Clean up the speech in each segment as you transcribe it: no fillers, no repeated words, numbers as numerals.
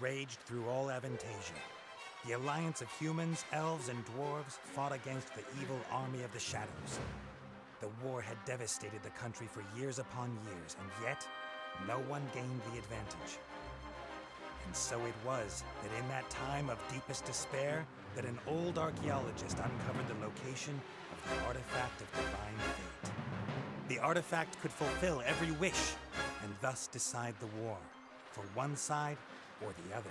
raged through all Avantasia. The alliance of humans, elves, and dwarves fought against the evil army of the shadows. The war had devastated the country for years upon years, and yet, no one gained the advantage. And so it was that in that time of deepest despair, that an old archaeologist uncovered the location of the artifact of divine fate. The artifact could fulfill every wish, and thus decide the war, for one side or the other.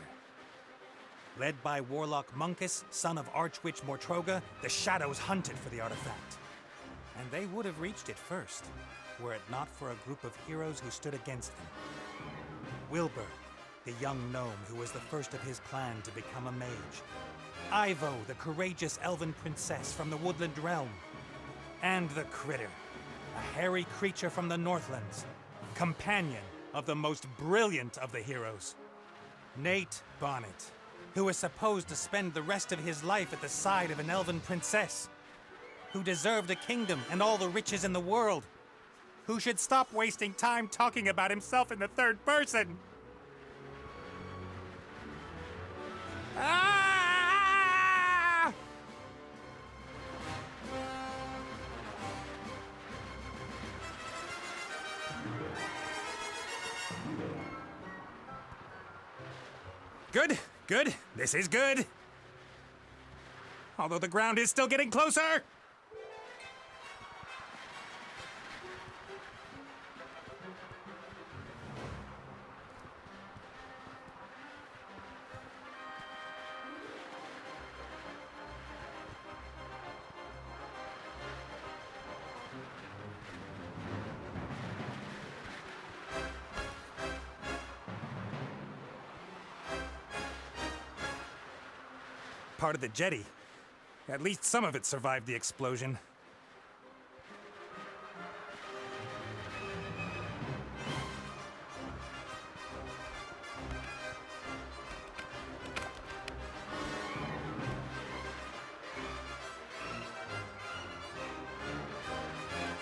Led by Warlock Munkus, son of Archwitch Mortroga, the Shadows hunted for the artifact. And they would have reached it first, were it not for a group of heroes who stood against them. Wilbur, the young gnome who was the first of his clan to become a mage. Ivo, the courageous elven princess from the Woodland Realm. And the Critter, a hairy creature from the Northlands, companion of the most brilliant of the heroes, Nate Bonnet, who was supposed to spend the rest of his life at the side of an elven princess, who deserved a kingdom and all the riches in the world, who should stop wasting time talking about himself in the third person. Ah! Good, good. This is good. Although the ground is still getting closer. Part of the jetty. At least some of it survived the explosion.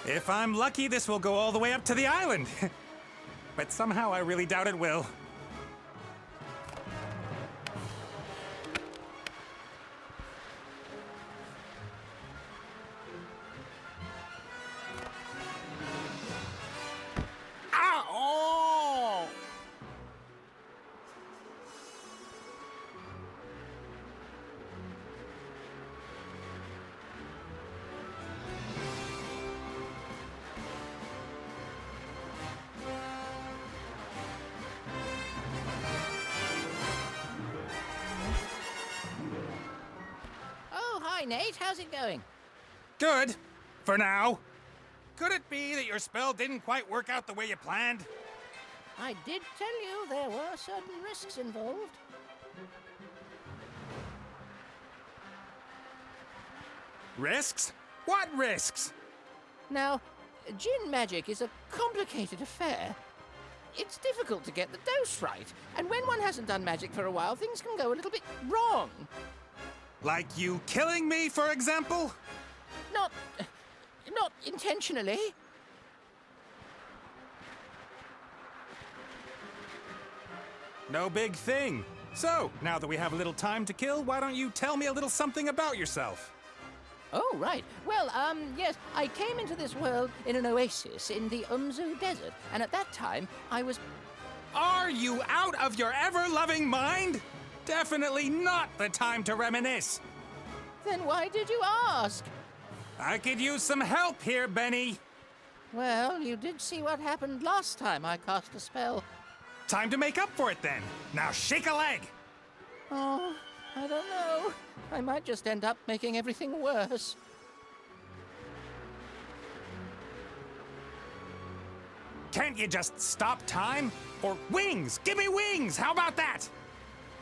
If I'm lucky, this will go all the way up to the island. But somehow I really doubt it will. Hi, Nate. How's it going? Good. For now. Could it be that your spell didn't quite work out the way you planned? I did tell you there were certain risks involved. Risks? What risks? Now, Djinn magic is a complicated affair. It's difficult to get the dose right, and when one hasn't done magic for a while, things can go a little bit wrong. Like you killing me, for example? Not intentionally. No big thing. So, now that we have a little time to kill, why don't you tell me a little something about yourself? Oh, right. Well, yes, I came into this world in an oasis in the Umzu Desert, and at that time, I was... Are you out of your ever-loving mind? Definitely not the time to reminisce. Then why did you ask? I could use some help here, Benny. Well, you did see what happened last time I cast a spell. Time to make up for it, then. Now shake a leg. Oh, I don't know. I might just end up making everything worse. Can't you just stop time? Or wings! Give me wings! How about that?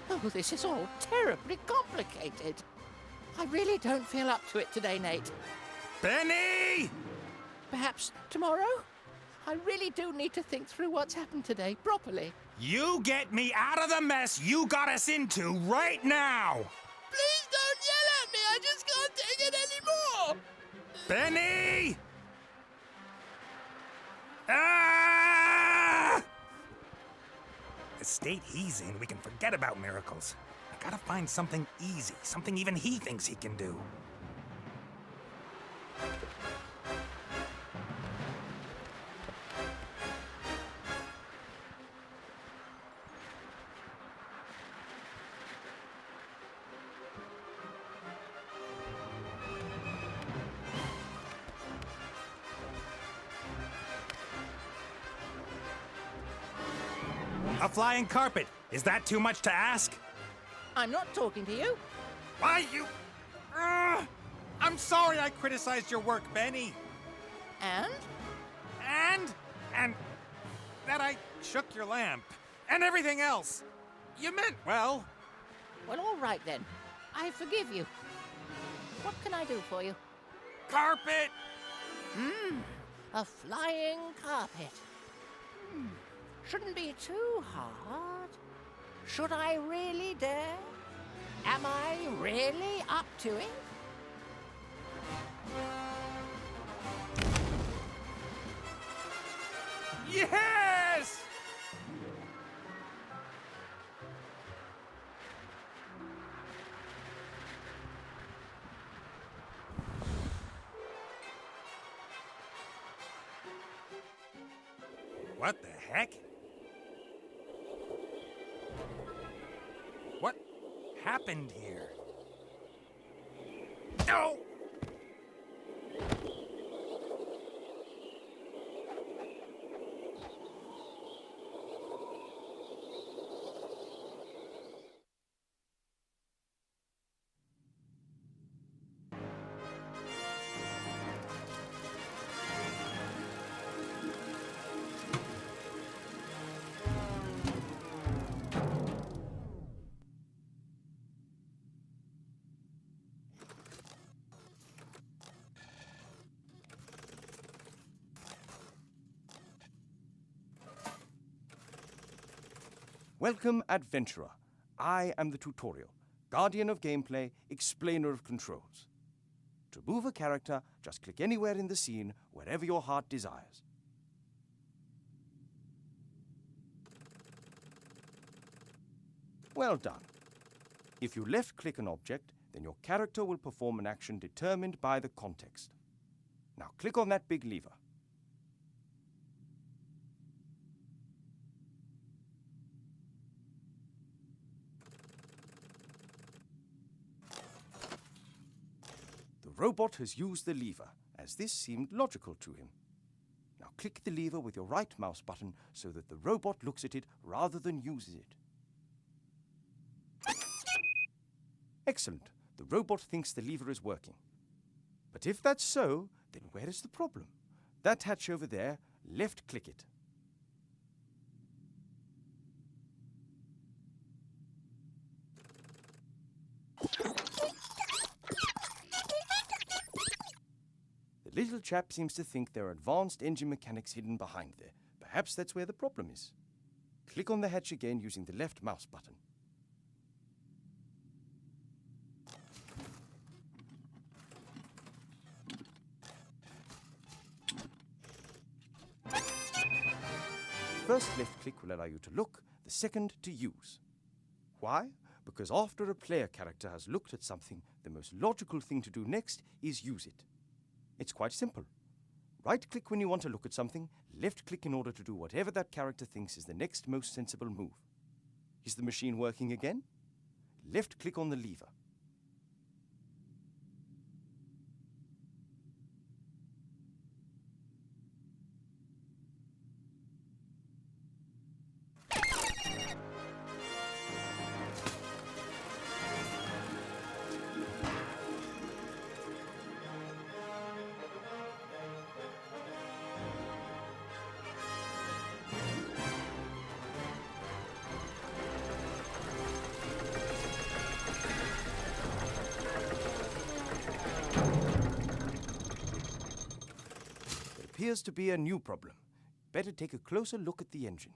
Oh, this is all terribly complicated. I really don't feel up to it today, Nate. Benny! Perhaps tomorrow? I really do need to think through what's happened today properly. You get me out of the mess you got us into right now! Please don't yell at me! I just can't take it anymore! Benny! Ah! state he's in, we can forget about miracles. I gotta find something easy, something even he thinks he can do. A flying carpet! Is that too much to ask? I'm not talking to you. Why, you... I'm sorry I criticized your work, Benny. And? And that I shook your lamp. And everything else. You meant well. Well, all right then. I forgive you. What can I do for you? Carpet! A flying carpet. Shouldn't be too hard. Should I really dare? Am I really up to it? Yes! What the heck? What happened here? No! Welcome, adventurer. I am the tutorial, guardian of gameplay, explainer of controls. To move a character, just click anywhere in the scene, wherever your heart desires. Well done. If you left-click an object, then your character will perform an action determined by the context. Now click on that big lever. The robot has used the lever, as this seemed logical to him. Now click the lever with your right mouse button so that the robot looks at it rather than uses it. Excellent. The robot thinks the lever is working. But if that's so, then where is the problem? That hatch over there, left-click it. The little chap seems to think there are advanced engine mechanics hidden behind there. Perhaps that's where the problem is. Click on the hatch again using the left mouse button. First left click will allow you to look, the second to use. Why? Because after a player character has looked at something, the most logical thing to do next is use it. It's quite simple. Right-click when you want to look at something, left-click in order to do whatever that character thinks is the next most sensible move. Is the machine working again? Left-click on the lever. Appears to be a new problem. Better take a closer look at the engine.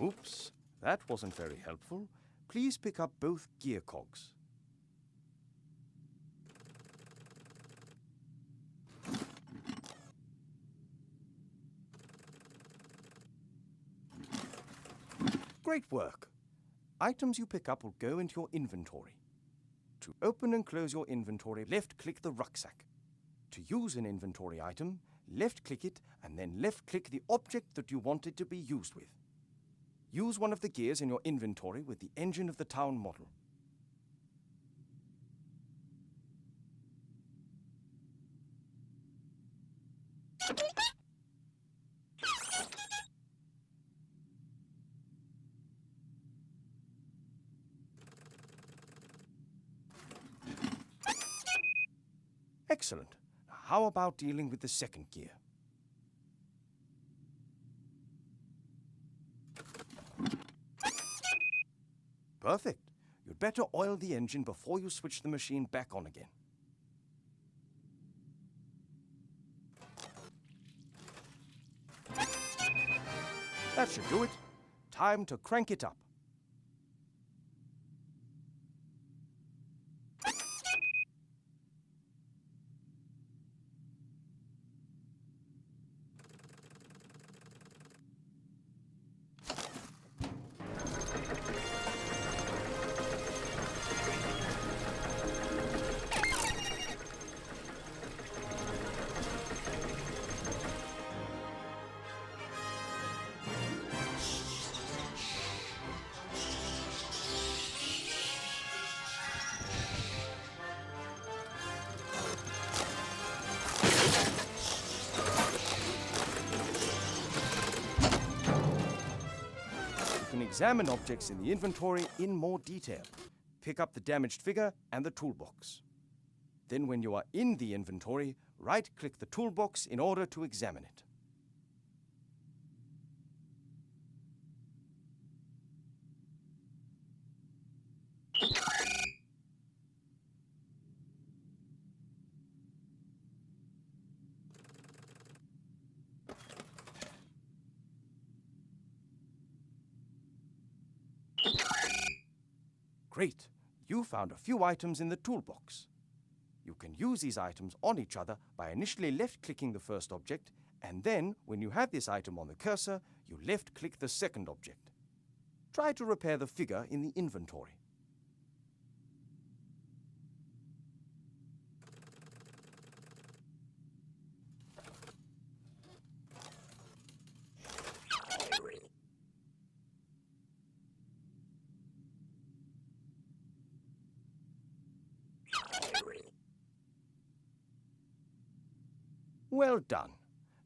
Oops, that wasn't very helpful. please pick up both gear cogs. Great work! Items you pick up will go into your inventory. To open and close your inventory, left-click the rucksack. To use an inventory item, left-click it and then left-click the object that you want it to be used with. Use one of the gears in your inventory with the engine of the town model. Excellent. Now, how about dealing with the second gear? Perfect. You'd better oil the engine before you switch the machine back on again. That should do it. Time to crank it up. Examine objects in the inventory in more detail. Pick up the damaged figure and the toolbox. Then when you are in the inventory, right-click the toolbox in order to examine it. Great! You found a few items in the toolbox. You can use these items on each other by initially left-clicking the first object, and then, when you have this item on the cursor, you left-click the second object. Try to repair the figure in the inventory. Well done.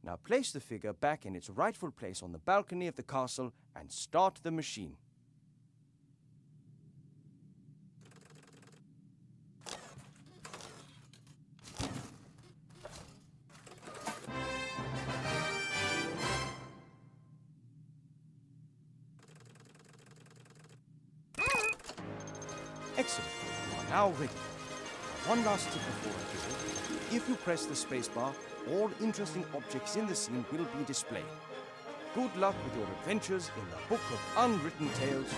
Now place the figure back in its rightful place on the balcony of the castle and start the machine. Excellent. You are now ready. One last tip before I give it. If you press the spacebar, all interesting objects in the scene will be displayed. Good luck with your adventures in the Book of Unwritten Tales 2.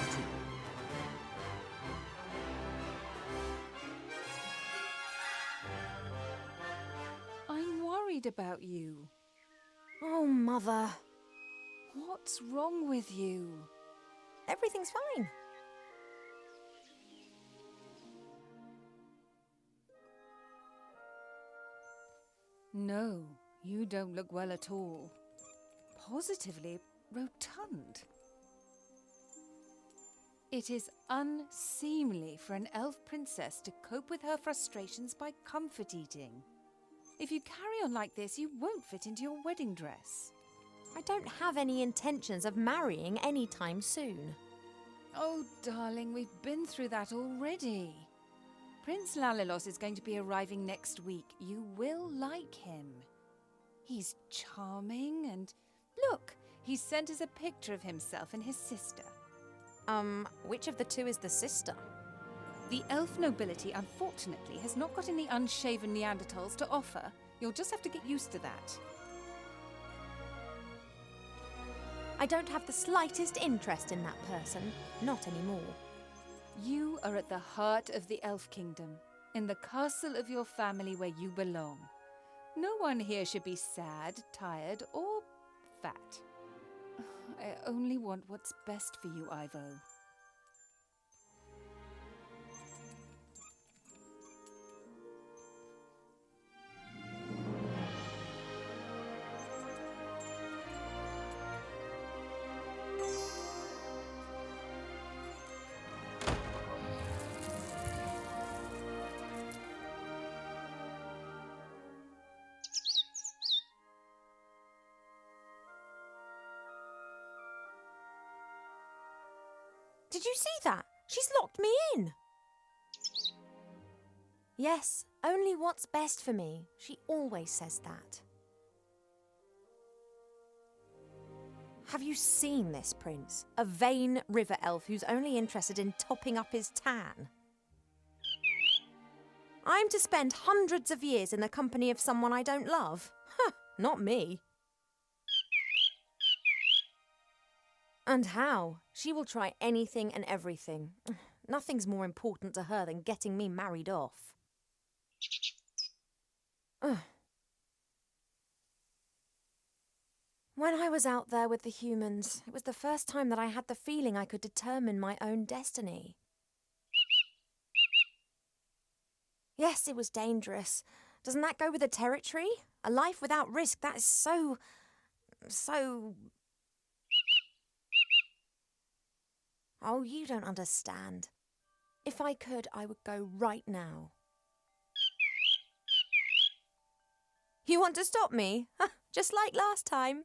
I'm worried about you. Oh, Mother. What's wrong with you? Everything's fine. No, you don't look well at all. Positively rotund. It is unseemly for an elf princess to cope with her frustrations by comfort eating. If you carry on like this, you won't fit into your wedding dress. I don't have any intentions of marrying anytime soon. Oh, darling, we've been through that already. Prince Lalilos is going to be arriving next week. You will like him. He's charming and... Look, he sent us a picture of himself and his sister. Which of the two is the sister? The elf nobility, unfortunately, has not got any unshaven Neanderthals to offer. You'll just have to get used to that. I don't have the slightest interest in that person. Not anymore. You are at the heart of the Elf Kingdom, in the castle of your family where you belong. No one here should be sad, tired, or fat. I only want what's best for you, Ivo. Did you see that? She's locked me in. Yes, only what's best for me. She always says that. Have you seen this prince? A vain river elf who's only interested in topping up his tan. I'm to spend hundreds of years in the company of someone I don't love? Huh, not me. And how? She will try anything and everything. Nothing's more important to her than getting me married off. Ugh. When I was out there with the humans, it was the first time that I had the feeling I could determine my own destiny. Yes, it was dangerous. Doesn't that go with the territory? A life without risk, that is so... Oh, you don't understand. If I could, I would go right now. You want to stop me? Just like last time.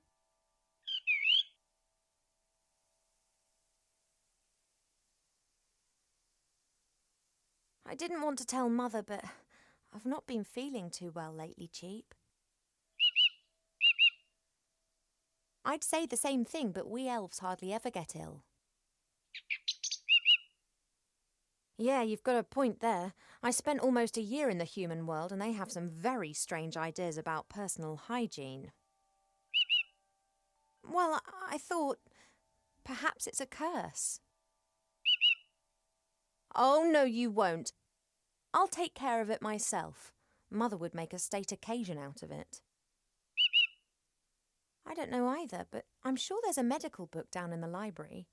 I didn't want to tell Mother, but I've not been feeling too well lately, Cheap. I'd say the same thing, but we elves hardly ever get ill. Yeah, you've got a point there. I spent almost a year in the human world and they have some very strange ideas about personal hygiene. Well, I thought perhaps it's a curse. Oh, no, you won't. I'll take care of it myself. Mother would make a state occasion out of it. I don't know either, but I'm sure there's a medical book down in the library.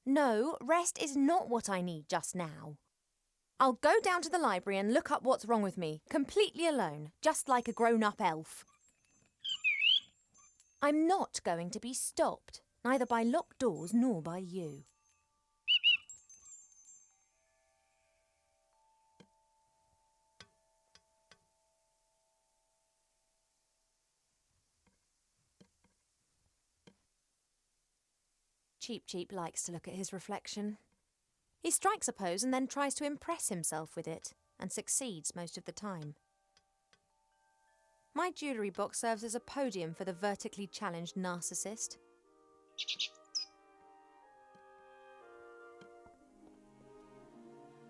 No, rest is not what I need just now. I'll go down to the library and look up what's wrong with me, completely alone, just like a grown-up elf. I'm not going to be stopped, neither by locked doors nor by you. Cheap Cheap likes to look at his reflection. He strikes a pose and then tries to impress himself with it, and succeeds most of the time. My jewellery box serves as a podium for the vertically challenged narcissist.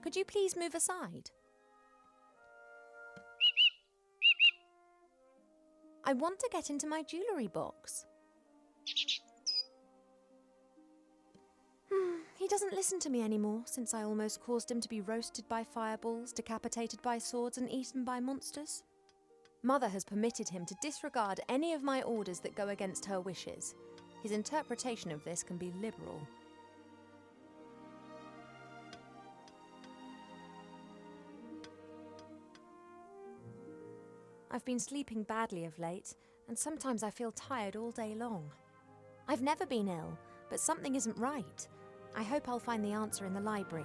Could you please move aside? I want to get into my jewellery box. He doesn't listen to me anymore, since I almost caused him to be roasted by fireballs, decapitated by swords, and eaten by monsters. Mother has permitted him to disregard any of my orders that go against her wishes. His interpretation of this can be liberal. I've been sleeping badly of late, and sometimes I feel tired all day long. I've never been ill, but something isn't right. I hope I'll find the answer in the library.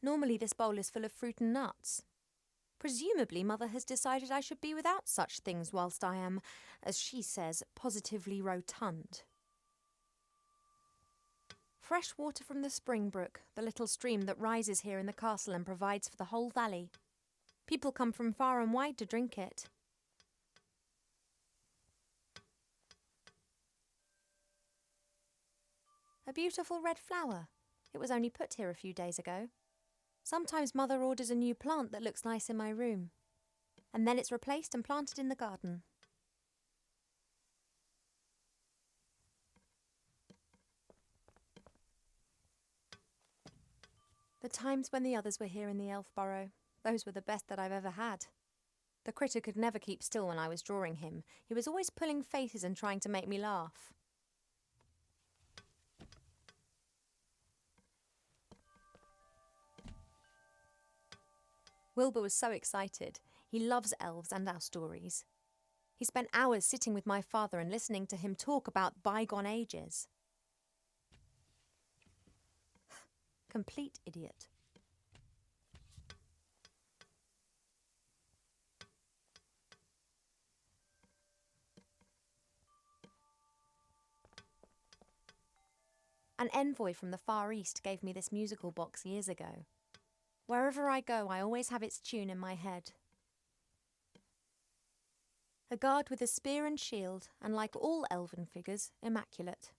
Normally this bowl is full of fruit and nuts. Presumably Mother has decided I should be without such things whilst I am, as she says, positively rotund. Fresh water from the spring brook, the little stream that rises here in the castle and provides for the whole valley. People come from far and wide to drink it. A beautiful red flower. It was only put here a few days ago. Sometimes Mother orders a new plant that looks nice in my room, and then it's replaced and planted in the garden. The times when the others were here in the elf burrow, those were the best that I've ever had. The critter could never keep still when I was drawing him. He was always pulling faces and trying to make me laugh. Wilbur was so excited. He loves elves and our stories. He spent hours sitting with my father and listening to him talk about bygone ages. Complete idiot. An envoy from the Far East gave me this musical box years ago. Wherever I go, I always have its tune in my head. A guard with a spear and shield, and like all elven figures, immaculate.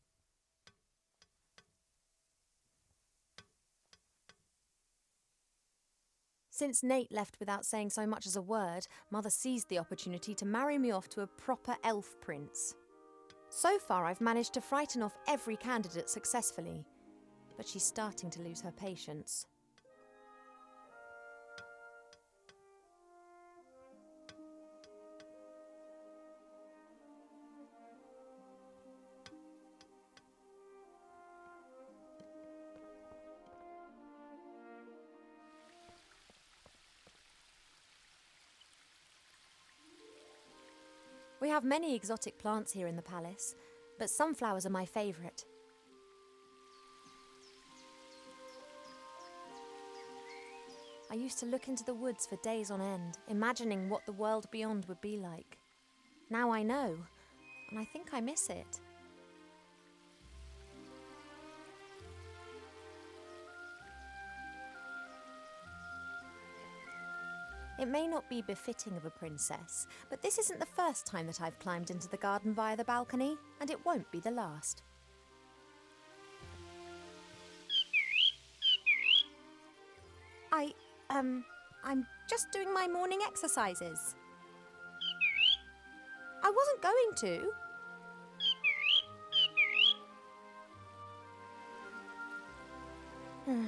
Since Nate left without saying so much as a word, Mother seized the opportunity to marry me off to a proper elf prince. So far, I've managed to frighten off every candidate successfully, but she's starting to lose her patience. We have many exotic plants here in the palace, but sunflowers are my favourite. I used to look into the woods for days on end, imagining what the world beyond would be like. Now I know, and I think I miss it. It may not be befitting of a princess, but this isn't the first time that I've climbed into the garden via the balcony, and it won't be the last. I'm just doing my morning exercises. I wasn't going to.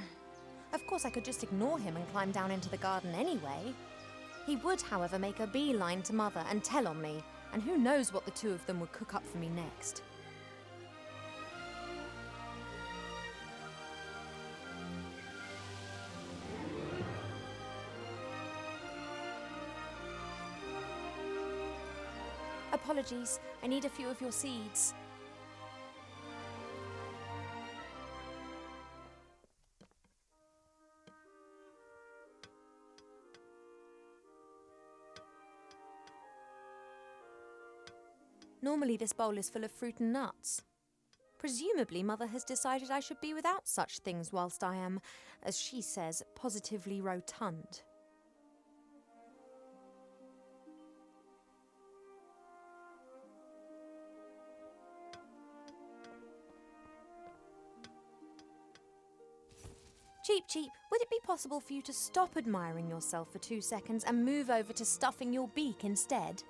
Of course, I could just ignore him and climb down into the garden anyway. He would, however, make a beeline to Mother and tell on me, and who knows what the two of them would cook up for me next. Apologies, I need a few of your seeds. Normally this bowl is full of fruit and nuts. Presumably Mother has decided I should be without such things whilst I am, as she says, positively rotund. Cheep Cheep, would it be possible for you to stop admiring yourself for 2 seconds and move over to stuffing your beak instead?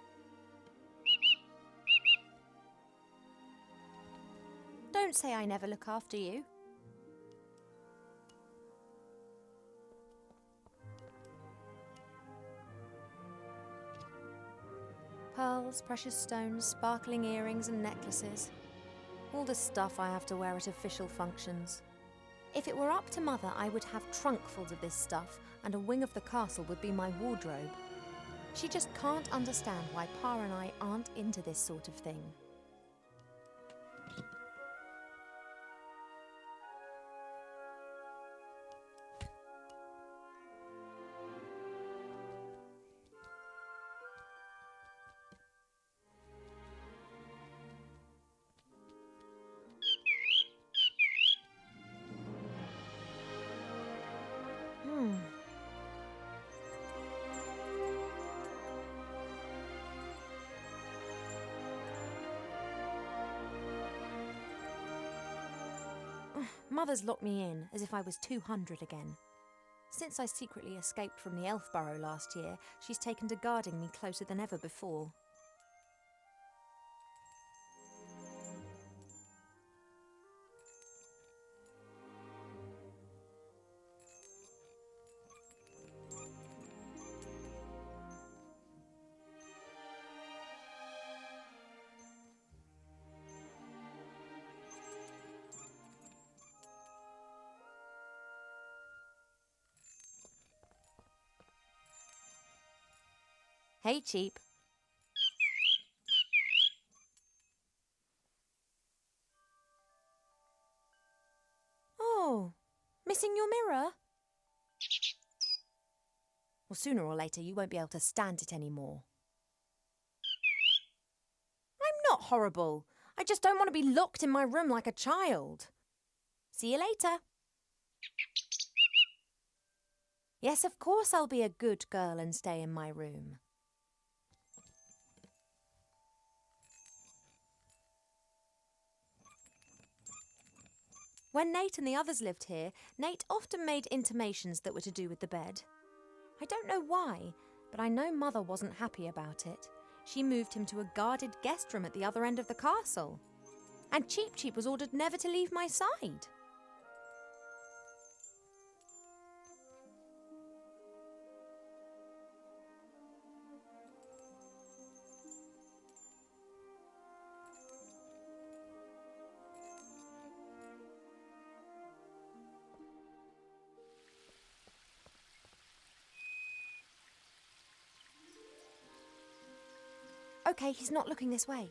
Don't say I never look after you. Pearls, precious stones, sparkling earrings and necklaces. All the stuff I have to wear at official functions. If it were up to Mother, I would have trunkfuls of this stuff, and a wing of the castle would be my wardrobe. She just can't understand why Pa and I aren't into this sort of thing. Mother's locked me in, as if I was 200 again. Since I secretly escaped from the elf burrow last year, she's taken to guarding me closer than ever before. Hey, Cheap. Oh, missing your mirror? Well, sooner or later you won't be able to stand it anymore. I'm not horrible. I just don't want to be locked in my room like a child. See you later. Yes, of course I'll be a good girl and stay in my room. When Nate and the others lived here, Nate often made intimations that were to do with the bed. I don't know why, but I know Mother wasn't happy about it. She moved him to a guarded guest room at the other end of the castle. And Cheep Cheep was ordered never to leave my side. Okay, he's not looking this way.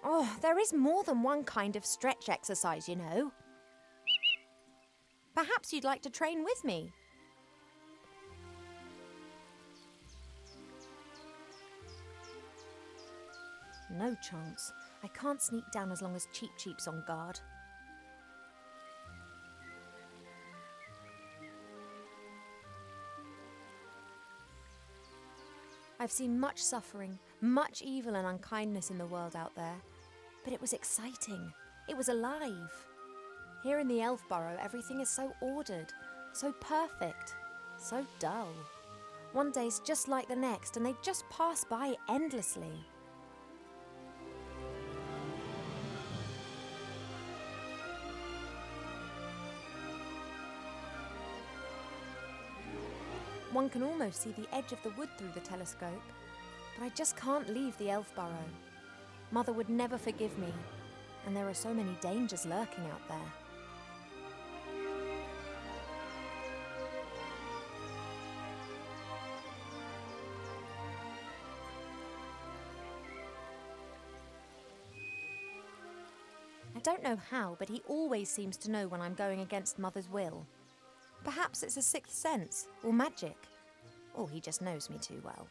Oh, there is more than one kind of stretch exercise, you know. Perhaps you'd like to train with me. No chance. I can't sneak down as long as Cheep Cheep's on guard. I've seen much suffering, much evil and unkindness in the world out there. But it was exciting. It was alive. Here in the Elf Burrow, everything is so ordered, so perfect, so dull. One day's just like the next, and they just pass by endlessly. One can almost see the edge of the wood through the telescope, but I just can't leave the Elf Burrow. Mother would never forgive me, and there are so many dangers lurking out there. I don't know how, but he always seems to know when I'm going against Mother's will. Perhaps it's a sixth sense, or magic. Or he just knows me too well.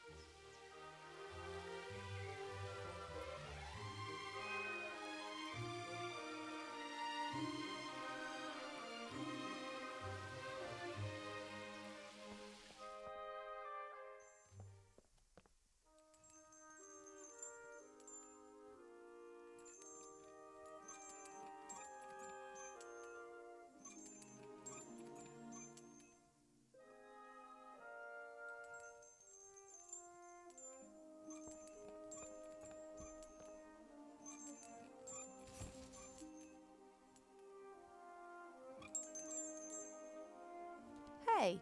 Hey,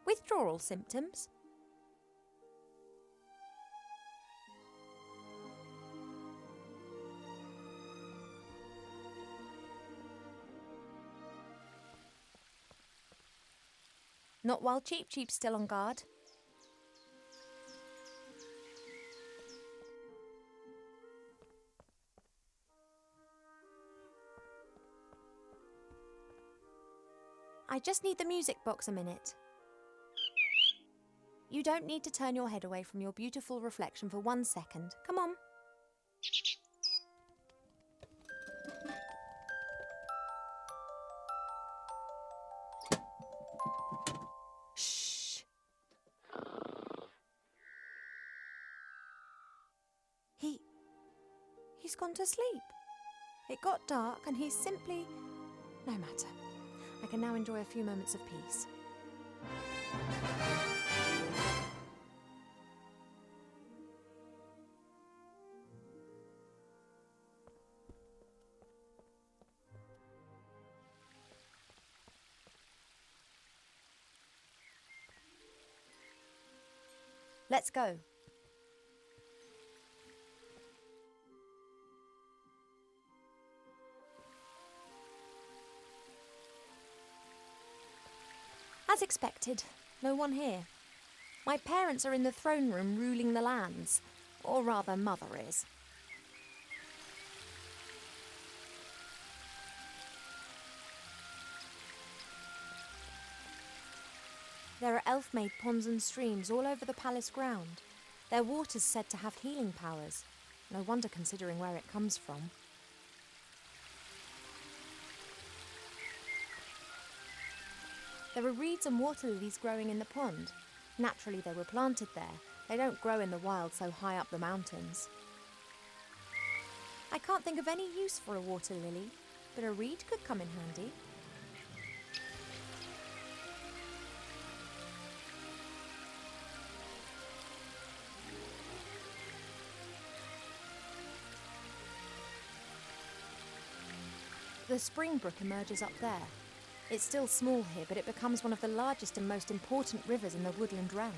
withdrawal symptoms? Not while Cheep Cheep's still on guard. I just need the music box a minute. You don't need to turn your head away from your beautiful reflection for 1 second. Come on. Shh. He's gone to sleep. It got dark and he's simply... No matter. I can now enjoy a few moments of peace. Let's go. As expected, no one here. My parents are in the throne room ruling the lands, or rather, Mother is. There are elf-made ponds and streams all over the palace ground. Their water's said to have healing powers. No wonder considering where it comes from. There are reeds and water lilies growing in the pond. Naturally, they were planted there. They don't grow in the wild so high up the mountains. I can't think of any use for a water lily, but a reed could come in handy. The spring brook emerges up there. It's still small here, but it becomes one of the largest and most important rivers in the woodland realm.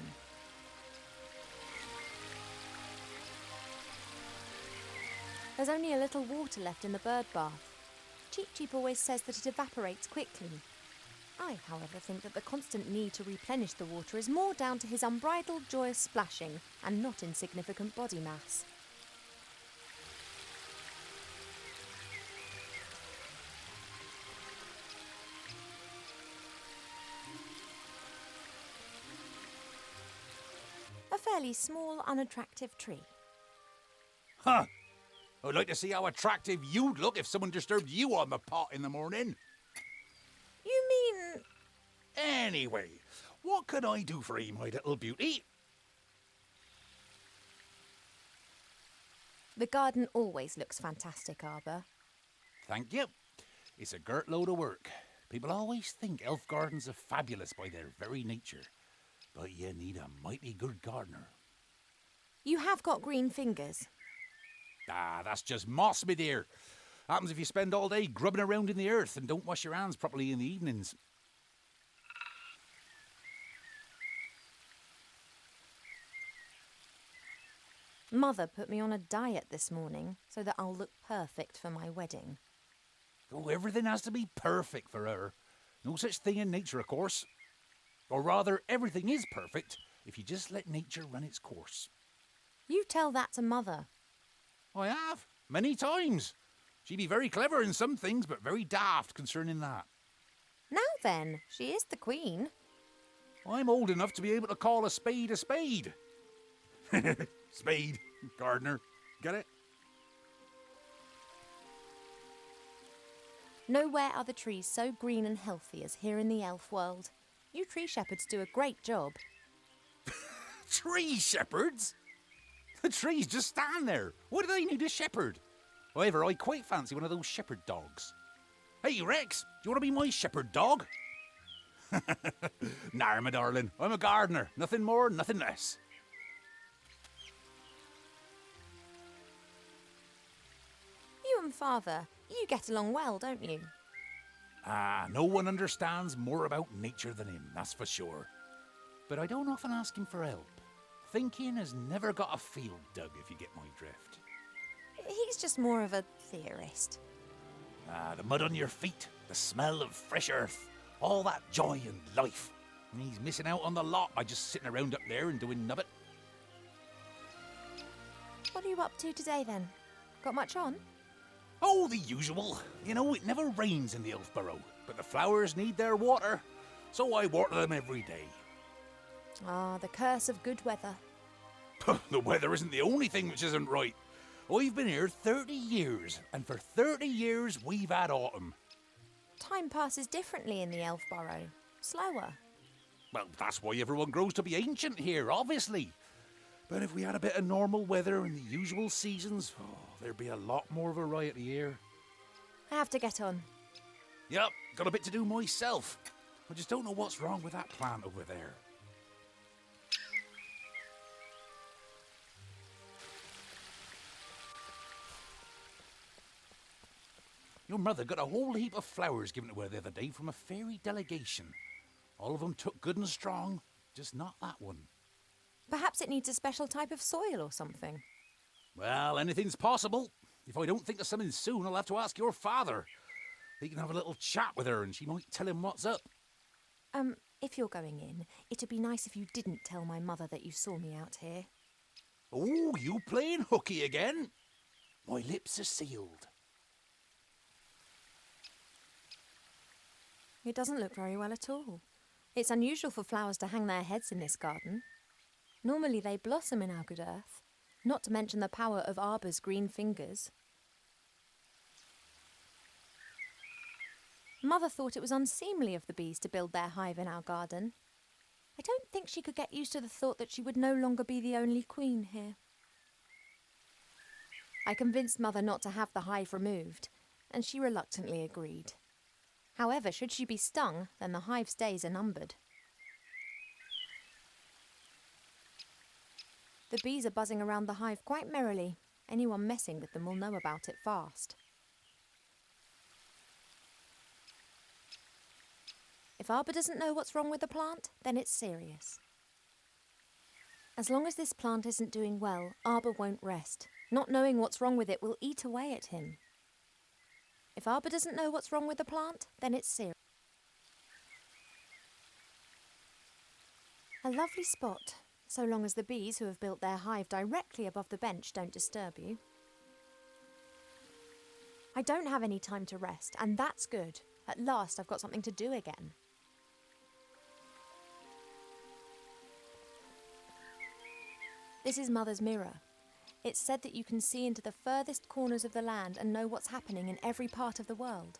There's only a little water left in the bird bath. Cheep Cheep always says that it evaporates quickly. I, however, think that the constant need to replenish the water is more down to his unbridled joyous splashing and not insignificant body mass. A fairly small, unattractive tree. Huh. I'd like to see how attractive you'd look if someone disturbed you on the pot in the morning. You mean... Anyway, what can I do for you, my little beauty? The garden always looks fantastic, Arbor. Thank you. It's a girt load of work. People always think elf gardens are fabulous by their very nature. But you need a mighty good gardener. You have got green fingers. Ah, that's just moss, my dear. Happens if you spend all day grubbing around in the earth and don't wash your hands properly in the evenings. Mother put me on a diet this morning so that I'll look perfect for my wedding. Oh, everything has to be perfect for her. No such thing in nature, of course. Or rather, everything is perfect if you just let nature run its course. You tell that to Mother. I have, many times. She'd be very clever in some things, but very daft concerning that. Now then, she is the queen. I'm old enough to be able to call a spade a spade. Spade, gardener, get it? Nowhere are the trees so green and healthy as here in the elf world. You tree shepherds do a great job. Tree shepherds? The trees just stand there. What do they need a shepherd? However, I quite fancy one of those shepherd dogs. Hey, Rex, do you want to be my shepherd dog? Nah, my darling, I'm a gardener. Nothing more, nothing less. You and Father, you get along well, don't you? Ah, no one understands more about nature than him, that's for sure. But I don't often ask him for help. Thinking has never got a field dug, if you get my drift. He's just more of a theorist. Ah, the mud on your feet, the smell of fresh earth, all that joy and life. And he's missing out on the lot by just sitting around up there and doing nubbit. What are you up to today then? Got much on? Oh, the usual. You know, it never rains in the Elfborough, but the flowers need their water, so I water them every day. Ah, the curse of good weather. The weather isn't the only thing which isn't right. I've been here 30 years, and for 30 years we've had autumn. Time passes differently in the Elfborough. Slower. Well, that's why everyone grows to be ancient here, obviously. But if we had a bit of normal weather and the usual seasons, there'd be a lot more variety here. I have to get on. Yep, got a bit to do myself. I just don't know what's wrong with that plant over there. Your mother got a whole heap of flowers given to her the other day from a fairy delegation. All of them took good and strong, just not that one. Perhaps it needs a special type of soil or something. Well, anything's possible. If I don't think of something soon, I'll have to ask your father. He can have a little chat with her and she might tell him what's up. If you're going in, it'd be nice if you didn't tell my mother that you saw me out here. Oh, you playing hooky again? My lips are sealed. It doesn't look very well at all. It's unusual for flowers to hang their heads in this garden. Normally they blossom in our good earth, not to mention the power of Arbor's green fingers. Mother thought it was unseemly of the bees to build their hive in our garden. I don't think she could get used to the thought that she would no longer be the only queen here. I convinced Mother not to have the hive removed, and she reluctantly agreed. However, should she be stung, then the hive's days are numbered. The bees are buzzing around the hive quite merrily. Anyone messing with them will know about it fast. If Arbor doesn't know what's wrong with the plant, then it's serious. As long as this plant isn't doing well, Arbor won't rest. Not knowing what's wrong with it will eat away at him. If Arbor doesn't know what's wrong with the plant, then it's serious. A lovely spot, so long as the bees who have built their hive directly above the bench don't disturb you. I don't have any time to rest, and that's good. At last I've got something to do again. This is Mother's mirror. It's said that you can see into the furthest corners of the land and know what's happening in every part of the world.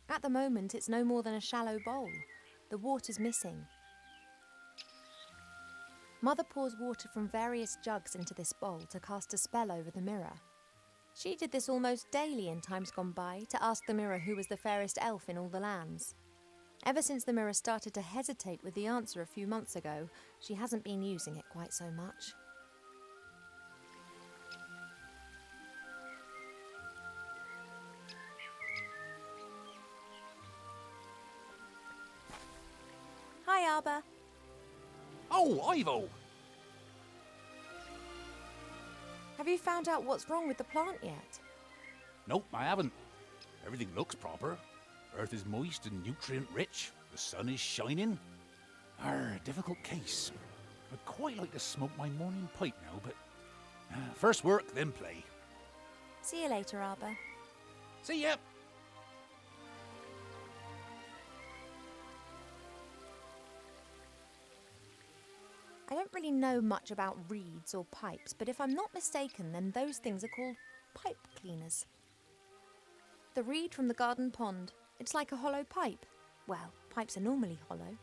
At the moment, it's no more than a shallow bowl. The water's missing. Mother pours water from various jugs into this bowl to cast a spell over the mirror. She did this almost daily in times gone by to ask the mirror who was the fairest elf in all the lands. Ever since the mirror started to hesitate with the answer a few months ago, she hasn't been using it quite so much. Hi, Arbor. Oh, Ivo! Have you found out what's wrong with the plant yet? Nope, I haven't. Everything looks proper. Earth is moist and nutrient-rich. The sun is shining. Difficult case. I'd quite like to smoke my morning pipe now, but first work, then play. See you later, Arbor. See ya! I don't really know much about reeds or pipes, but if I'm not mistaken, then those things are called pipe cleaners. The reed from the garden pond, it's like a hollow pipe. Well, pipes are normally hollow.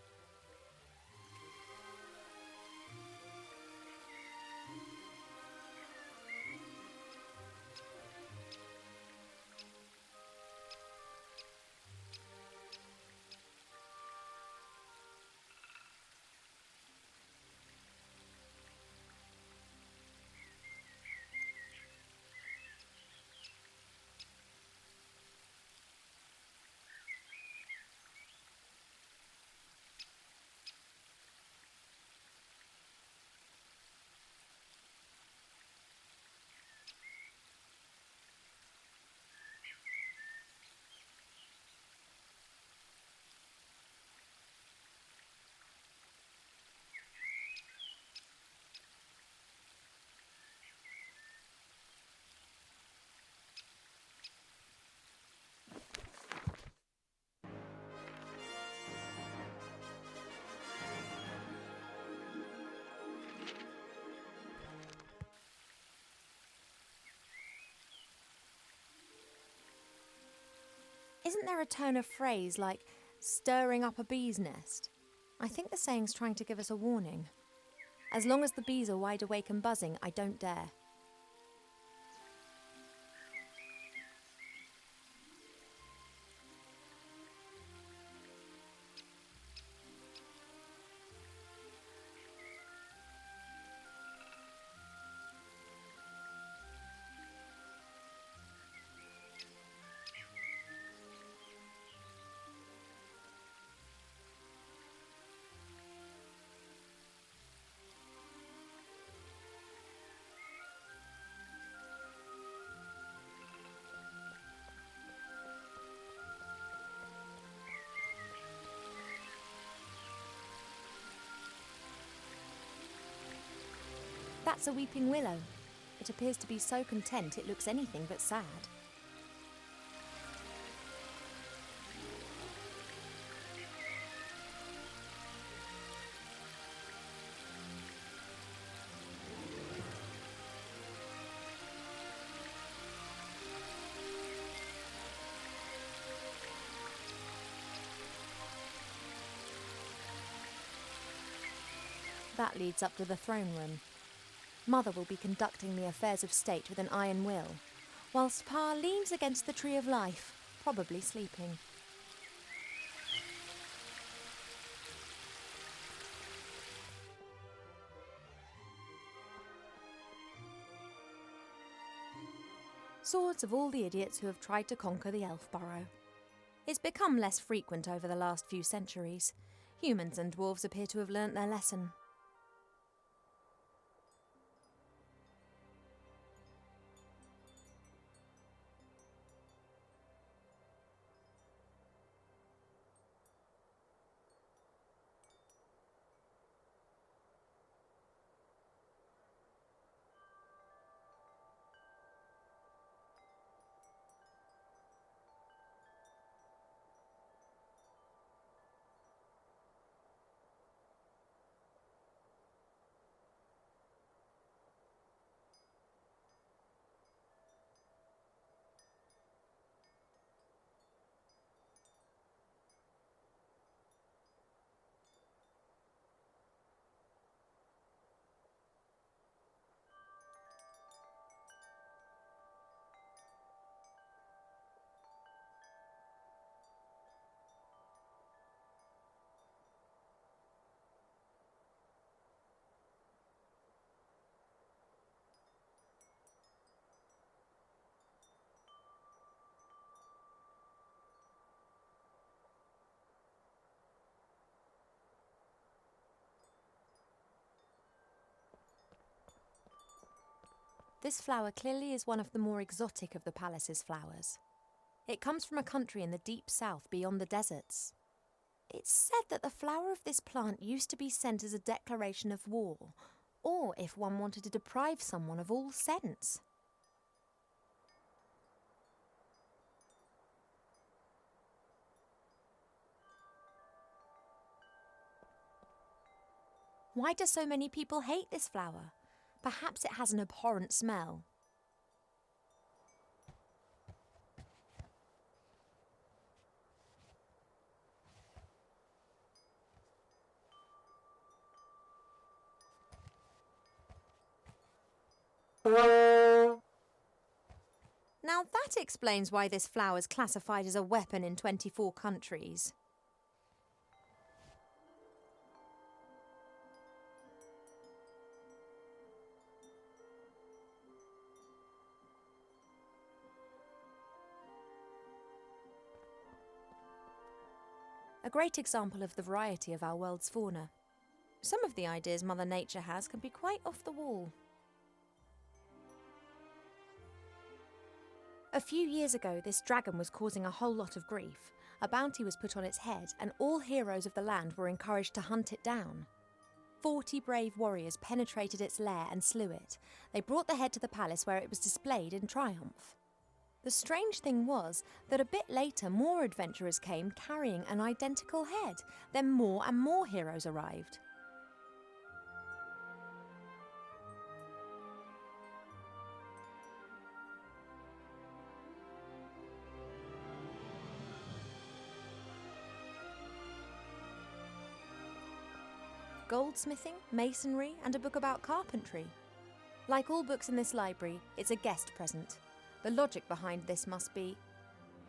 Isn't there a turn of phrase like stirring up a bee's nest? I think the saying's trying to give us a warning. As long as the bees are wide awake and buzzing, I don't dare. That's a weeping willow. It appears to be so content it looks anything but sad. That leads up to the throne room. Mother will be conducting the affairs of state with an iron will, whilst Pa leans against the tree of life, probably sleeping. Swords of all the idiots who have tried to conquer the elf burrow. It's become less frequent over the last few centuries. Humans and dwarves appear to have learnt their lesson. This flower clearly is one of the more exotic of the palace's flowers. It comes from a country in the deep south beyond the deserts. It's said that the flower of this plant used to be sent as a declaration of war, or if one wanted to deprive someone of all sense. Why do so many people hate this flower? Perhaps it has an abhorrent smell. Now that explains why this flower is classified as a weapon in 24 countries. A great example of the variety of our world's fauna. Some of the ideas Mother Nature has can be quite off the wall. A few years ago, this dragon was causing a whole lot of grief. A bounty was put on its head, and all heroes of the land were encouraged to hunt it down. 40 brave warriors penetrated its lair and slew it. They brought the head to the palace where it was displayed in triumph. The strange thing was that a bit later more adventurers came carrying an identical head. Then more and more heroes arrived. goldsmithing, masonry, and a book about carpentry. Like all books in this library, it's a guest present. The logic behind this must be,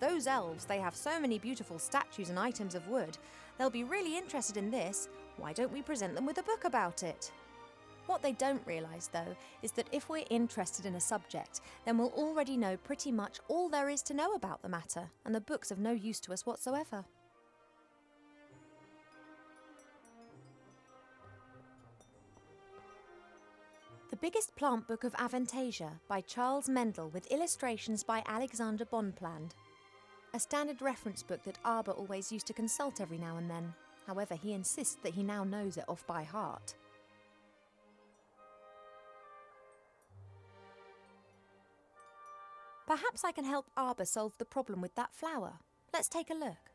those elves, they have so many beautiful statues and items of wood. They'll be really interested in this. Why don't we present them with a book about it? What they don't realise, though, is that if we're interested in a subject, then we'll already know pretty much all there is to know about the matter, and the book's of no use to us whatsoever. The Biggest Plant Book of Avantasia by Charles Mendel with illustrations by Alexander Bonpland. A standard reference book that Arbor always used to consult every now and then. However, he insists that he now knows it off by heart. Perhaps I can help Arbor solve the problem with that flower. Let's take a look.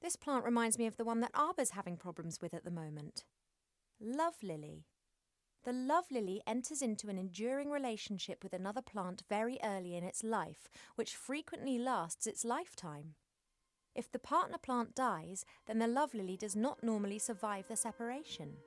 This plant reminds me of the one that Arbor's having problems with at the moment. Love lily. The love lily enters into an enduring relationship with another plant very early in its life, which frequently lasts its lifetime. If the partner plant dies, then the love lily does not normally survive the separation.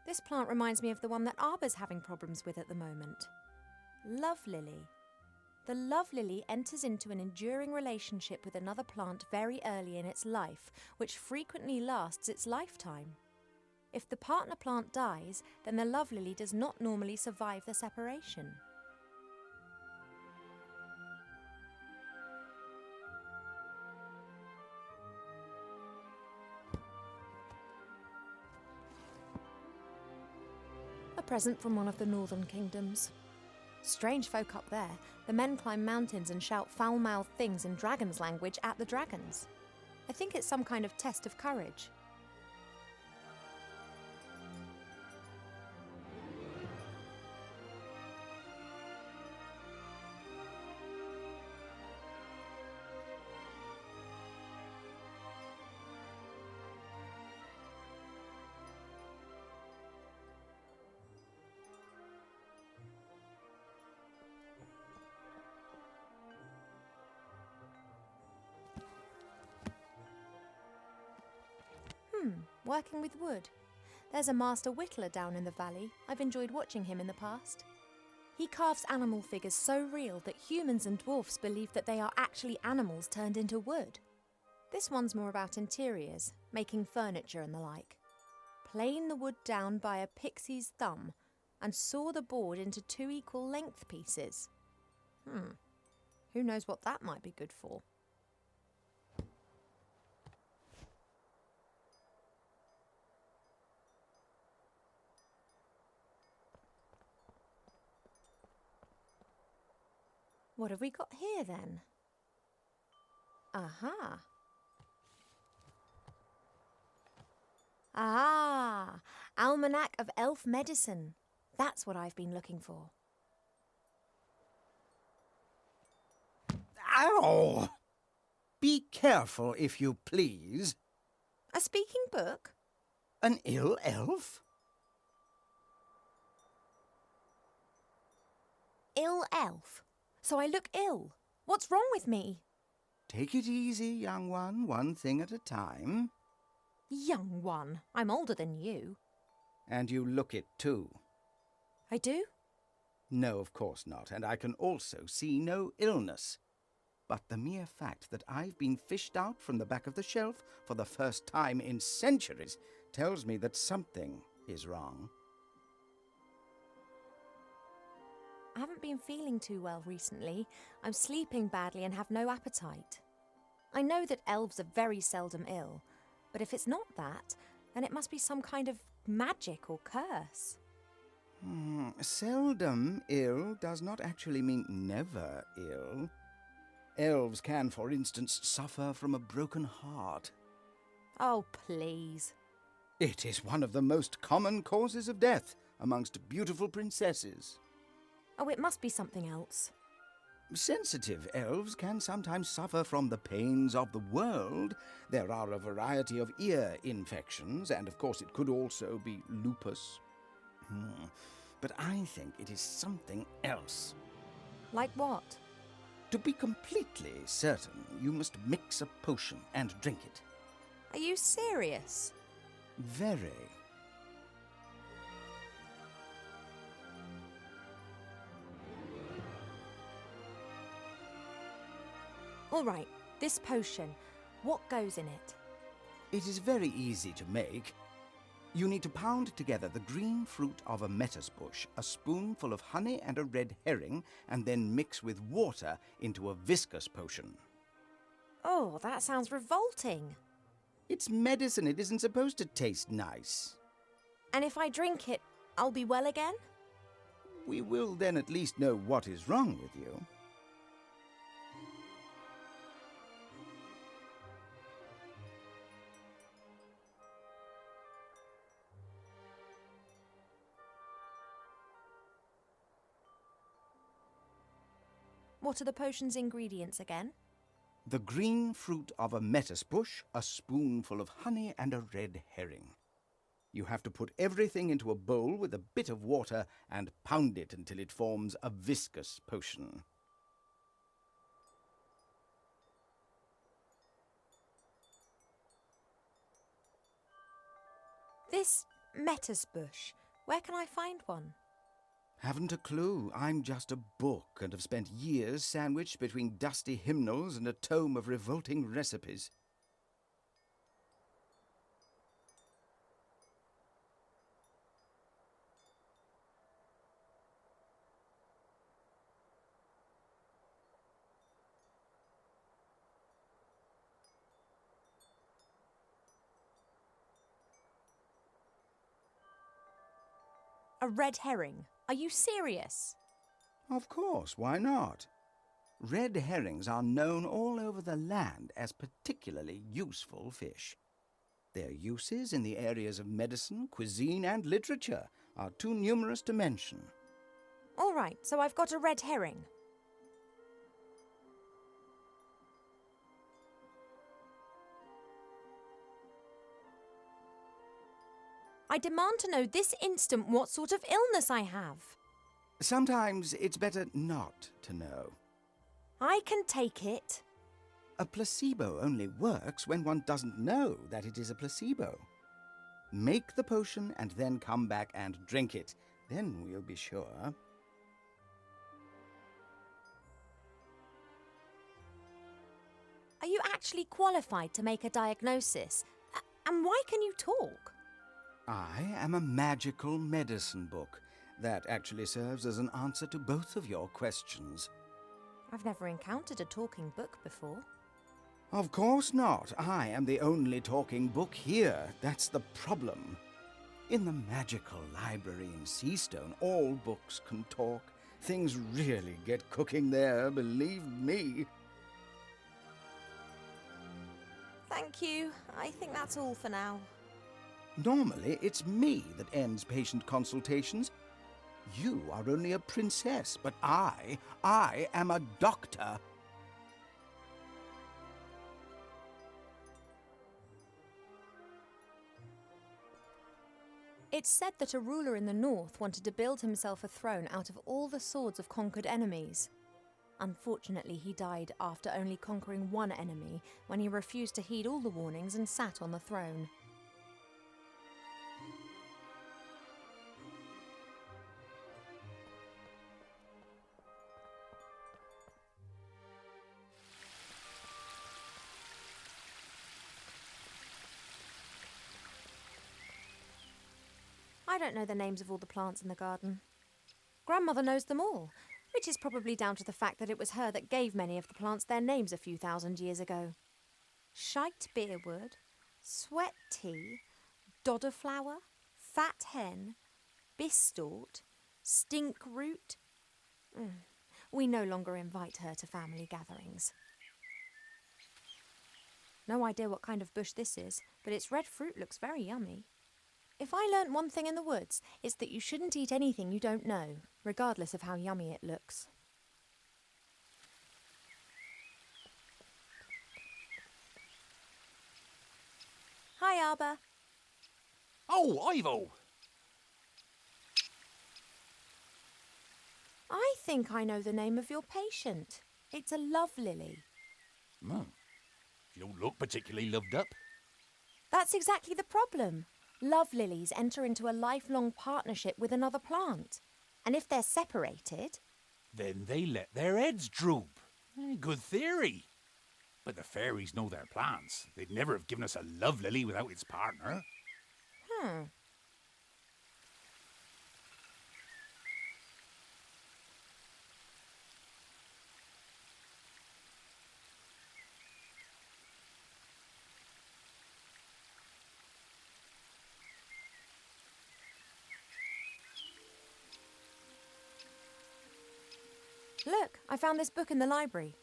This plant reminds me of the one that Arbor's having problems with at the moment. Love lily. The love lily enters into an enduring relationship with another plant very early in its life, which frequently lasts its lifetime. If the partner plant dies, then the love lily does not normally survive the separation. A present from one of the northern kingdoms. Strange folk up there. The men climb mountains and shout foul-mouthed things in dragon's language at the dragons. I think it's some kind of test of courage. Working with wood. There's a master whittler down in the valley. I've enjoyed watching him in the past. He carves animal figures so real that humans and dwarfs believe that they are actually animals turned into wood. This one's more about interiors, making furniture and the like. Plane the wood down by a pixie's thumb and saw the board into 2 equal length pieces. Who knows what that might be good for? What have we got here then? Aha! Ah! Almanac of Elf Medicine. That's what I've been looking for. Ow! Be careful, if you please. A speaking book? An ill elf? Ill elf? So I look ill. What's wrong with me? Take it easy, young one thing at a time. Young one, I'm older than you. And you look it too. I do? No, of course not, and I can also see no illness. But the mere fact that I've been fished out from the back of the shelf for the first time in centuries tells me that something is wrong. I haven't been feeling too well recently. I'm sleeping badly and have no appetite. I know that elves are very seldom ill, but if it's not that, then it must be some kind of magic or curse. Seldom ill does not actually mean never ill. Elves can, for instance, suffer from a broken heart. Oh, please. It is one of the most common causes of death amongst beautiful princesses. Oh, it must be something else. Sensitive elves can sometimes suffer from the pains of the world. There are a variety of ear infections, and of course it could also be lupus. But I think it is something else. Like what? To be completely certain, you must mix a potion and drink it. Are you serious? Very. All right, this potion, what goes in it? It is very easy to make. You need to pound together the green fruit of a metis bush, a spoonful of honey and a red herring, and then mix with water into a viscous potion. Oh, that sounds revolting. It's medicine. It isn't supposed to taste nice. And if I drink it, I'll be well again? We will then at least know what is wrong with you. What are the potion's ingredients again? The green fruit of a metis bush, a spoonful of honey, and a red herring. You have to put everything into a bowl with a bit of water and pound it until it forms a viscous potion. This metis bush, where can I find one? Haven't a clue. I'm just a book and have spent years sandwiched between dusty hymnals and a tome of revolting recipes. A red herring. Are you serious? Of course, why not? Red herrings are known all over the land as particularly useful fish. Their uses in the areas of medicine, cuisine, and literature are too numerous to mention. All right, so I've got a red herring. I demand to know this instant what sort of illness I have. Sometimes it's better not to know. I can take it. A placebo only works when one doesn't know that it is a placebo. Make the potion and then come back and drink it. Then we'll be sure. Are you actually qualified to make a diagnosis? And why can you talk? I am a magical medicine book. That actually serves as an answer to both of your questions. I've never encountered a talking book before. Of course not. I am the only talking book here. That's the problem. In the magical library in Seastone, all books can talk. Things really get cooking there, believe me. Thank you. I think that's all for now. Normally, it's me that ends patient consultations. You are only a princess, but I am a doctor. It's said that a ruler in the north wanted to build himself a throne out of all the swords of conquered enemies. Unfortunately, he died after only conquering one enemy when he refused to heed all the warnings and sat on the throne. I don't know the names of all the plants in the garden. Grandmother knows them all, which is probably down to the fact that it was her that gave many of the plants their names a few thousand years ago. Shite beerwood, sweat tea, dodder flower, fat hen, bistort, stink root. We no longer invite her to family gatherings. No idea what kind of bush this is, but its red fruit looks very yummy. If I learnt one thing in the woods, it's that you shouldn't eat anything you don't know, regardless of how yummy it looks. Hi, Arbor. Oh, Ivo! I think I know the name of your patient. It's a love lily. You don't look particularly loved up. That's exactly the problem. Love lilies enter into a lifelong partnership with another plant. And if they're separated... Then they let their heads droop. Good theory. But the fairies know their plants. They'd never have given us a love lily without its partner. Look, I found this book in the library.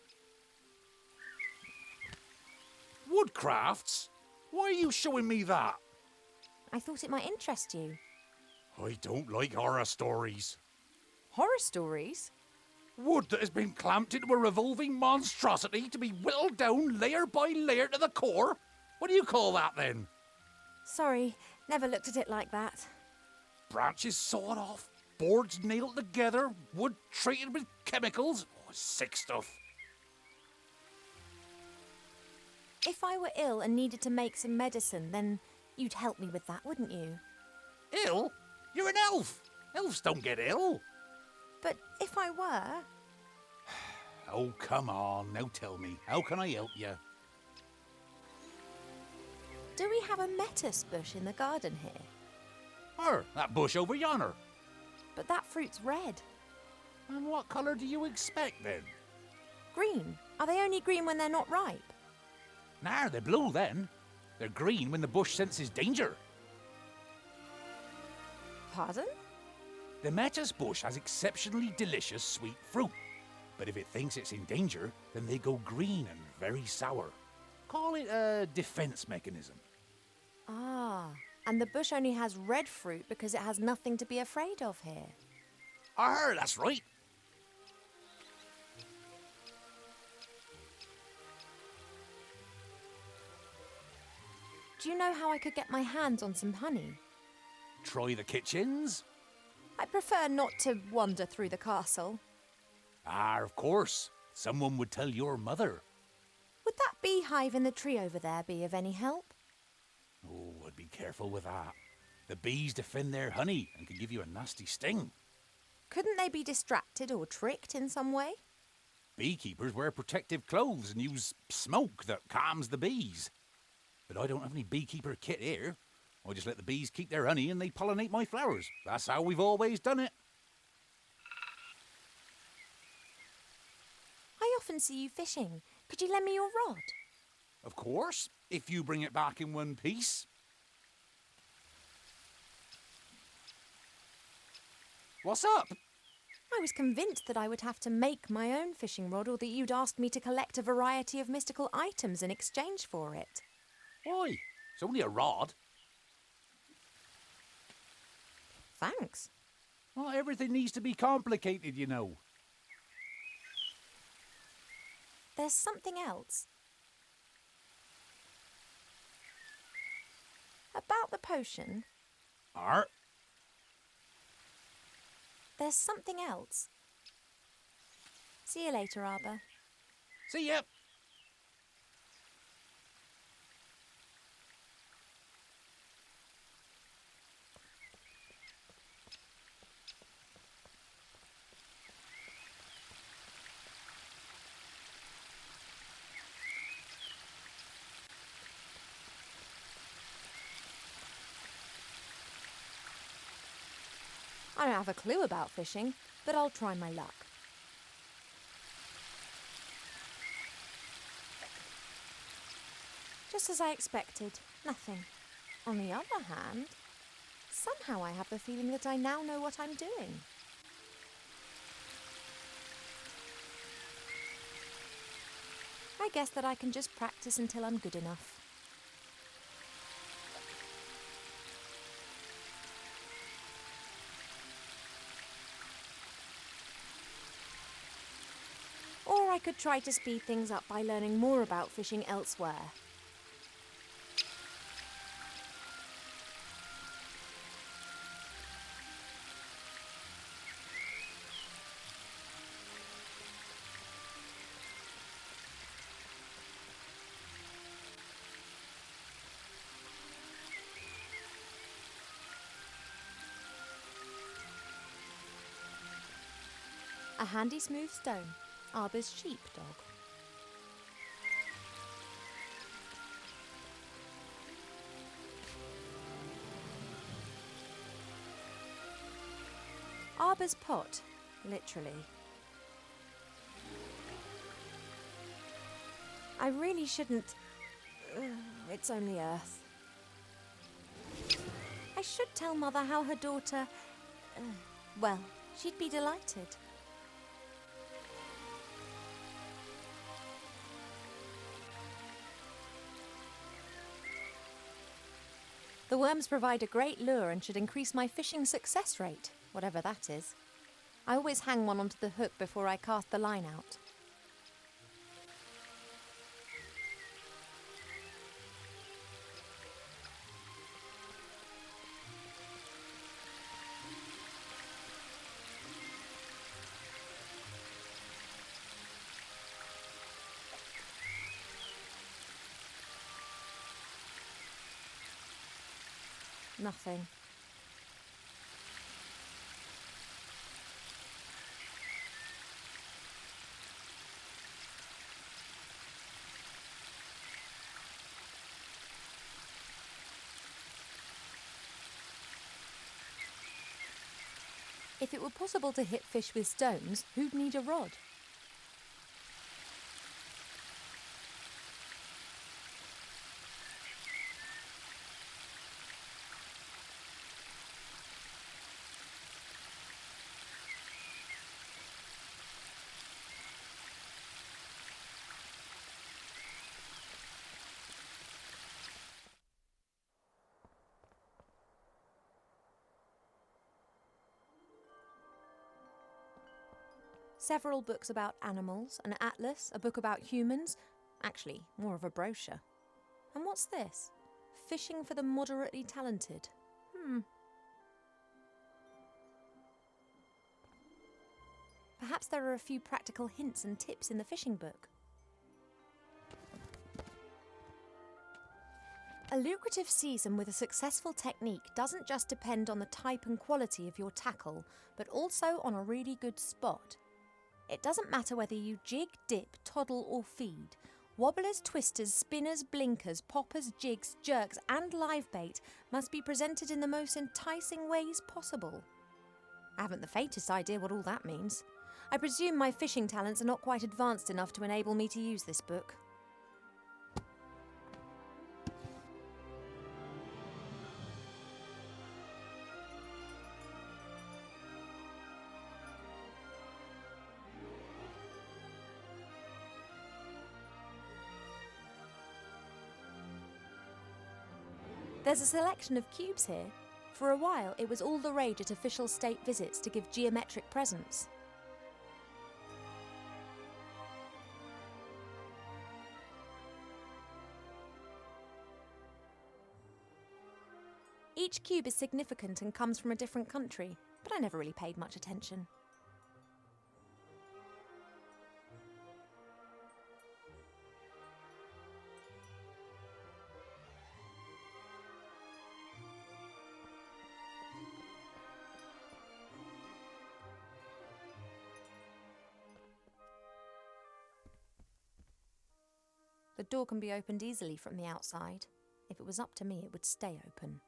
Woodcrafts? Why are you showing me that? I thought it might interest you. I don't like horror stories. Horror stories? Wood that has been clamped into a revolving monstrosity to be whittled down layer by layer to the core? What do you call that then? Sorry, never looked at it like that. Branches sawed off, boards nailed together, wood treated with chemicals. Sick stuff. If I were ill and needed to make some medicine, then you'd help me with that, wouldn't you? Ill? You're an elf. Elves don't get ill. But if I were... Oh, come on. Now tell me, how can I help you? Do we have a lettuce bush in the garden here? That bush over yonder. But that fruit's red. And what colour do you expect then? Green. Are they only green when they're not ripe? Nah, they're blue then. They're green when the bush senses danger. Pardon? The lettuce bush has exceptionally delicious sweet fruit. But if it thinks it's in danger, then they go green and very sour. Call it a defense mechanism. Ah, and the bush only has red fruit because it has nothing to be afraid of here. That's right. Do you know how I could get my hands on some honey? Try the kitchens. I prefer not to wander through the castle. Of course. Someone would tell your mother. Would that beehive in the tree over there be of any help? Oh, I'd be careful with that. The bees defend their honey and can give you a nasty sting. Couldn't they be distracted or tricked in some way? Beekeepers wear protective clothes and use smoke that calms the bees. But I don't have any beekeeper kit here. I just let the bees keep their honey and they pollinate my flowers. That's how we've always done it. I often see you fishing. Could you lend me your rod? Of course, if you bring it back in one piece. What's up? I was convinced that I would have to make my own fishing rod or that you'd ask me to collect a variety of mystical items in exchange for it. Why? It's only a rod. Thanks. Not everything needs to be complicated, you know. There's something else. About the potion. Art? There's something else. See you later, Arbor. See ya. I don't have a clue about fishing, but I'll try my luck. Just as I expected, nothing. On the other hand, somehow I have the feeling that I now know what I'm doing. I guess that I can just practice until I'm good enough. Or I could try to speed things up by learning more about fishing elsewhere. A handy smooth stone, Arbor's sheepdog. Arbor's pot, literally. I really shouldn't. It's only Earth. I should tell Mother how her daughter. Well, she'd be delighted. The worms provide a great lure and should increase my fishing success rate, whatever that is. I always hang one onto the hook before I cast the line out. Nothing. If it were possible to hit fish with stones, who'd need a rod? Several books about animals, an atlas, a book about humans. Actually, more of a brochure. And what's this? Fishing for the moderately talented. Perhaps there are a few practical hints and tips in the fishing book. A lucrative season with a successful technique doesn't just depend on the type and quality of your tackle, but also on a really good spot. It doesn't matter whether you jig, dip, toddle or feed. Wobblers, twisters, spinners, blinkers, poppers, jigs, jerks and live bait must be presented in the most enticing ways possible. I haven't the faintest idea what all that means. I presume my fishing talents are not quite advanced enough to enable me to use this book. There's a selection of cubes here. For a while, it was all the rage at official state visits to give geometric presents. Each cube is significant and comes from a different country, but I never really paid much attention. The door can be opened easily from the outside. If it was up to me, it would stay open.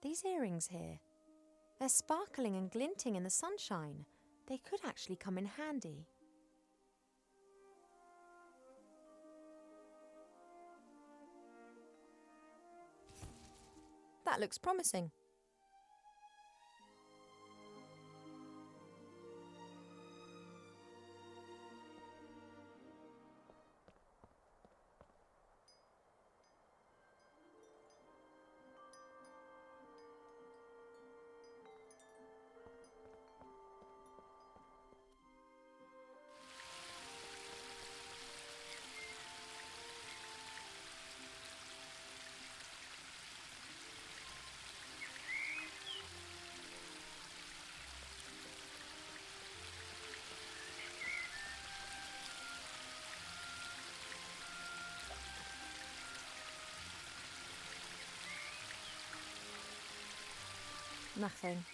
These earrings here. They're sparkling and glinting in the sunshine. They could actually come in handy. That looks promising. Nothing.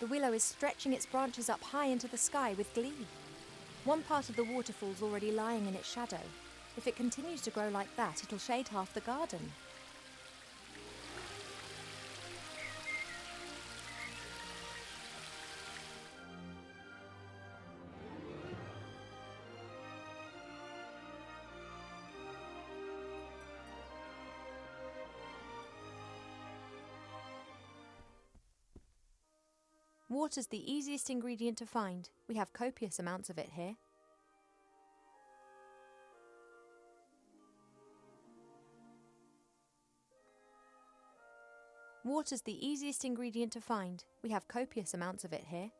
The willow is stretching its branches up high into the sky with glee. One part of the waterfall's already lying in its shadow. If it continues to grow like that, it'll shade half the garden. Water's the easiest ingredient to find. We have copious amounts of it here. Water's the easiest ingredient to find. We have copious amounts of it here.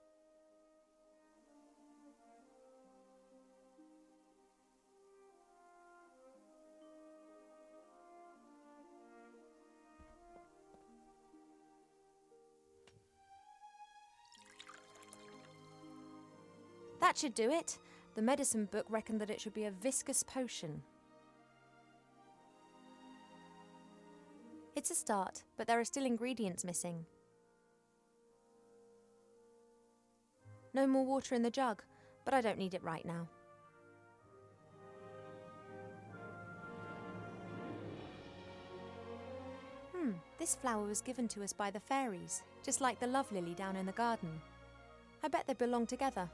That should do it. The medicine book reckoned that it should be a viscous potion. It's a start, but there are still ingredients missing. No more water in the jug, but I don't need it right now. This flower was given to us by the fairies, just like the love lily down in the garden. I bet they belong together.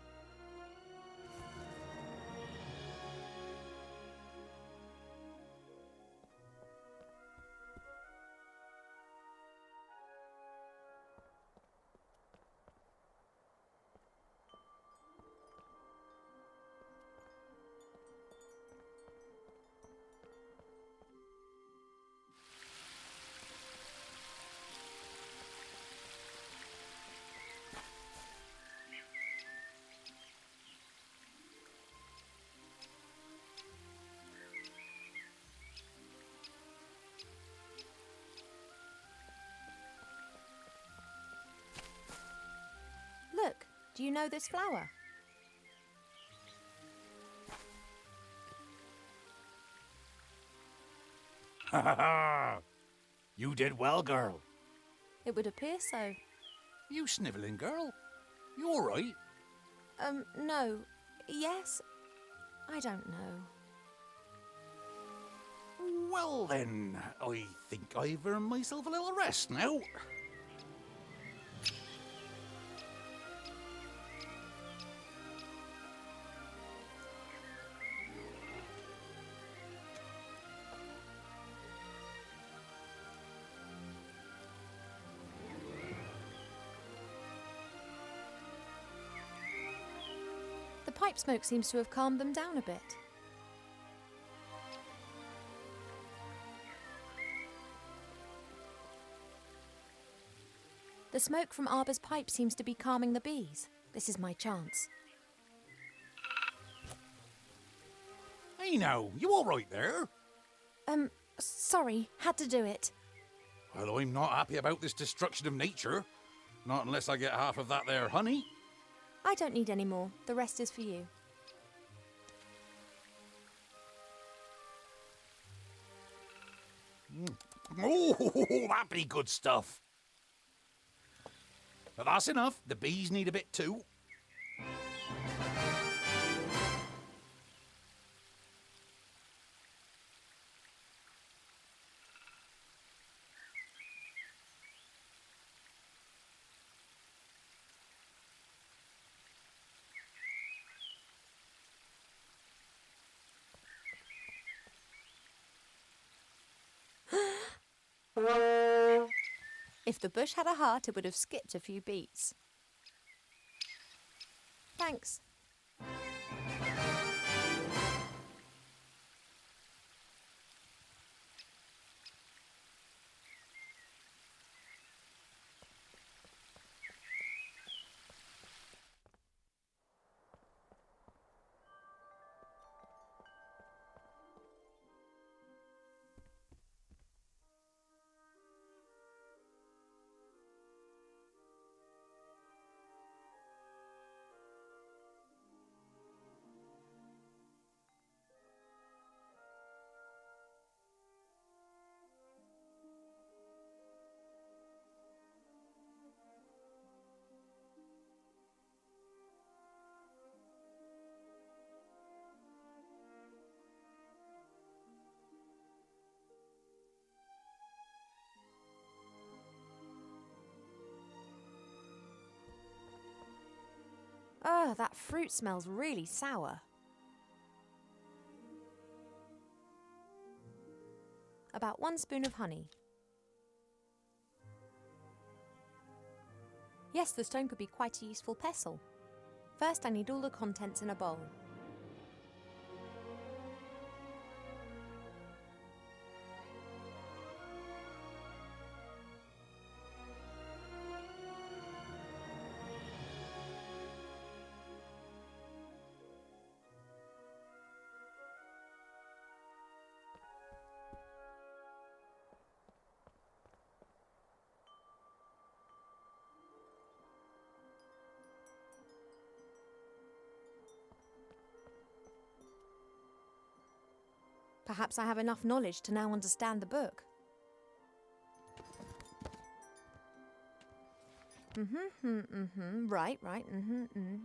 Look, do you know this flower? Ha ha ha! You did well, girl. It would appear so. You snivelling, girl? You all right? No. Yes? I don't know. Well then, I think I've earned myself a little rest now. The pipe smoke seems to have calmed them down a bit. The smoke from Arbor's pipe seems to be calming the bees. This is my chance. Hey now, you all right there? Sorry, had to do it. Well, I'm not happy about this destruction of nature. Not unless I get half of that there honey. I don't need any more. The rest is for you. Oh, that be good stuff. But that's enough. The bees need a bit too. If the bush had a heart, it would have skipped a few beats. Thanks. Oh, that fruit smells really sour. About 1 spoon of honey. Yes, the stone could be quite a useful pestle. First, I need all the contents in a bowl. Perhaps I have enough knowledge to now understand the book. Right.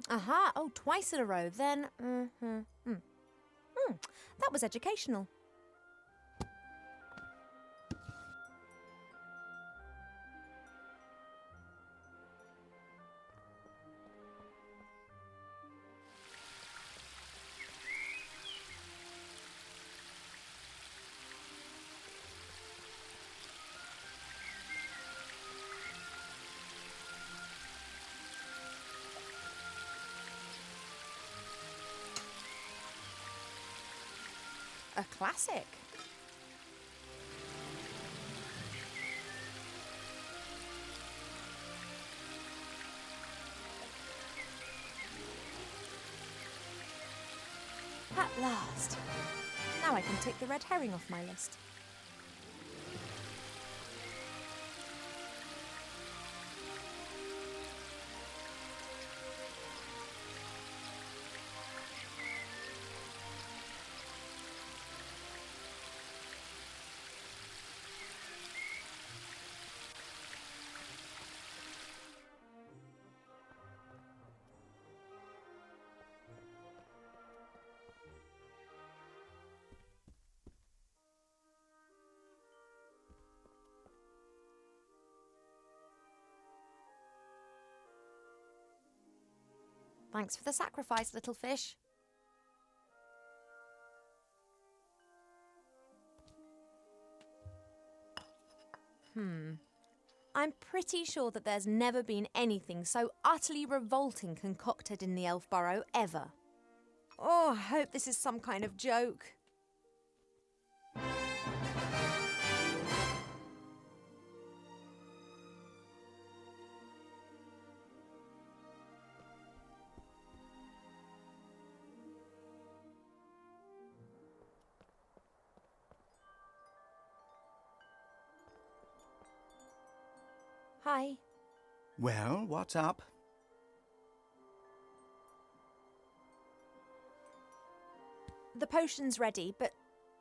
Aha, oh, twice in a row, then, that was educational. A classic. At last. Now I can take the red herring off my list. Thanks for the sacrifice, little fish. I'm pretty sure that there's never been anything so utterly revolting concocted in the Elf Burrow ever. Oh, I hope this is some kind of joke. Hi. Well, what's up? The potion's ready, but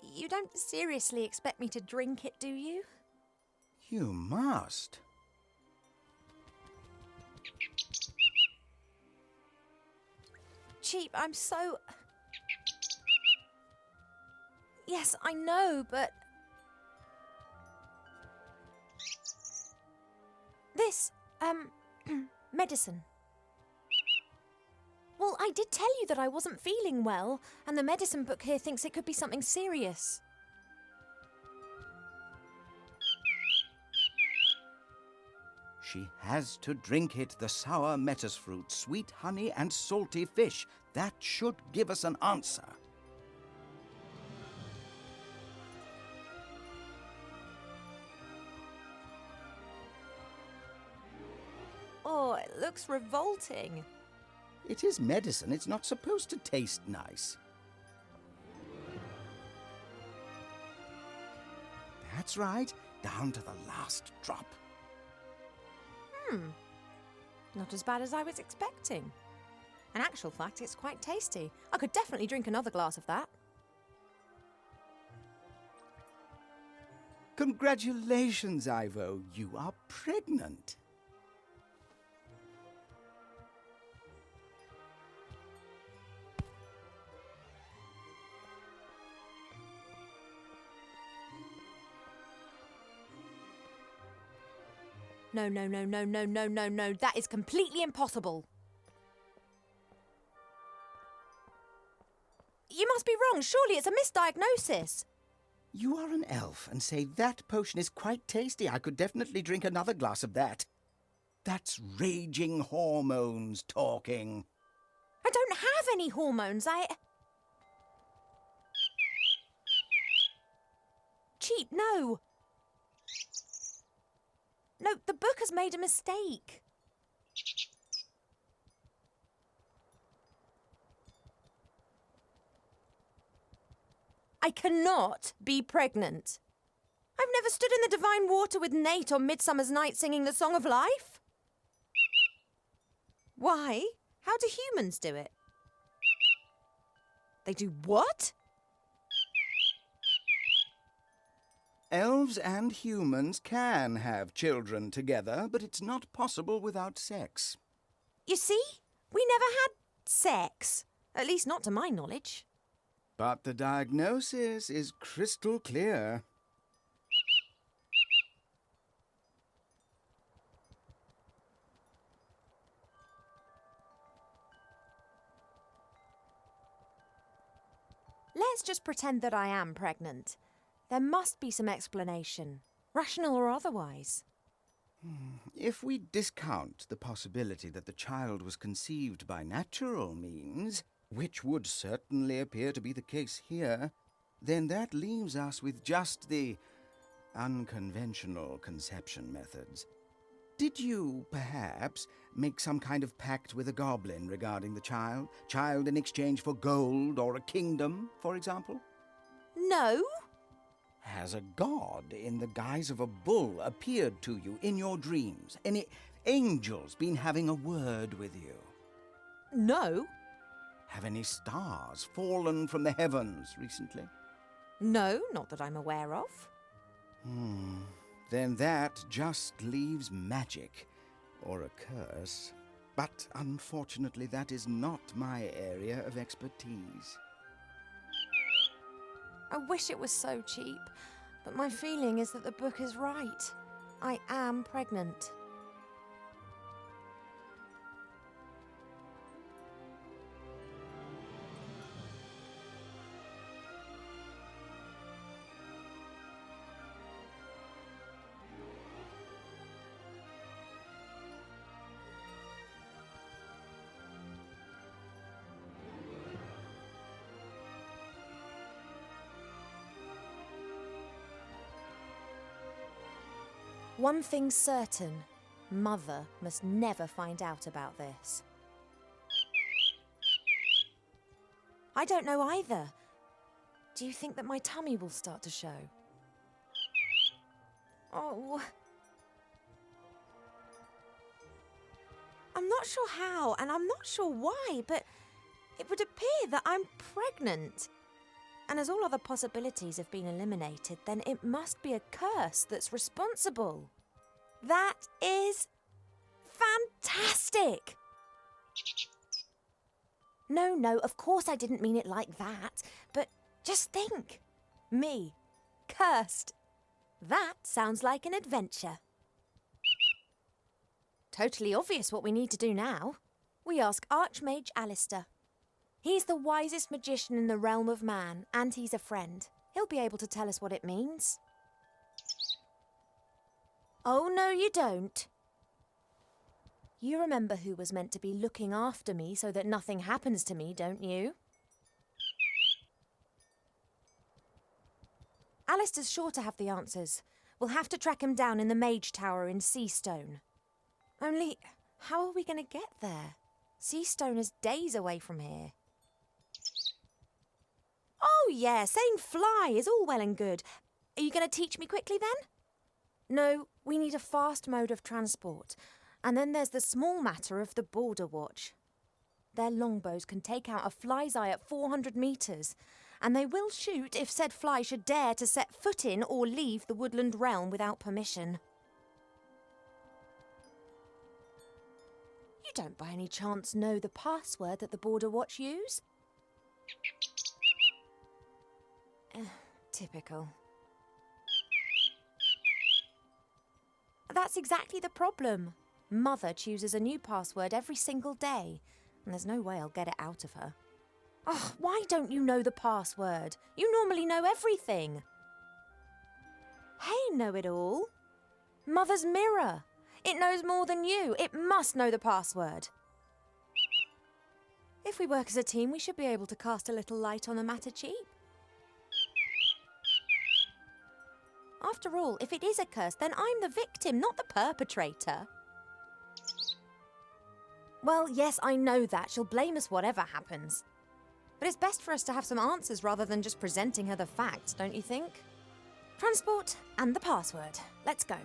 You don't seriously expect me to drink it, do you? You must. Cheap, I'm so... Yes, I know, but... This, medicine. Well, I did tell you that I wasn't feeling well, and the medicine book here thinks it could be something serious. She has to drink it, the sour metis fruit, sweet honey and salty fish. That should give us an answer. Oh, it looks revolting. It is medicine. It's not supposed to taste nice. That's right. Down to the last drop. Not as bad as I was expecting. In actual fact, it's quite tasty. I could definitely drink another glass of that. Congratulations, Ivo. You are pregnant. No, no, no, no, no, no, no, no. That is completely impossible. You must be wrong. Surely it's a misdiagnosis. You are an elf and say that potion is quite tasty. I could definitely drink another glass of that. That's raging hormones talking. I don't have any hormones. Cheap, no. No, the book has made a mistake. I cannot be pregnant. I've never stood in the divine water with Nate on Midsummer's Night singing the Song of Life. Why? How do humans do it? They do what? Elves and humans can have children together, but it's not possible without sex. You see? We never had sex. At least not to my knowledge. But the diagnosis is crystal clear. Let's just pretend that I am pregnant. There must be some explanation, rational or otherwise. If we discount the possibility that the child was conceived by natural means, which would certainly appear to be the case here, then that leaves us with just the unconventional conception methods. Did you, perhaps, make some kind of pact with a goblin regarding the child? Child in exchange for gold or a kingdom, for example? No. Has a god in the guise of a bull appeared to you in your dreams? Any angels been having a word with you? No. Have any stars fallen from the heavens recently? No, not that I'm aware of. Then that just leaves magic, or a curse. But unfortunately, that is not my area of expertise. I wish it was so cheap, but my feeling is that the book is right. I am pregnant. One thing's certain, Mother must never find out about this. I don't know either. Do you think that my tummy will start to show? Oh. I'm not sure how, and I'm not sure why, but it would appear that I'm pregnant. And as all other possibilities have been eliminated, then it must be a curse that's responsible. That is fantastic! No, of course I didn't mean it like that, but just think. Me, cursed. That sounds like an adventure. Totally obvious what we need to do now. We ask Archmage Alistair. He's the wisest magician in the realm of man, and he's a friend. He'll be able to tell us what it means. Oh, no, you don't. You remember who was meant to be looking after me so that nothing happens to me, don't you? Alistair's sure to have the answers. We'll have to track him down in the Mage Tower in Seastone. Only, how are we going to get there? Seastone is days away from here. Oh, yeah, saying fly is all well and good. Are you going to teach me quickly then? No, we need a fast mode of transport. And then there's the small matter of the Border Watch. Their longbows can take out a fly's eye at 400 metres, and they will shoot if said fly should dare to set foot in or leave the woodland realm without permission. You don't by any chance know the password that the Border Watch use? Typical. That's exactly the problem. Mother chooses a new password every single day, and there's no way I'll get it out of her. Oh, why don't you know the password? You normally know everything. Hey, know-it-all. Mother's mirror. It knows more than you. It must know the password. If we work as a team, we should be able to cast a little light on the matter cheap. After all, if it is a curse, then I'm the victim, not the perpetrator. Well, yes, I know that. She'll blame us whatever happens. But it's best for us to have some answers rather than just presenting her the facts, don't you think? Transport and the password. Let's go.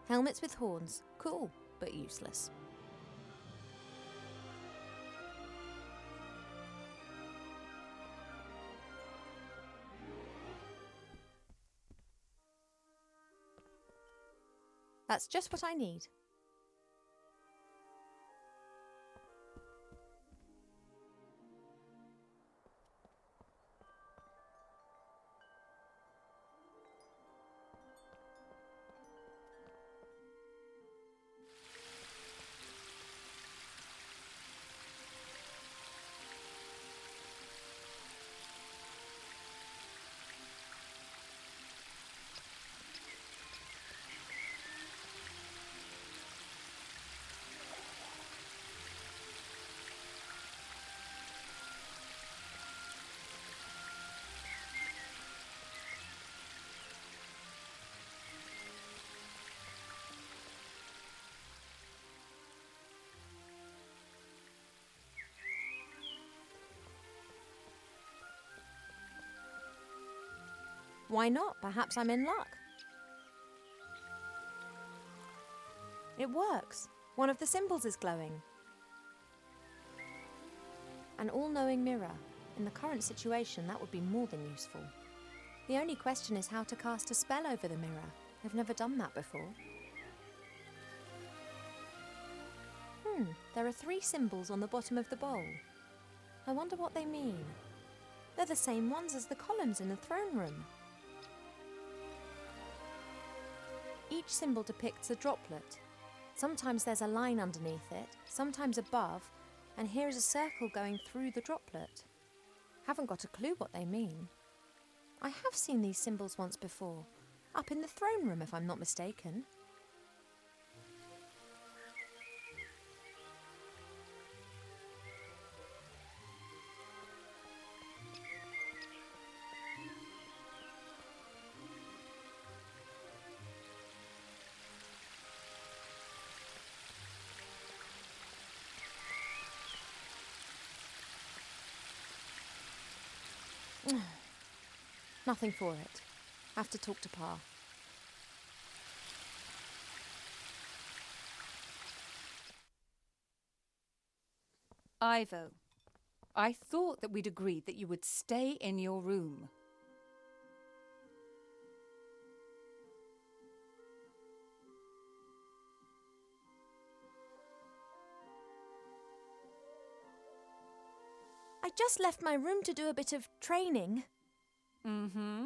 Helmets with horns. Cool, but useless. That's just what I need. Why not? Perhaps I'm in luck. It works. One of the symbols is glowing. An all-knowing mirror. In the current situation, that would be more than useful. The only question is how to cast a spell over the mirror. I've never done that before. There are 3 symbols on the bottom of the bowl. I wonder what they mean. They're the same ones as the columns in the throne room. Each symbol depicts a droplet. Sometimes there's a line underneath it, sometimes above, and here is a circle going through the droplet. Haven't got a clue what they mean. I have seen these symbols once before, up in the throne room if I'm not mistaken. Nothing for it. Have to talk to Pa. Ivo, I thought that we'd agreed that you would stay in your room. I just left my room to do a bit of training. Mm-hmm.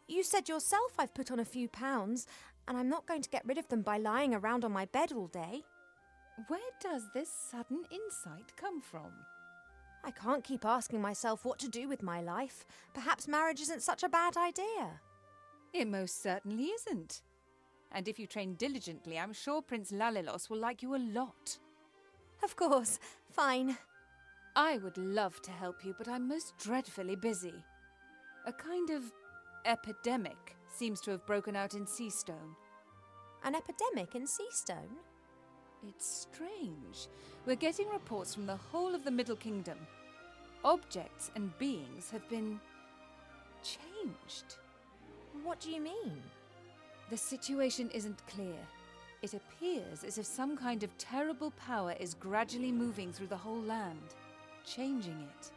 You said yourself I've put on a few pounds, and I'm not going to get rid of them by lying around on my bed all day. Where does this sudden insight come from? I can't keep asking myself what to do with my life. Perhaps marriage isn't such a bad idea. It most certainly isn't. And if you train diligently, I'm sure Prince Lalilos will like you a lot. Of course, fine. I would love to help you, but I'm most dreadfully busy. A kind of epidemic seems to have broken out in Seastone. An epidemic in Seastone? It's strange. We're getting reports from the whole of the Middle Kingdom. Objects and beings have been changed. What do you mean? The situation isn't clear. It appears as if some kind of terrible power is gradually moving through the whole land, changing it.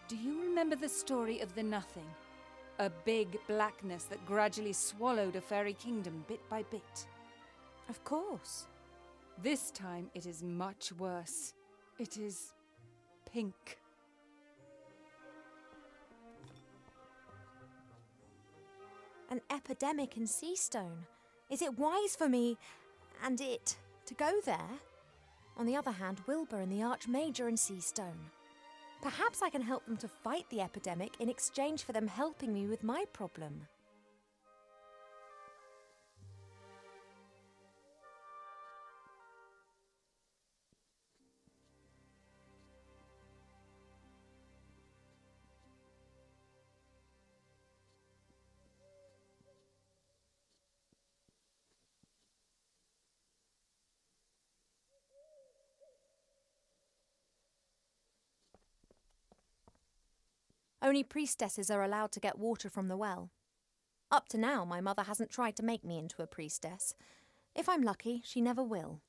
Do you remember the story of the Nothing? A big blackness that gradually swallowed a fairy kingdom bit by bit. Of course. This time it is much worse. It is pink. An epidemic in Seastone. Is it wise for me and it to go there? On the other hand, Wilbur and the Archmajor in Seastone. Perhaps I can help them to fight the epidemic in exchange for them helping me with my problem. Only priestesses are allowed to get water from the well. Up to now, my mother hasn't tried to make me into a priestess. If I'm lucky, she never will.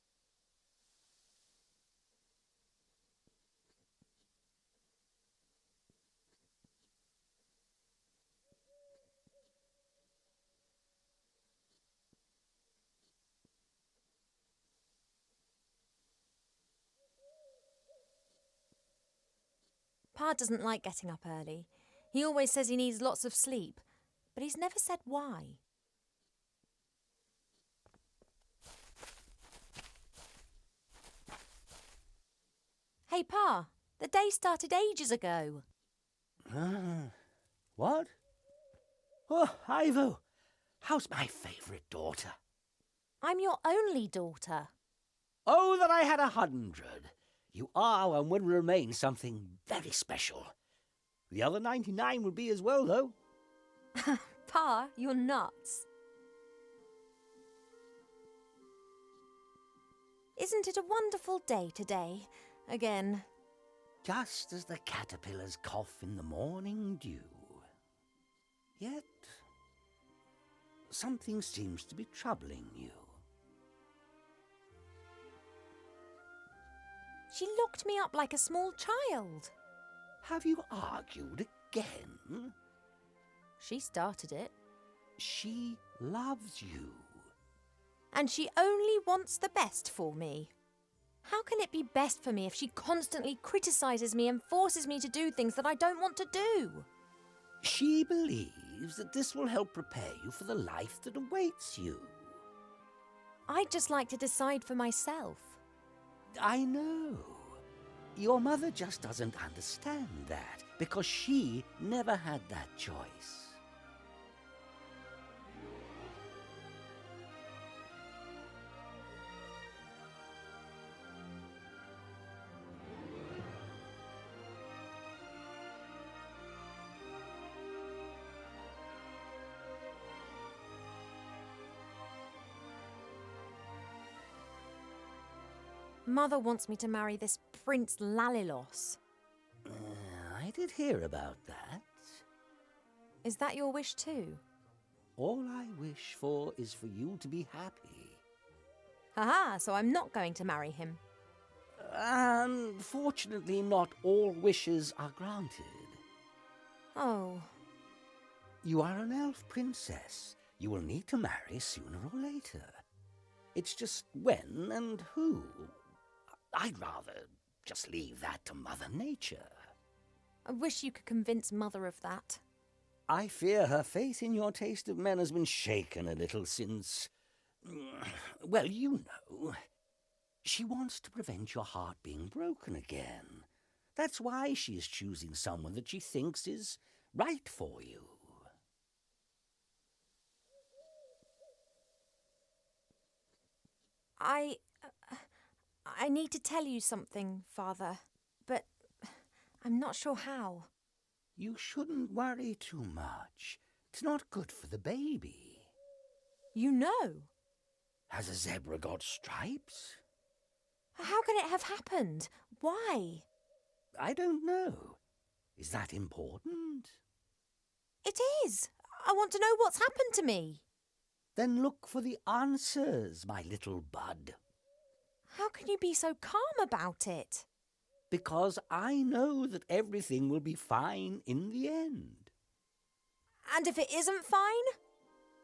Pa doesn't like getting up early. He always says he needs lots of sleep, but he's never said why. Hey, Pa, the day started ages ago. What? Oh, Ivo, how's my favourite daughter? I'm your only daughter. Oh, that I had 100. You are and will remain something very special. The other 99 will be as well, though. Pa, you're nuts. Isn't it a wonderful day today? Again. Just as the caterpillars cough in the morning dew. Yet, something seems to be troubling you. She looked me up like a small child. Have you argued again? She started it. She loves you. And she only wants the best for me. How can it be best for me if she constantly criticises me and forces me to do things that I don't want to do? She believes that this will help prepare you for the life that awaits you. I'd just like to decide for myself. I know. Your mother just doesn't understand that, because she never had that choice. Mother wants me to marry this Prince Lalilos. I did hear about that. Is that your wish too? All I wish for is for you to be happy. Haha, so I'm not going to marry him. Unfortunately, not all wishes are granted. Oh. You are an elf princess. You will need to marry sooner or later. It's just when and who. I'd rather just leave that to Mother Nature. I wish you could convince Mother of that. I fear her faith in your taste of men has been shaken a little since... Well, you know. She wants to prevent your heart being broken again. That's why she is choosing someone that she thinks is right for you. I need to tell you something, Father, but I'm not sure how. You shouldn't worry too much. It's not good for the baby. You know? Has a zebra got stripes? How can it have happened? Why? I don't know. Is that important? It is. I want to know what's happened to me. Then look for the answers, my little bud. How can you be so calm about it? Because I know that everything will be fine in the end. And if it isn't fine?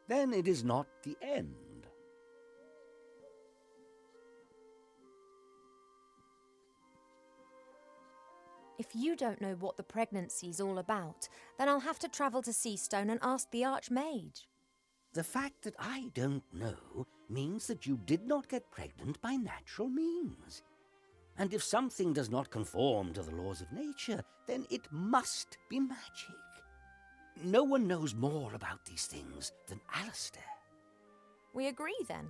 Then it is not the end. If you don't know what the pregnancy's all about, then I'll have to travel to Seastone and ask the Archmage. The fact that I don't know means that you did not get pregnant by natural means. And if something does not conform to the laws of nature, then it must be magic. No one knows more about these things than Alistair. We agree then.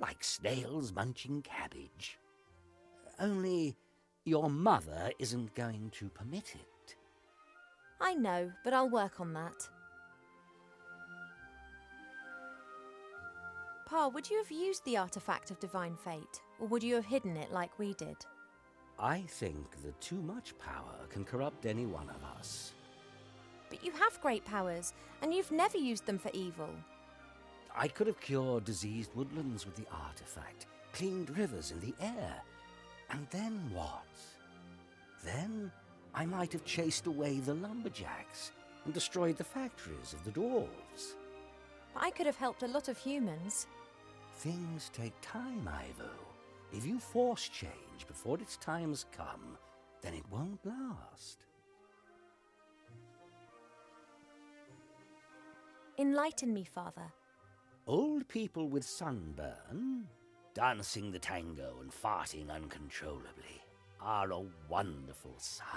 Like snails munching cabbage. Only your mother isn't going to permit it. I know, but I'll work on that. Pa, would you have used the artifact of divine fate, or would you have hidden it like we did? I think that too much power can corrupt any one of us. But you have great powers, and you've never used them for evil. I could have cured diseased woodlands with the artifact, cleaned rivers in the air. And then what? Then I might have chased away the lumberjacks and destroyed the factories of the dwarves. I could have helped a lot of humans. Things take time, Ivo. If you force change before its time has come, then it won't last. Enlighten me, Father. Old people with sunburn, dancing the tango and farting uncontrollably, are a wonderful sight.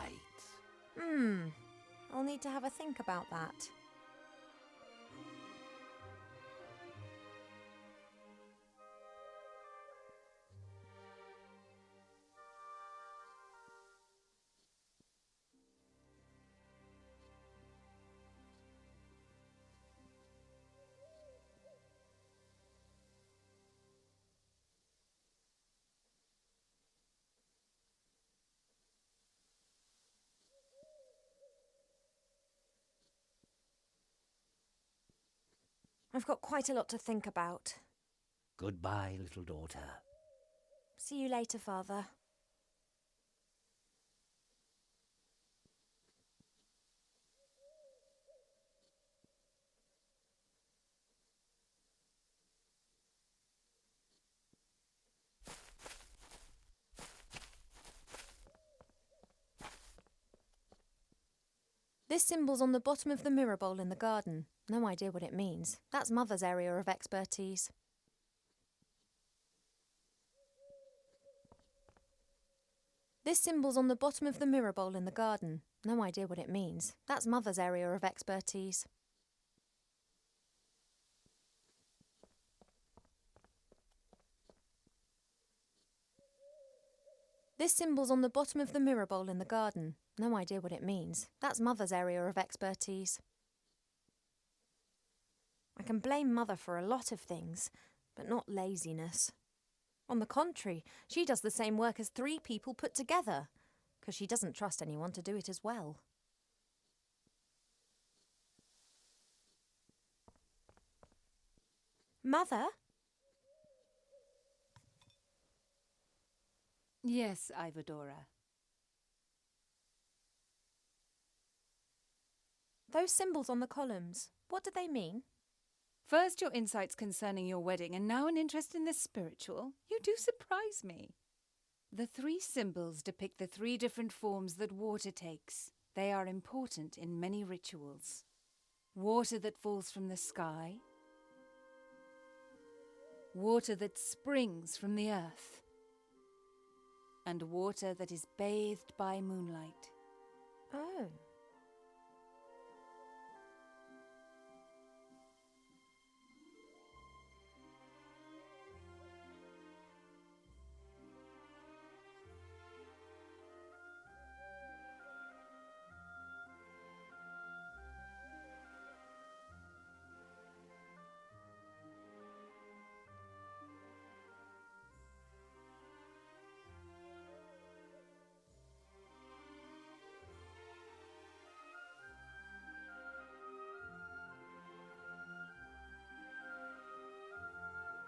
I'll need to have a think about that. I've got quite a lot to think about. Goodbye, little daughter. See you later, Father. This symbol's on the bottom of the mirror bowl in the garden. No idea what it means. That's Mother's area of expertise. This symbol's on the bottom of the mirror bowl in the garden. No idea what it means. That's Mother's area of expertise. This symbol's on the bottom of the mirror bowl in the garden. No idea what it means. That's Mother's area of expertise. I can blame Mother for a lot of things, but not laziness. On the contrary, she does the same work as 3 people put together, because she doesn't trust anyone to do it as well. Mother? Yes, Ivadora. Those symbols on the columns, what do they mean? First your insights concerning your wedding, and now an interest in the spiritual. You do surprise me. The 3 symbols depict the 3 different forms that water takes. They are important in many rituals. Water that falls from the sky. Water that springs from the earth. And water that is bathed by moonlight. Oh.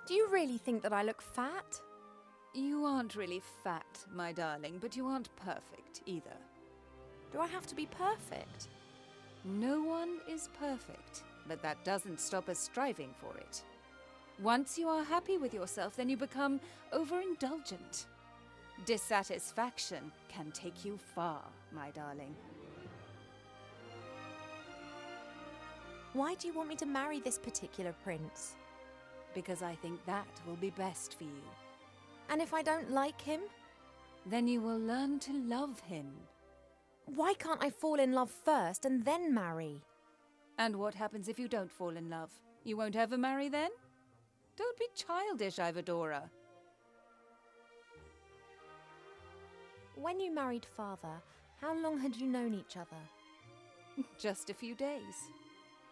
Do you really think that I look fat? You aren't really fat, my darling, but you aren't perfect either. Do I have to be perfect? No one is perfect, but that doesn't stop us striving for it. Once you are happy with yourself, then you become overindulgent. Dissatisfaction can take you far, my darling. Why do you want me to marry this particular prince? Because I think that will be best for you. And if I don't like him? Then you will learn to love him. Why can't I fall in love first and then marry? And what happens if you don't fall in love? You won't ever marry then? Don't be childish, Ivadora. When you married Father, how long had you known each other? Just a few days.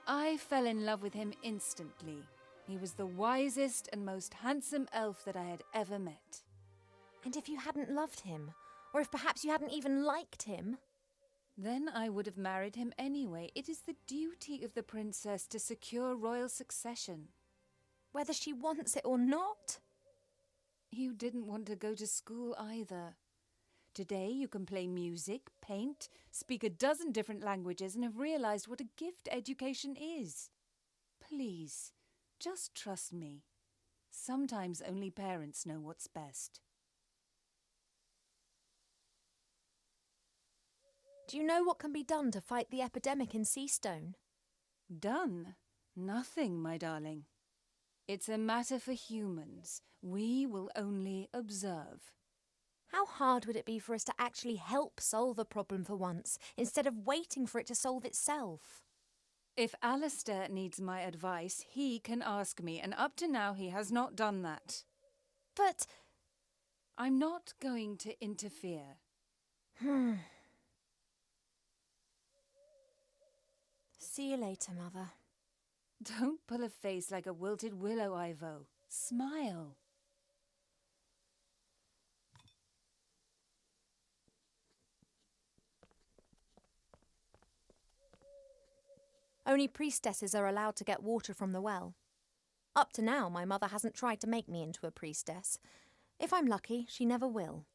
I fell in love with him instantly. He was the wisest and most handsome elf that I had ever met. And if you hadn't loved him, or if perhaps you hadn't even liked him? Then I would have married him anyway. It is the duty of the princess to secure royal succession. Whether she wants it or not? You didn't want to go to school either. Today you can play music, paint, speak a dozen different languages, and have realized what a gift education is. Please, just trust me. Sometimes only parents know what's best. Do you know what can be done to fight the epidemic in Seastone? Done? Nothing, my darling. It's a matter for humans. We will only observe. How hard would it be for us to actually help solve a problem for once, instead of waiting for it to solve itself? If Alistair needs my advice, he can ask me, and up to now he has not done that. But... I'm not going to interfere. See you later, Mother. Don't pull a face like a wilted willow, Ivo. Smile. Only priestesses are allowed to get water from the well. Up to now, my mother hasn't tried to make me into a priestess. If I'm lucky, she never will.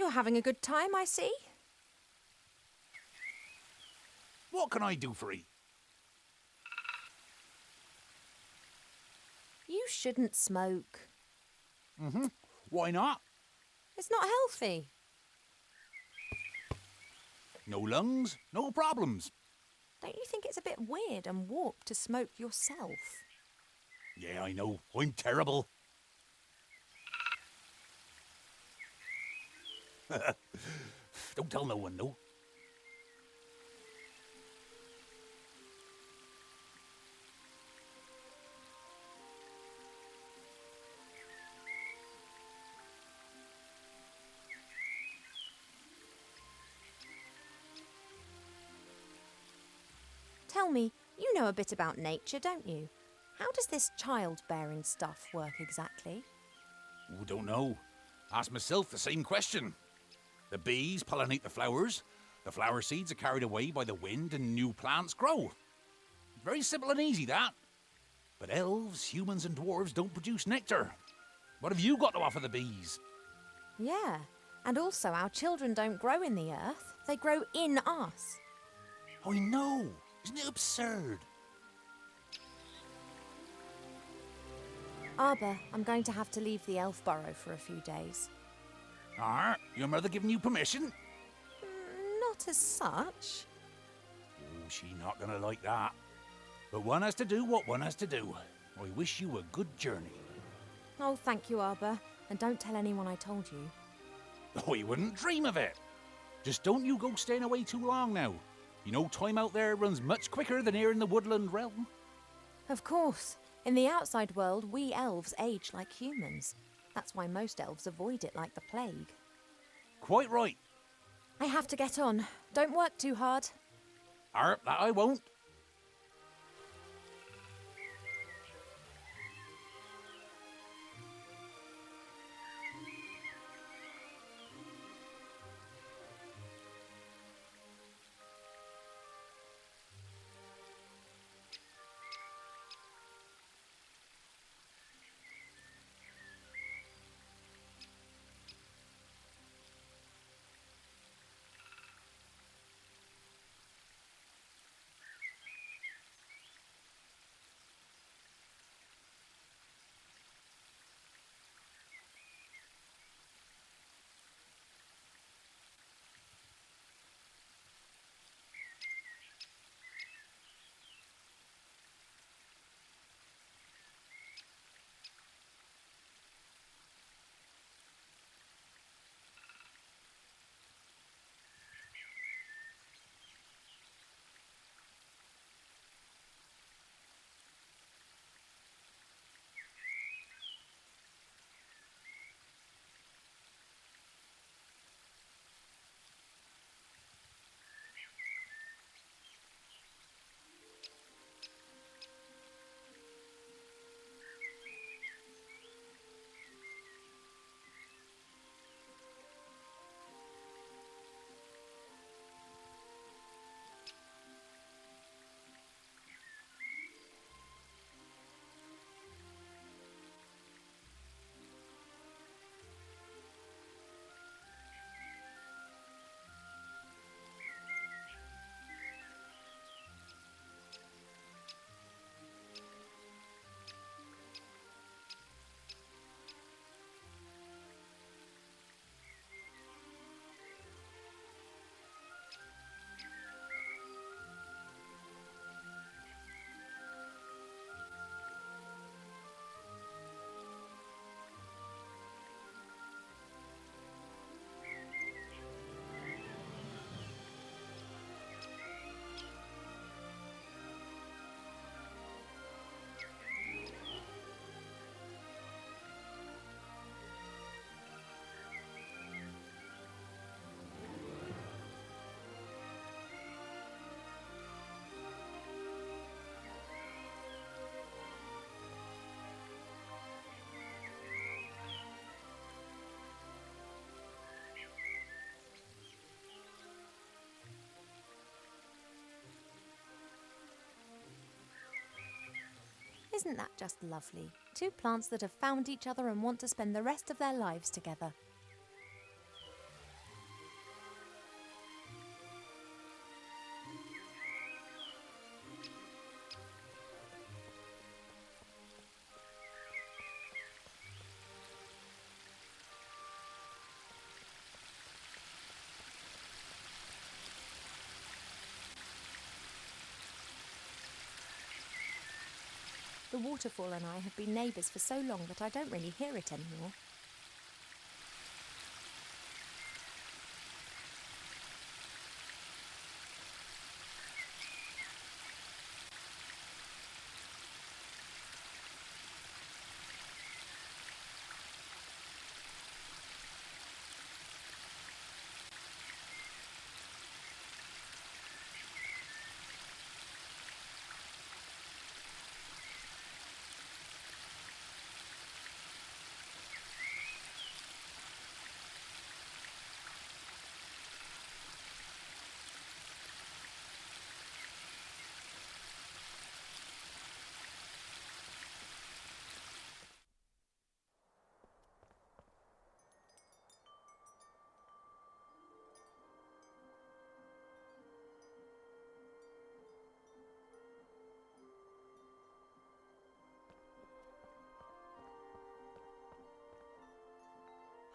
You're having a good time, I see. What can I do for 'ee? You shouldn't smoke. Why not? It's not healthy. No lungs, no problems. Don't you think it's a bit weird and warped to smoke yourself? Yeah, I know. I'm terrible. Don't tell no one, no. Tell me, you know a bit about nature, don't you? How does this childbearing stuff work exactly? Oh, don't know. Ask myself the same question. The bees pollinate the flowers flower seeds are carried away by the wind and new plants grow. Very simple and easy, that. But elves, humans and dwarves don't produce nectar. What have you got to offer the bees? Yeah, and also our children don't grow in the earth, they grow in us. I know. Isn't it absurd? Arbor, I'm going to have to leave the elf burrow for a few days. Your mother giving you permission? Not as such. Oh, she not gonna like that. But one has to do what one has to do. I wish you a good journey. Oh, thank you, Arbor. And don't tell anyone I told you. I wouldn't dream of it. Just don't you go staying away too long now. You know time out there runs much quicker than here in the woodland realm. Of course. In the outside world, we elves age like humans. That's why most elves avoid it like the plague. Quite right. I have to get on. Don't work too hard. That I won't. Isn't that just lovely? Two plants that have found each other and want to spend the rest of their lives together. The waterfall and I have been neighbours for so long that I don't really hear it anymore.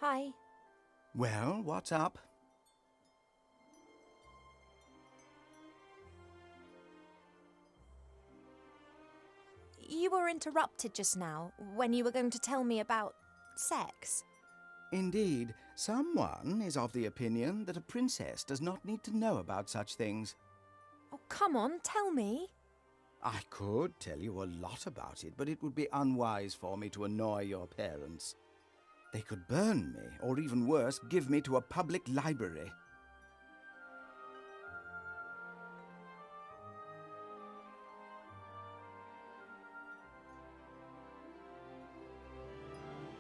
Hi. Well, what's up? You were interrupted just now when you were going to tell me about sex. Indeed, someone is of the opinion that a princess does not need to know about such things. Oh, come on, tell me. I could tell you a lot about it, but it would be unwise for me to annoy your parents. They could burn me, or even worse, give me to a public library.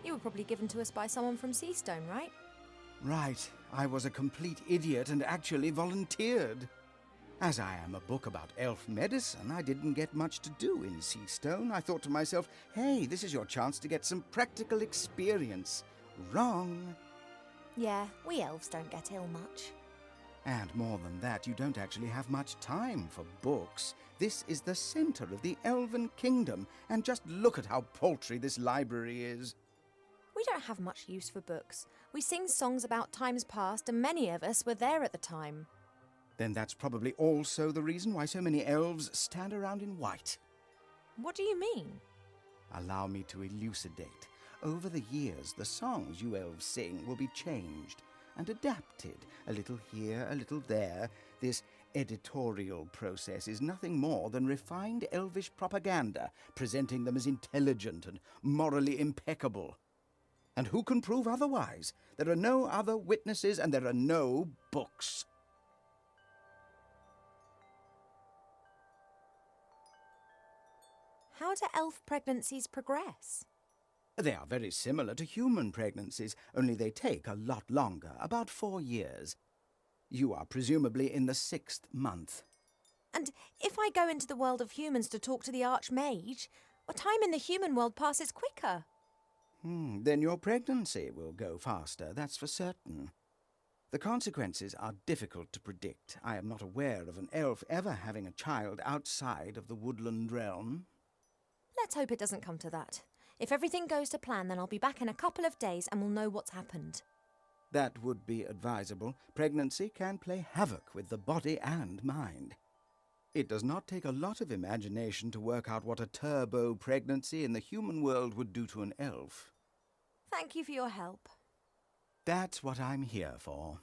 You were probably given to us by someone from Seastone, right? Right, I was a complete idiot and actually volunteered. As I am a book about elf medicine, I didn't get much to do in Seastone. I thought to myself, hey, this is your chance to get some practical experience. Wrong. Yeah, we elves don't get ill much. And more than that, you don't actually have much time for books. This is the center of the elven kingdom, and just look at how paltry this library is. We don't have much use for books. We sing songs about times past, and many of us were there at the time. Then that's probably also the reason why so many elves stand around in white. What do you mean? Allow me to elucidate. Over the years, the songs you elves sing will be changed and adapted, a little here, a little there. This editorial process is nothing more than refined elvish propaganda, presenting them as intelligent and morally impeccable. And who can prove otherwise? There are no other witnesses and there are no books. How do elf pregnancies progress? They are very similar to human pregnancies, only they take a lot longer, about 4 years. You are presumably in the 6th month. And if I go into the world of humans to talk to the Archmage, well, time in the human world passes quicker. Then your pregnancy will go faster, that's for certain. The consequences are difficult to predict. I am not aware of an elf ever having a child outside of the woodland realm. Let's hope it doesn't come to that. If everything goes to plan, then I'll be back in a couple of days and we'll know what's happened. That would be advisable. Pregnancy can play havoc with the body and mind. It does not take a lot of imagination to work out what a turbo pregnancy in the human world would do to an elf. Thank you for your help. That's what I'm here for.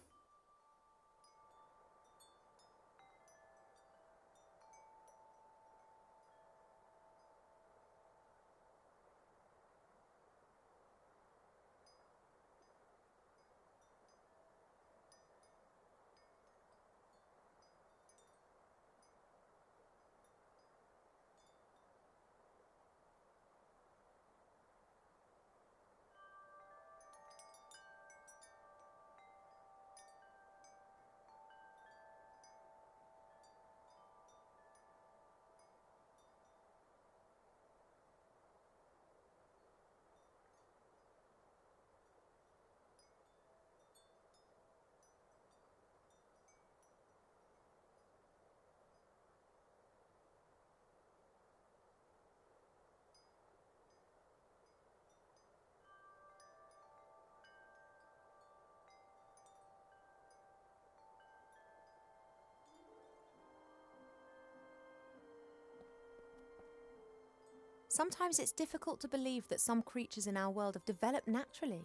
Sometimes it's difficult to believe that some creatures in our world have developed naturally.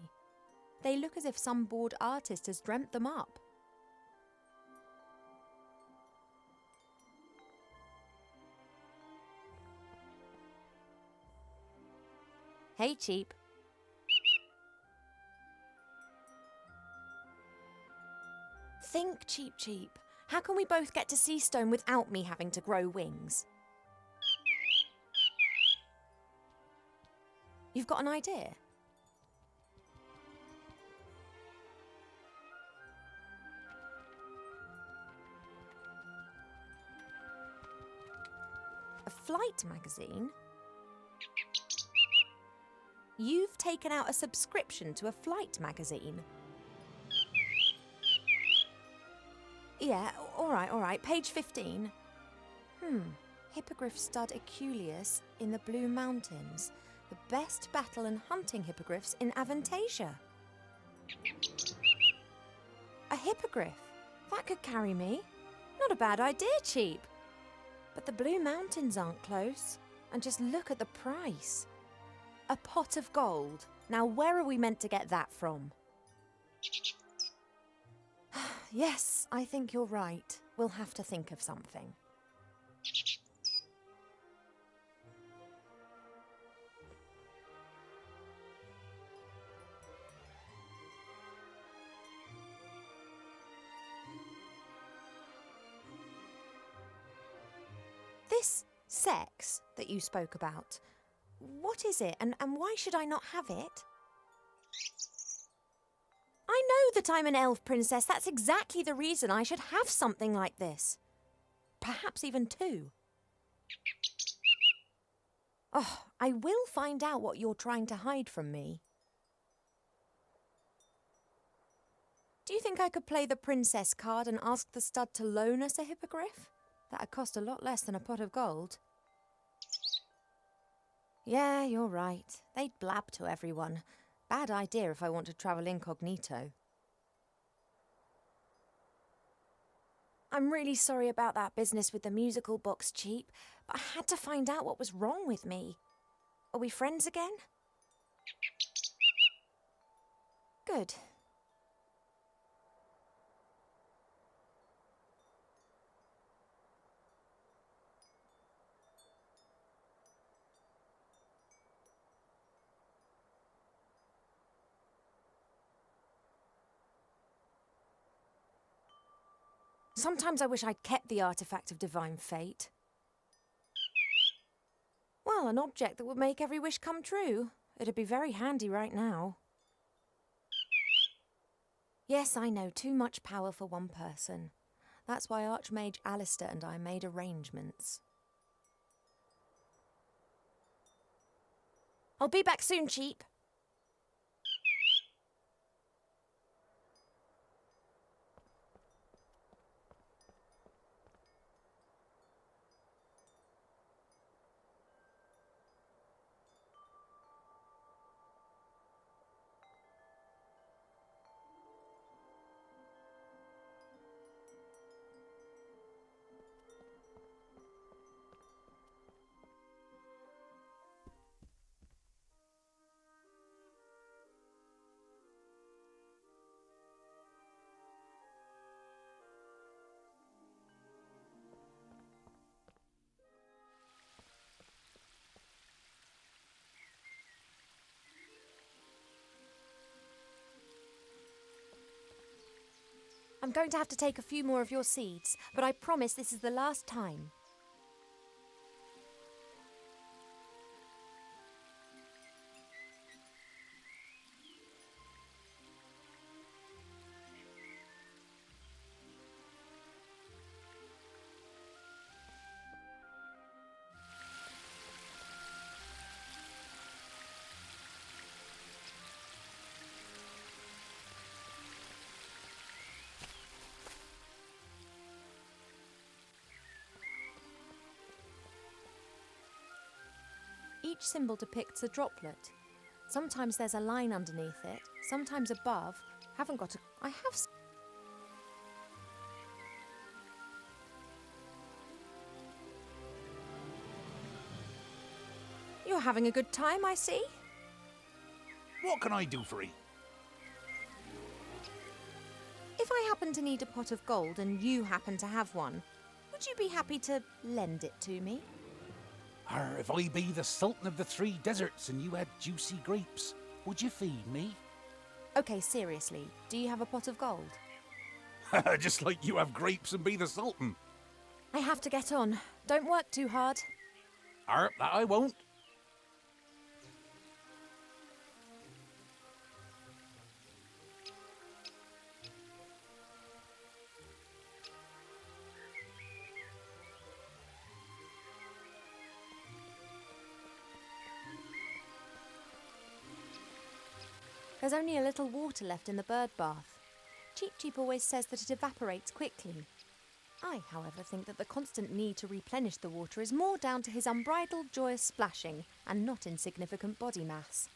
They look as if some bored artist has dreamt them up. Hey, Cheap. Think, Cheap Cheap. How can we both get to Seastone without me having to grow wings? You've got an idea? A flight magazine? You've taken out a subscription to a flight magazine? Yeah, all right. Page 15. Hippogriff stud Eculeus in the Blue Mountains. The best battle and hunting hippogriffs in Avantasia. A hippogriff? That could carry me. Not a bad idea, Cheap. But the Blue Mountains aren't close. And just look at the price. A pot of gold. Now where are we meant to get that from? Yes, I think you're right. We'll have to think of something. This sex that you spoke about, what is it and why should I not have it? I know that I'm an elf princess. That's exactly the reason I should have something like this. Perhaps even two. Oh, I will find out what you're trying to hide from me. Do you think I could play the princess card and ask the stud to loan us a hippogriff? That'd cost a lot less than a pot of gold. Yeah, you're right. They'd blab to everyone. Bad idea if I want to travel incognito. I'm really sorry about that business with the musical box, Cheap, but I had to find out what was wrong with me. Are we friends again? Good. Sometimes I wish I'd kept the artifact of divine fate. Well, an object that would make every wish come true. It'd be very handy right now. Yes, I know, too much power for one person. That's why Archmage Alistair and I made arrangements. I'll be back soon, Cheap. I'm going to have to take a few more of your seeds, but I promise this is the last time. Each symbol depicts a droplet. Sometimes there's a line underneath it, sometimes above. I have... You're having a good time, I see. What can I do for 'ee? If I happen to need a pot of gold and you happen to have one, would you be happy to lend it to me? If I be the Sultan of the Three Deserts and you had juicy grapes, would you feed me? Okay, seriously, do you have a pot of gold? Just like you have grapes and be the Sultan. I have to get on. Don't work too hard. That I won't. There's only a little water left in the bird bath. Cheep Cheep always says that it evaporates quickly. I, however, think that the constant need to replenish the water is more down to his unbridled joyous splashing and not insignificant body mass.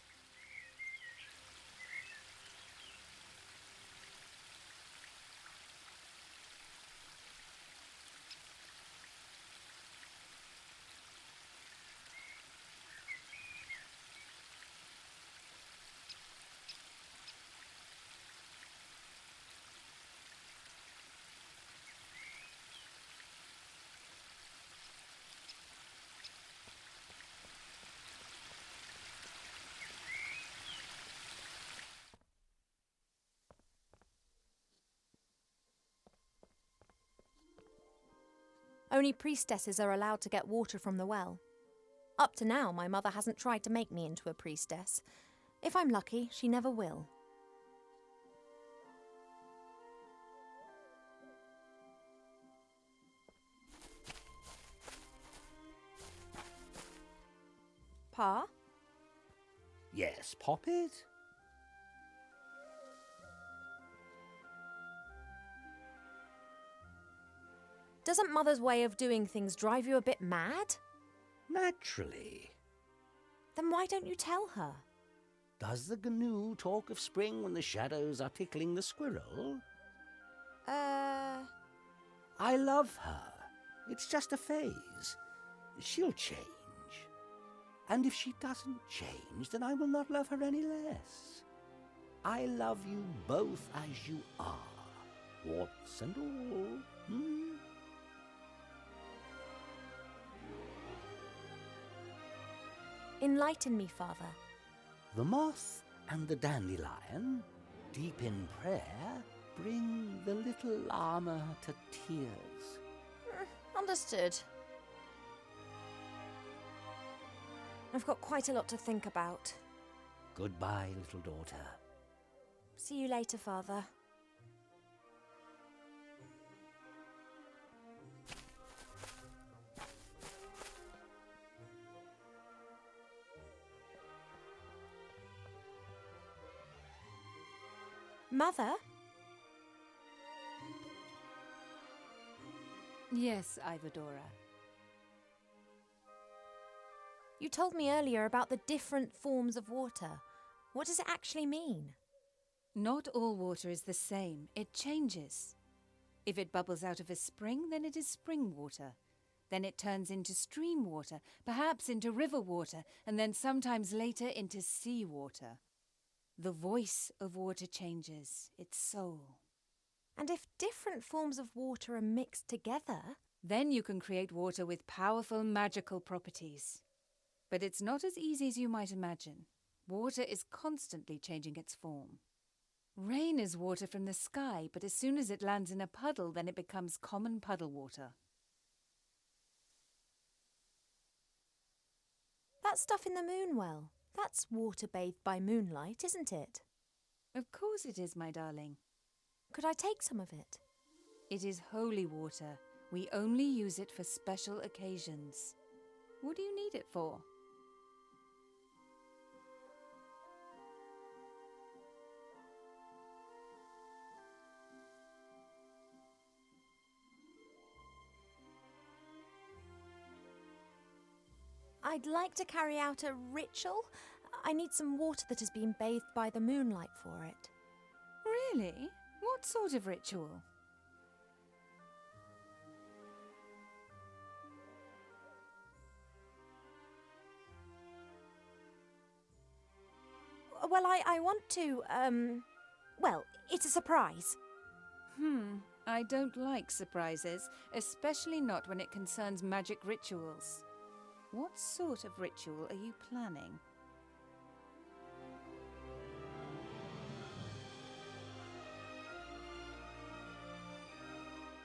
Only priestesses are allowed to get water from the well. Up to now, my mother hasn't tried to make me into a priestess. If I'm lucky, she never will. Pa? Yes, Poppet? Doesn't Mother's way of doing things drive you a bit mad? Naturally. Then why don't you tell her? Does the GNU talk of spring when the shadows are tickling the squirrel? I love her. It's just a phase. She'll change. And if she doesn't change, then I will not love her any less. I love you both as you are, warts and all. Enlighten me, Father. The moth and the dandelion, deep in prayer, bring the little llama to tears. Understood. I've got quite a lot to think about. Goodbye, little daughter. See you later, Father. Mother? Yes, Ivadora. You told me earlier about the different forms of water. What does it actually mean? Not all water is the same. It changes. If it bubbles out of a spring, then it is spring water. Then it turns into stream water, perhaps into river water, and then sometimes later into sea water. The voice of water changes, its soul. And if different forms of water are mixed together, then you can create water with powerful magical properties. But it's not as easy as you might imagine. Water is constantly changing its form. Rain is water from the sky, but as soon as it lands in a puddle, then it becomes common puddle water. that stuff in the moon well, that's water bathed by moonlight, isn't it? Of course it is, my darling. Could I take some of it? It is holy water. We only use it for special occasions. What do you need it for? I'd like to carry out a ritual. I need some water that has been bathed by the moonlight for it. Really? What sort of ritual? Well, I want to, well, it's a surprise. I don't like surprises, especially not when it concerns magic rituals. What sort of ritual are you planning?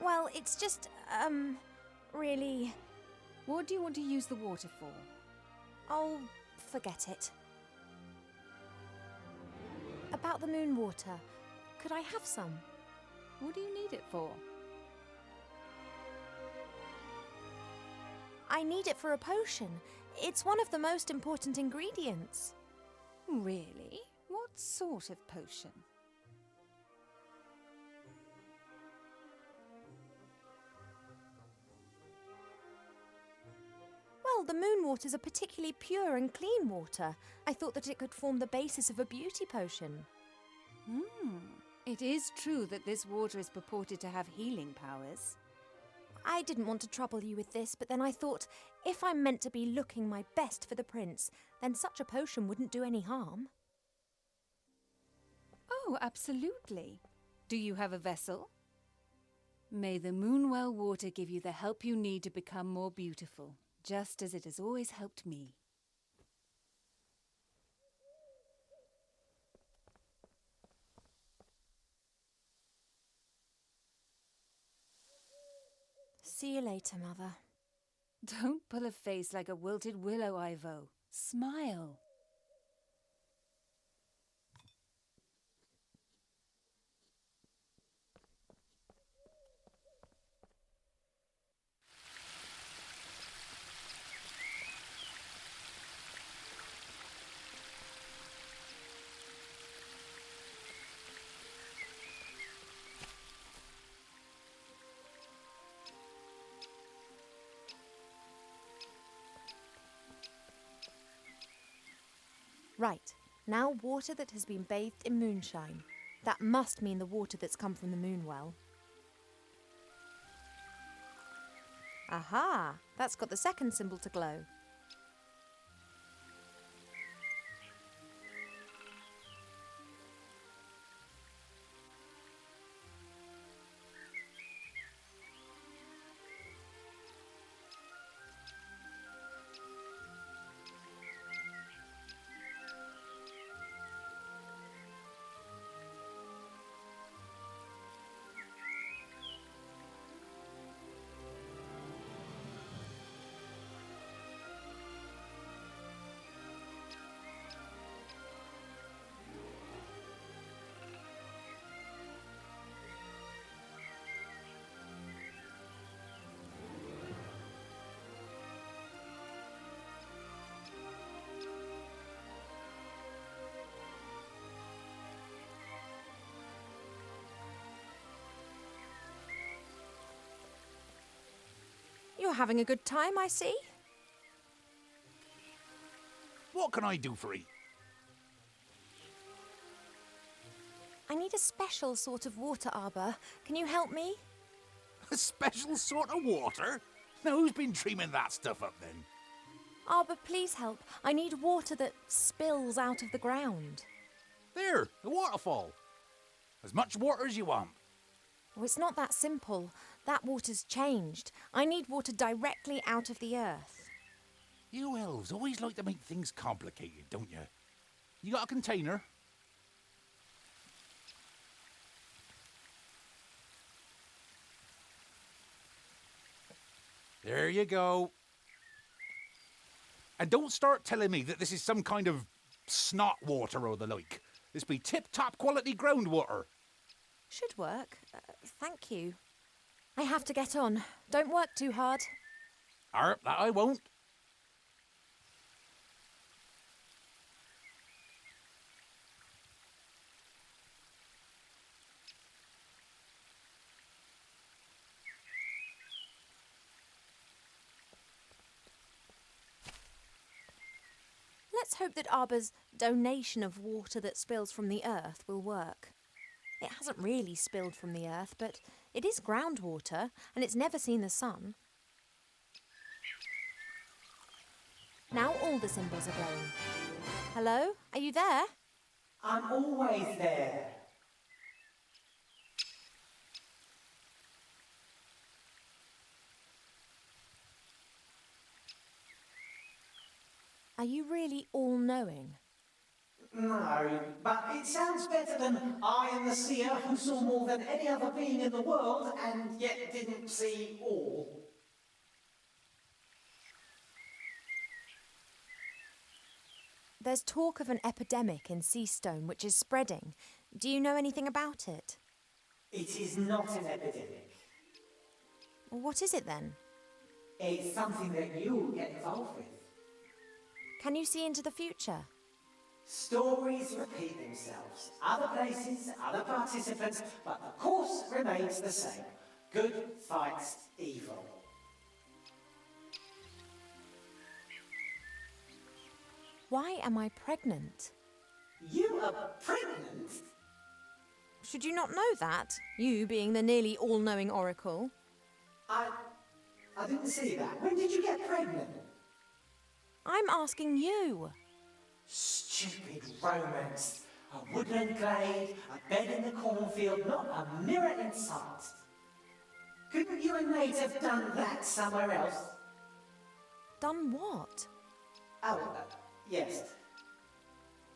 Well, it's just, really... What do you want to use the water for? Oh, forget it. About the moon water. Could I have some? What do you need it for? I need it for a potion. It's one of the most important ingredients. Really? What sort of potion? Well, the moon water's a particularly pure and clean water. I thought that it could form the basis of a beauty potion. It is true that this water is purported to have healing powers. I didn't want to trouble you with this, but then I thought, if I'm meant to be looking my best for the prince, then such a potion wouldn't do any harm. Oh, absolutely. Do you have a vessel? May the Moonwell water give you the help you need to become more beautiful, just as it has always helped me. See you later, Mother. Don't pull a face like a wilted willow, Ivo. Smile. Right, now water that has been bathed in moonshine. That must mean the water that's come from the moonwell. Aha! That's got the second symbol to glow. You're having a good time, I see. What can I do for 'ee? I need a special sort of water arbor. Can you help me? A special sort of water? Now, who's been dreaming that stuff up then? Arbor, please help. I need water that spills out of the ground. There, the waterfall. As much water as you want. Oh, it's not that simple. That water's changed. I need water directly out of the earth. You elves always like to make things complicated, don't you? You got a container? There you go. And don't start telling me that this is some kind of snot water or the like. This be tip-top quality groundwater. Should work. Thank you. I have to get on. Don't work too hard. That I won't. Let's hope that Arbor's donation of water that spills from the earth will work. It hasn't really spilled from the earth, but it is groundwater, and it's never seen the sun. Now all the symbols are glowing. Hello? Are you there? I'm always there. Are you really all-knowing? No, but it sounds better than I am the seer who saw more than any other being in the world and yet didn't see all. There's talk of an epidemic in Seastone which is spreading. Do you know anything about it? It is not an epidemic. What is it then? It's something that you get involved with. Can you see into the future? Stories repeat themselves. Other places, other participants, but the course remains the same. Good fights evil. Why am I pregnant? You are pregnant? Should you not know that? You being the nearly all-knowing oracle. I didn't see that. When did you get pregnant? I'm asking you. Stupid romance. A woodland glade, a bed in the cornfield, not a mirror in sight. Couldn't you and Nate have done that somewhere else? Done what? Oh, yes.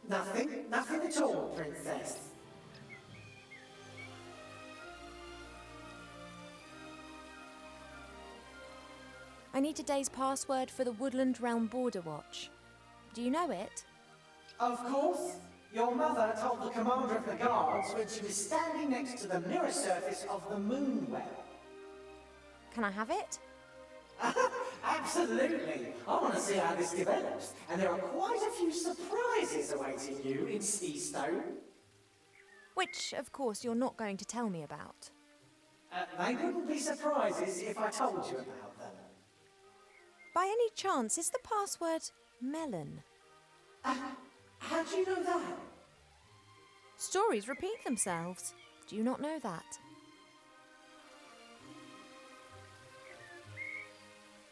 Nothing at all, Princess. I need today's password for the Woodland Realm Border Watch. Do you know it? Of course. Your mother told the commander of the guards when she was standing next to the mirror surface of the Moonwell. Can I have it? Absolutely. I want to see how this develops, and there are quite a few surprises awaiting you in Seastone. Which, of course, you're not going to tell me about. They wouldn't be surprises if I told you about them. By any chance, is the password melon? How do you know that? Stories repeat themselves. Do you not know that?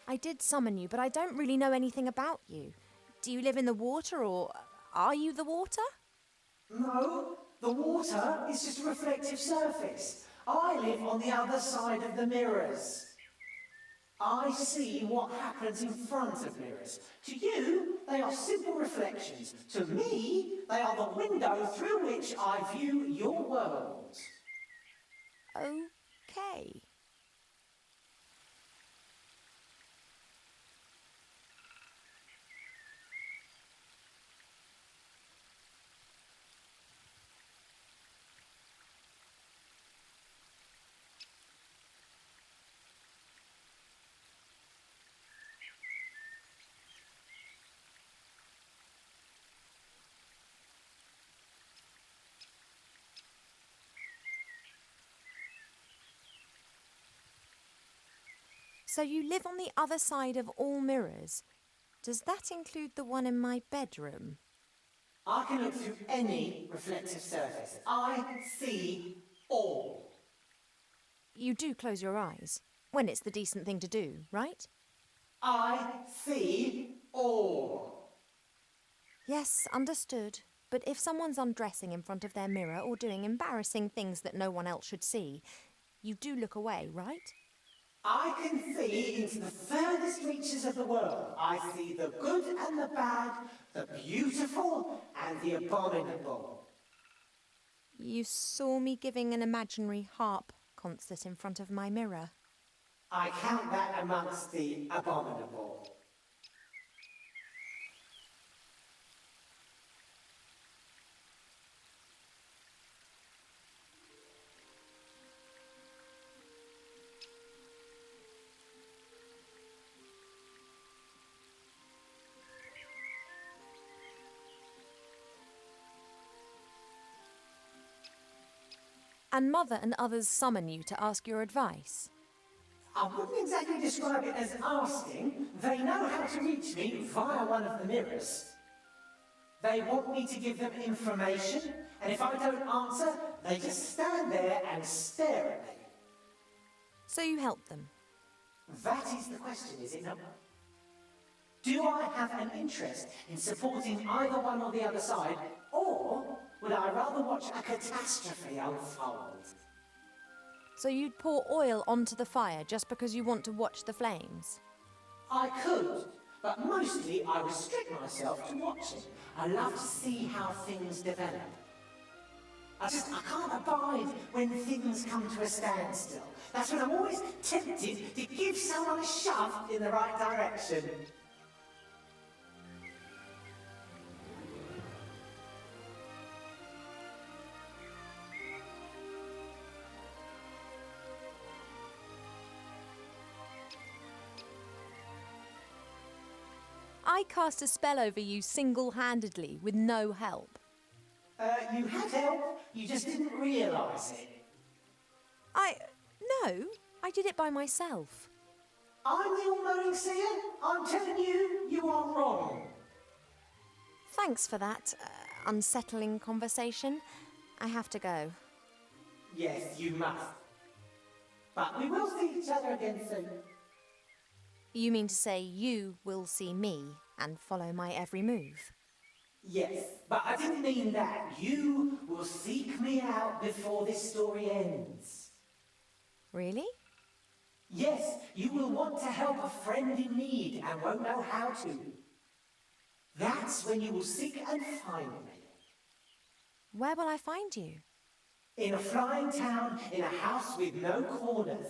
I did summon you, but I don't really know anything about you. Do you live in the water, or are you the water? No, the water is just a reflective surface. I live on the other side of the mirrors. I see what happens in front of mirrors. To you, they are simple reflections. To me, they are the window through which I view your world. Okay. So you live on the other side of all mirrors. Does that include the one in my bedroom? I can look through any reflective surface. I see all. You do close your eyes, when it's the decent thing to do, right? I see all. Yes, understood. But if someone's undressing in front of their mirror or doing embarrassing things that no one else should see, you do look away, right? I can see into the furthest reaches of the world. I see the good and the bad, the beautiful and the abominable. You saw me giving an imaginary harp concert in front of my mirror. I count that amongst the abominable. And Mother and others summon you to ask your advice. I wouldn't exactly describe it as asking. They know how to reach me via one of the mirrors. They want me to give them information, and if I don't answer, they just stand there and stare at me. So you help them. That is the question, is it not? Do I have an interest in supporting either one or the other side, or would I rather watch a catastrophe unfold? So you'd pour oil onto the fire just because you want to watch the flames? I could, but mostly I restrict myself to watching. I love to see how things develop. I can't abide when things come to a standstill. That's when I'm always tempted to give someone a shove in the right direction. I cast a spell over you single-handedly with no help. You had help, you just didn't realise it. No, I did it by myself. I'm the all-knowing seer. I'm telling you, you are wrong. Thanks for that unsettling conversation. I have to go. Yes, you must. But we will see each other again soon. You mean to say you will see me and follow my every move? Yes, but I didn't mean that. You will seek me out before this story ends. Really? Yes, you will want to help a friend in need and won't know how to. That's when you will seek and find me. Where will I find you? In a flying town, in a house with no corners.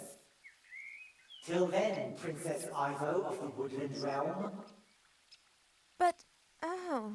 Till then, Princess Ivo of the Woodland Realm. But, oh...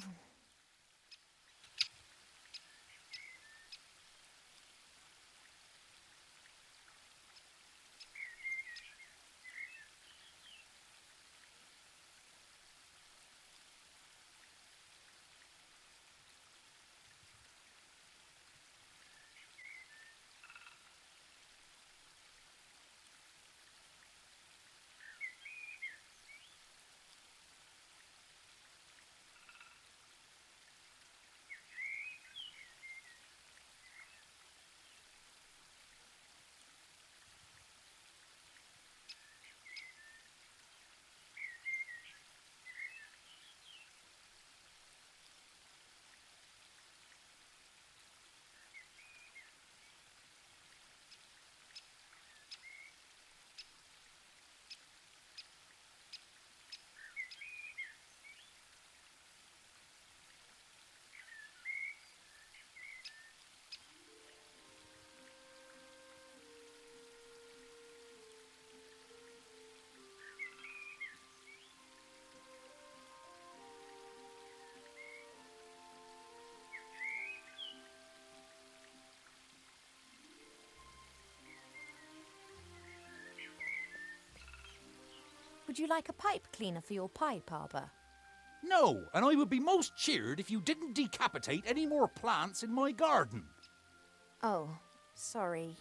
Would you like a pipe cleaner for your pipe arbor? No, and I would be most cheered if you didn't decapitate any more plants in my garden. Oh, sorry.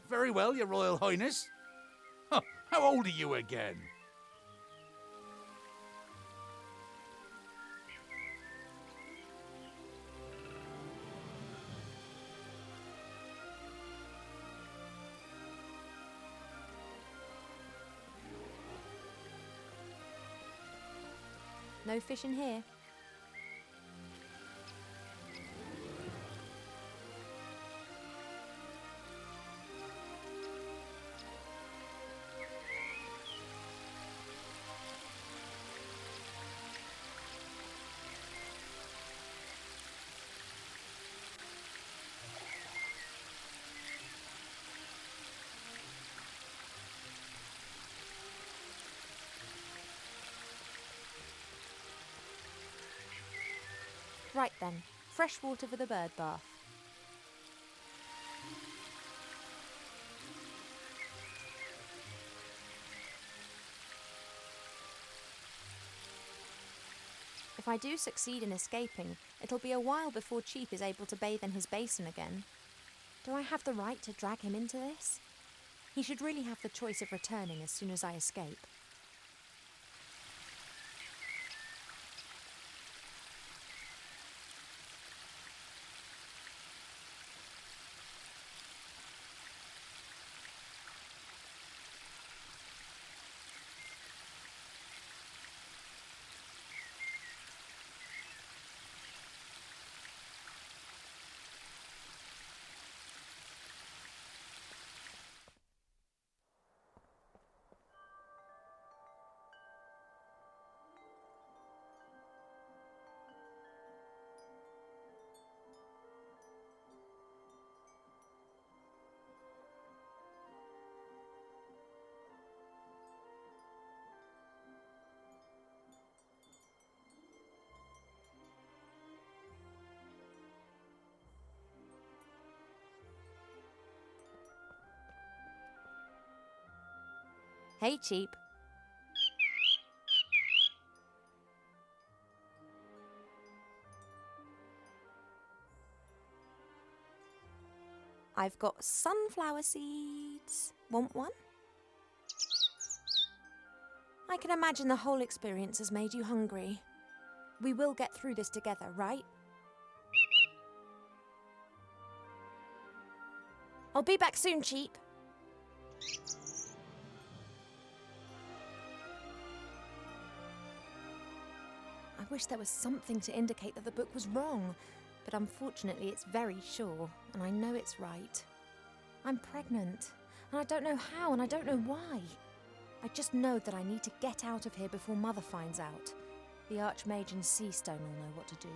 Very well, Your Royal Highness. Huh, how old are you again? No fish in here. Right then, fresh water for the bird bath. If I do succeed in escaping, it'll be a while before Chief is able to bathe in his basin again. Do I have the right to drag him into this? He should really have the choice of returning as soon as I escape. Hey, Cheap. I've got sunflower seeds. Want one? I can imagine the whole experience has made you hungry. We will get through this together, right? I'll be back soon, Cheap. I wish there was something to indicate that the book was wrong, but unfortunately it's very sure, and I know it's right. I'm pregnant, and I don't know how, and I don't know why. I just know that I need to get out of here before Mother finds out. The Archmage and Seastone will know what to do.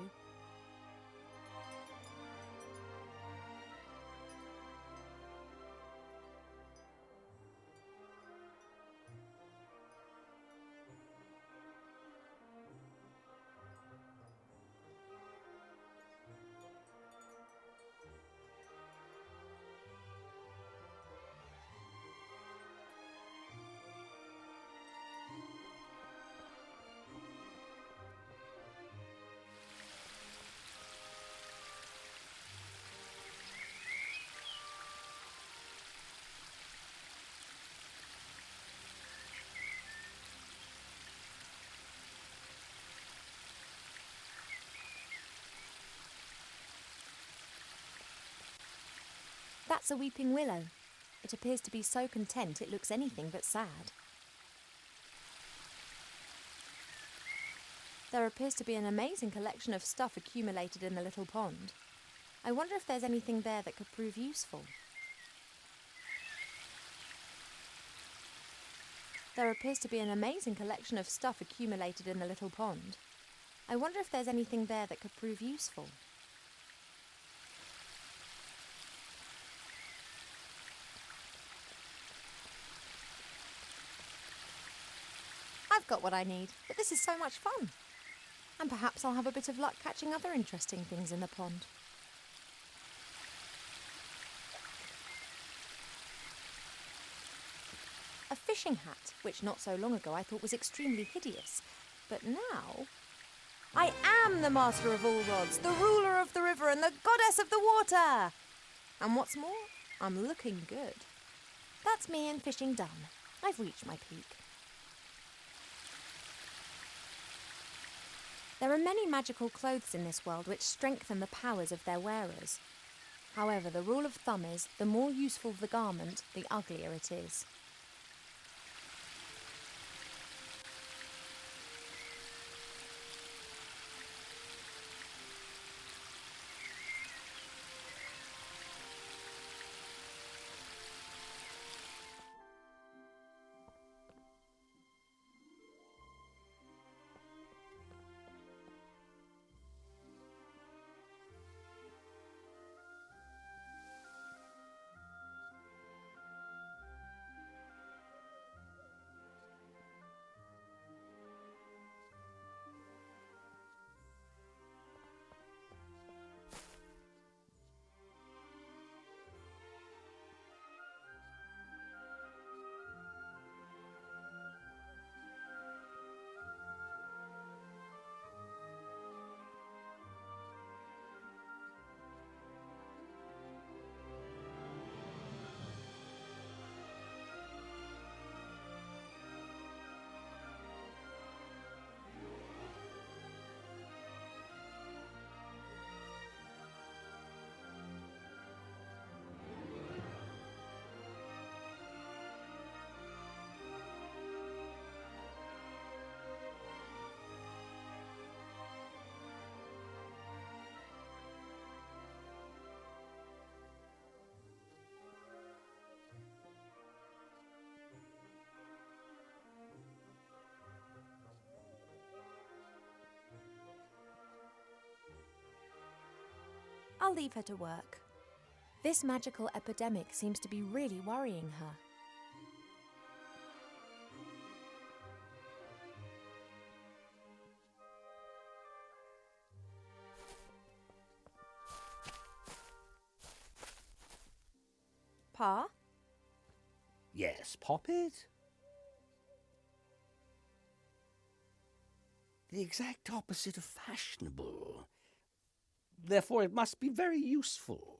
That's a weeping willow. It appears to be so content it looks anything but sad. There appears to be an amazing collection of stuff accumulated in the little pond. I wonder if there's anything there that could prove useful. There appears to be an amazing collection of stuff accumulated in the little pond. I wonder if there's anything there that could prove useful. I've got what I need, but this is so much fun. And perhaps I'll have a bit of luck catching other interesting things in the pond. A fishing hat, which not so long ago I thought was extremely hideous. But now, I am the master of all rods, the ruler of the river and the goddess of the water! And what's more, I'm looking good. That's me and fishing done. I've reached my peak. There are many magical clothes in this world which strengthen the powers of their wearers. However, the rule of thumb is, the more useful the garment, the uglier it is. I'll leave her to work. This magical epidemic seems to be really worrying her. Pa? Yes, Poppet? the exact opposite of fashionable. Therefore, it must be very useful.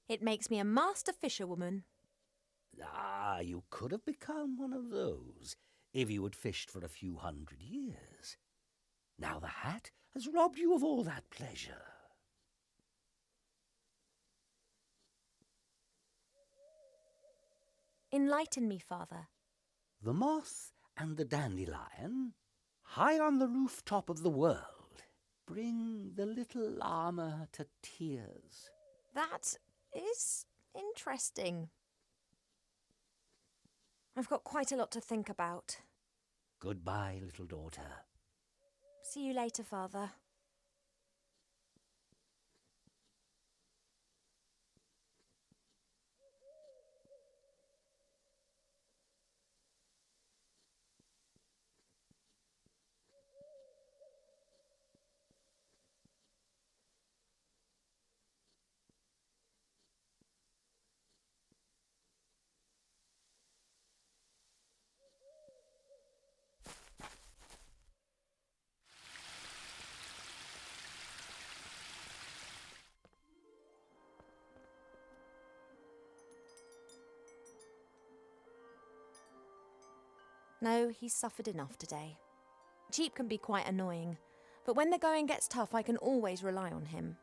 It makes me a master fisherwoman. Ah, you could have become one of those if you had fished for a few 100 years. Now the hat has robbed you of all that pleasure. Enlighten me, Father. The moth and the dandelion, high on the rooftop of the world, bring the little llama to tears. That is interesting. I've got quite a lot to think about. Goodbye, little daughter. See you later, Father. No, he's suffered enough today. Cheap can be quite annoying, but when the going gets tough, I can always rely on him.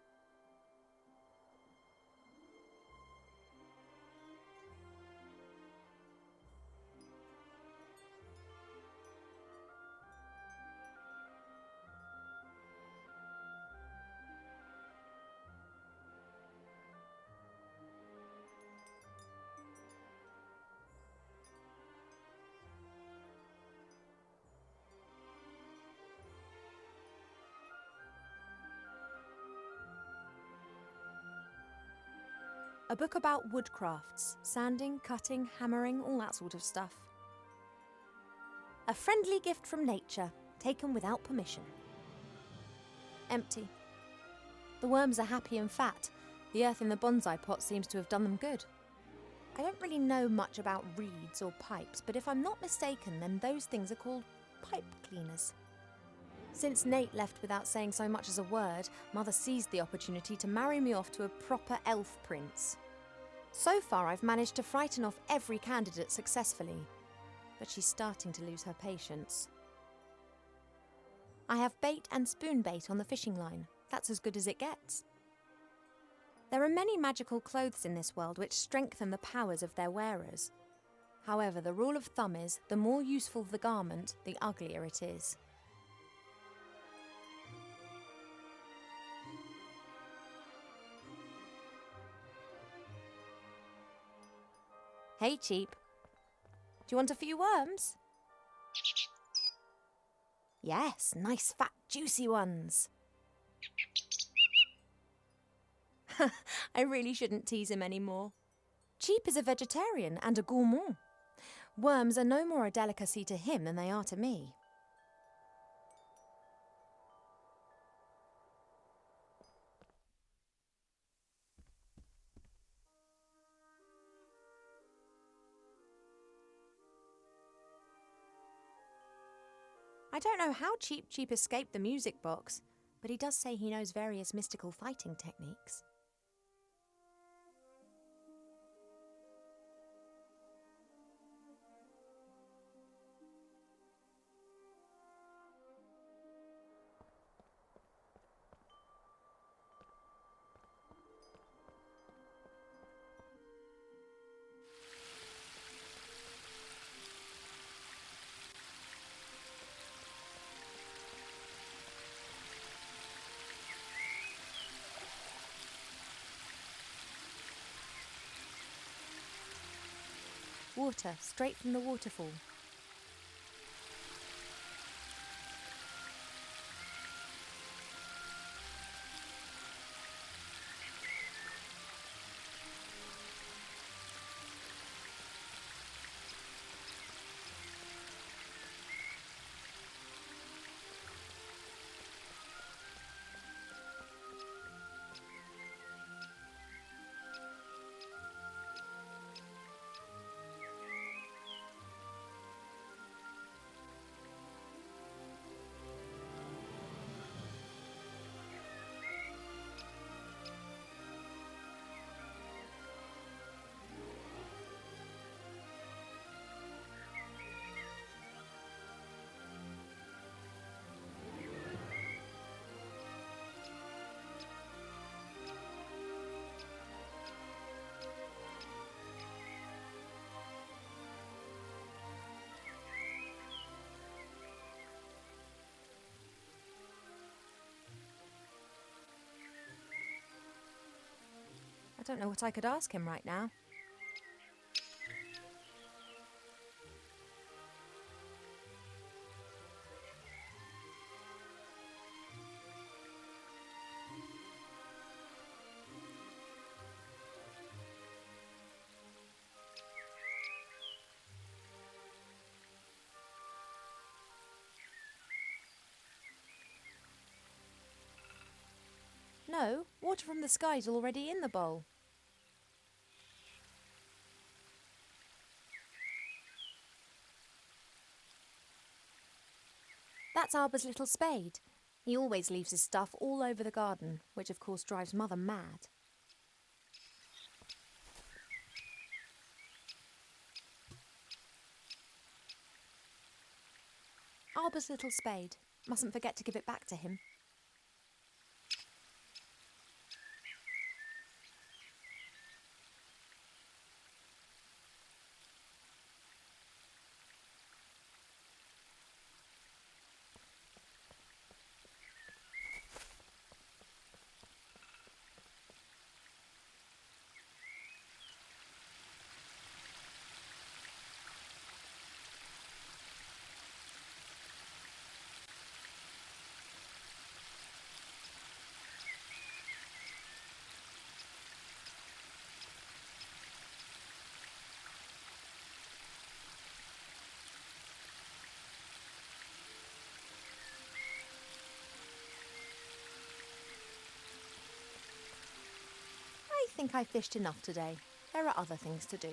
A book about woodcrafts, sanding, cutting, hammering, all that sort of stuff. A friendly gift from nature, taken without permission. Empty. The worms are happy and fat. The earth in the bonsai pot seems to have done them good. I don't really know much about reeds or pipes, but if I'm not mistaken, then those things are called pipe cleaners. Since Nate left without saying so much as a word, Mother seized the opportunity to marry me off to a proper elf prince. So far, I've managed to frighten off every candidate successfully, but she's starting to lose her patience. I have bait and spoon bait on the fishing line. That's as good as it gets. There are many magical clothes in this world which strengthen the powers of their wearers. However, the rule of thumb is, the more useful the garment, the uglier it is. Hey, Cheap. Do you want a few worms? Yes, nice fat juicy ones. I really shouldn't tease him anymore. Cheap is a vegetarian and a gourmand. Worms are no more a delicacy to him than they are to me. I don't know how Cheap escaped the music box, but he does say he knows various mystical fighting techniques. Water, straight from the waterfall. I don't know what I could ask him right now. No, water from the sky's already in the bowl. That's Arbor's little spade. He always leaves his stuff all over the garden, which of course drives Mother mad. Arbor's little spade. Mustn't forget to give it back to him. I think I fished enough today. There are other things to do.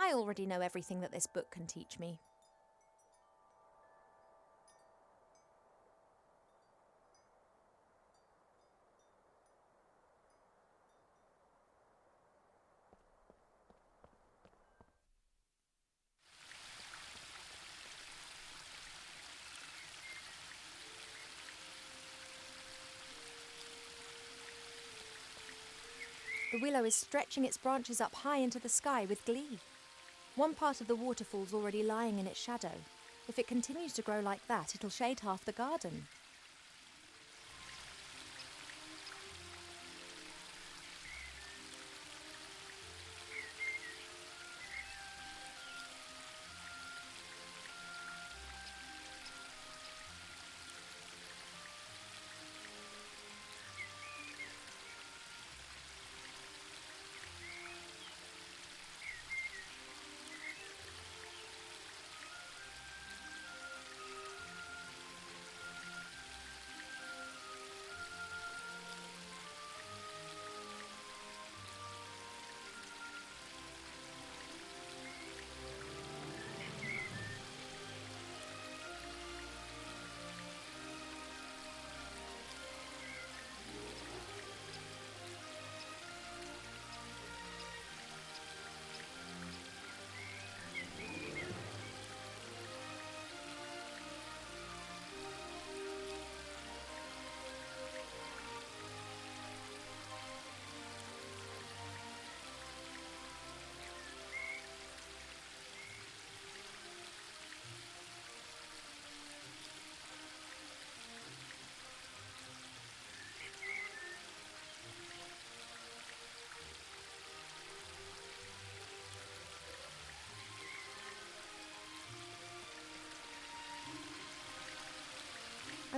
I already know everything that this book can teach me. The willow is stretching its branches up high into the sky with glee. One part of the waterfall's already lying in its shadow. If it continues to grow like that, it'll shade half the garden.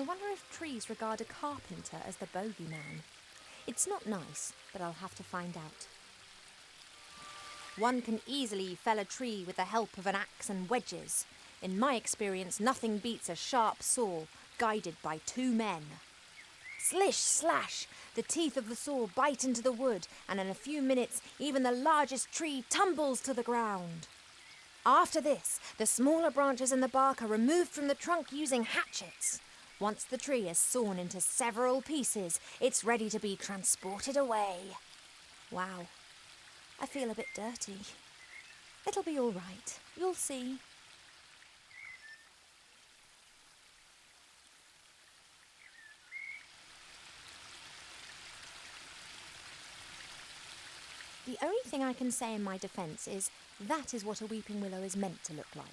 I wonder if trees regard a carpenter as the bogeyman. It's not nice, but I'll have to find out. One can easily fell a tree with the help of an axe and wedges. In my experience, nothing beats a sharp saw guided by two men. Slish, slash! The teeth of the saw bite into the wood, and in a few minutes, even the largest tree tumbles to the ground. After this, the smaller branches and the bark are removed from the trunk using hatchets. Once the tree is sawn into several pieces, it's ready to be transported away. Wow, I feel a bit dirty. It'll be all right. You'll see. The only thing I can say in my defence is that is what a weeping willow is meant to look like.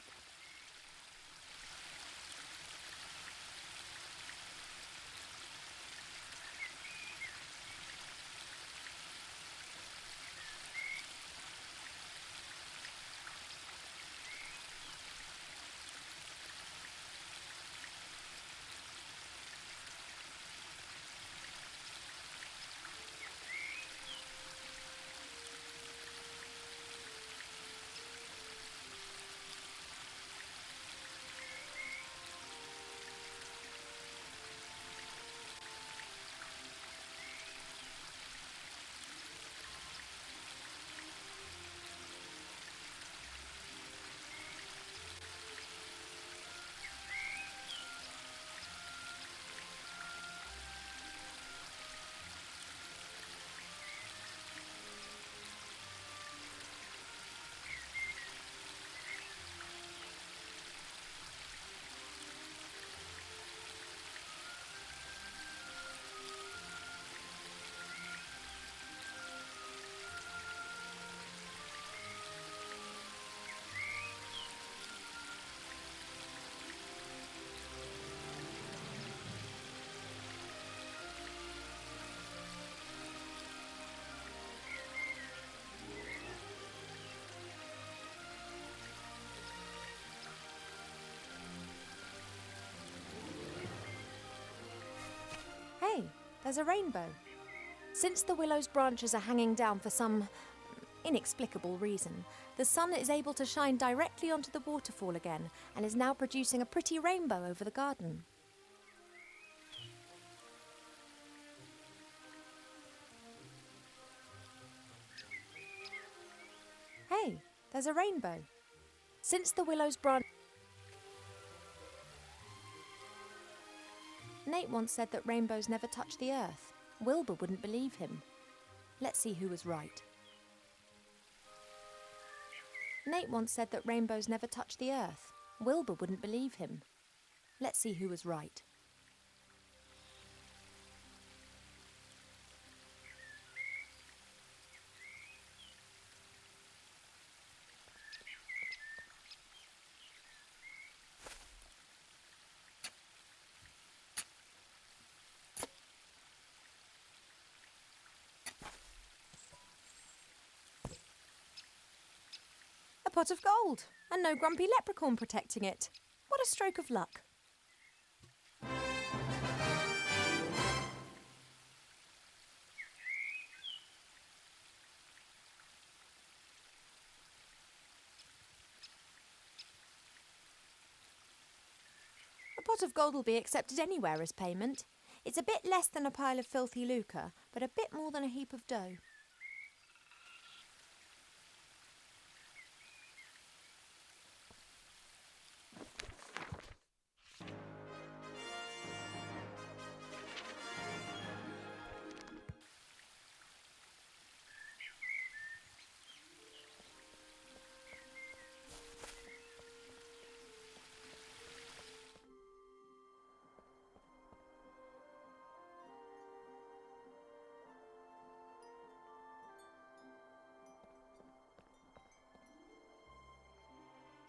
Hey, there's a rainbow. Since the willow's branches are hanging down for some inexplicable reason, the sun is able to shine directly onto the waterfall again and is now producing a pretty rainbow over the garden. Hey, there's a rainbow. Since the willow's branch... Nate once said that rainbows never touch the earth. Wilbur wouldn't believe him. Let's see who was right. Nate once said that rainbows never touch the earth. Wilbur wouldn't believe him. Let's see who was right. A pot of gold, and no grumpy leprechaun protecting it. What a stroke of luck. A pot of gold will be accepted anywhere as payment. It's a bit less than a pile of filthy lucre, but a bit more than a heap of dough.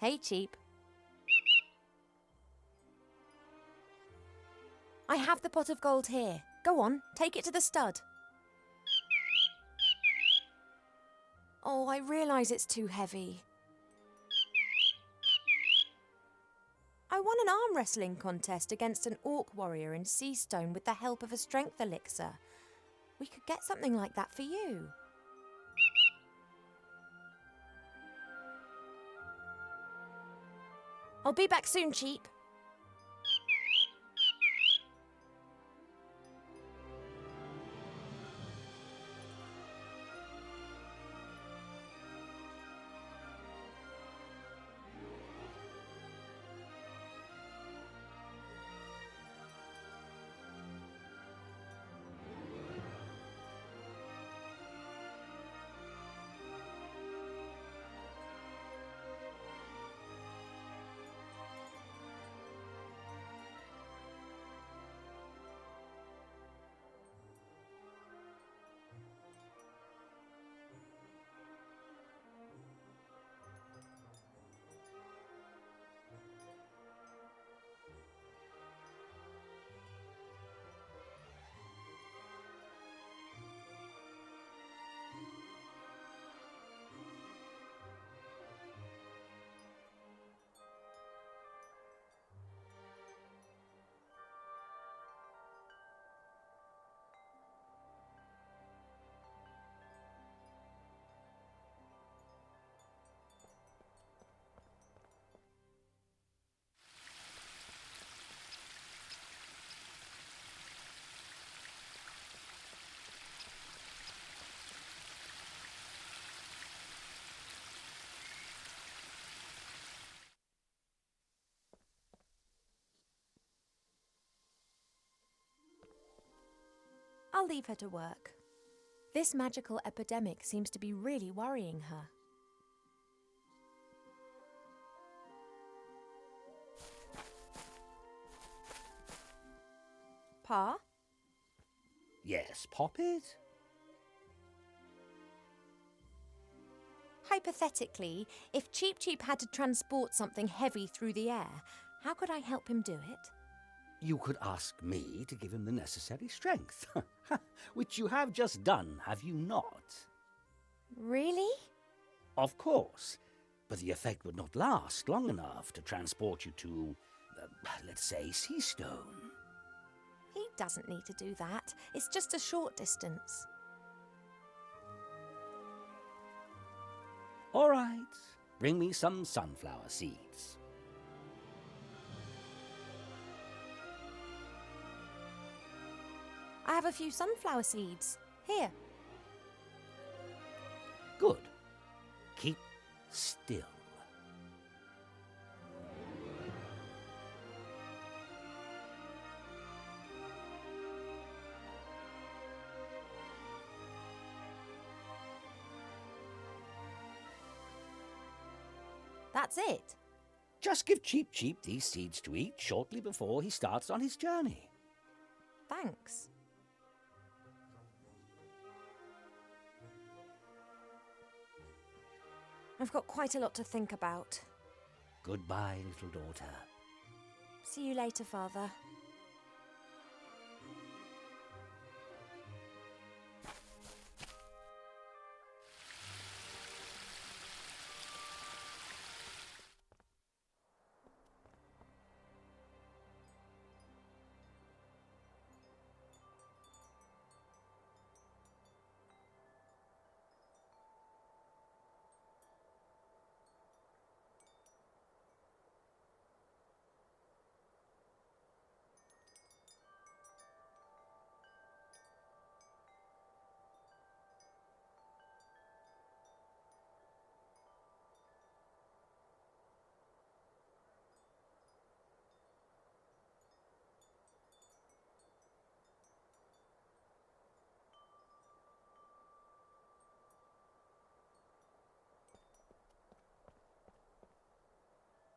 Hey, Cheap. I have the pot of gold here. Go on, take it to the stud. Oh, I realise it's too heavy. I won an arm wrestling contest against an orc warrior in Seastone with the help of a strength elixir. We could get something like that for you. I'll be back soon, Cheap. I'll leave her to work. This magical epidemic seems to be really worrying her. Pa? Yes, Poppet? Hypothetically, if Cheap Cheap had to transport something heavy through the air, how could I help him do it? You could ask me to give him the necessary strength, which you have just done, have you not? Really? Of course, but the effect would not last long enough to transport you to, let's say, Seastone. He doesn't need to do that. It's just a short distance. All right, bring me some sunflower seeds. I have a few sunflower seeds. Here. Good. Keep still. That's it. Just give Cheap Cheap these seeds to eat shortly before he starts on his journey. Thanks. I've got quite a lot to think about. Goodbye, little daughter. See you later, Father.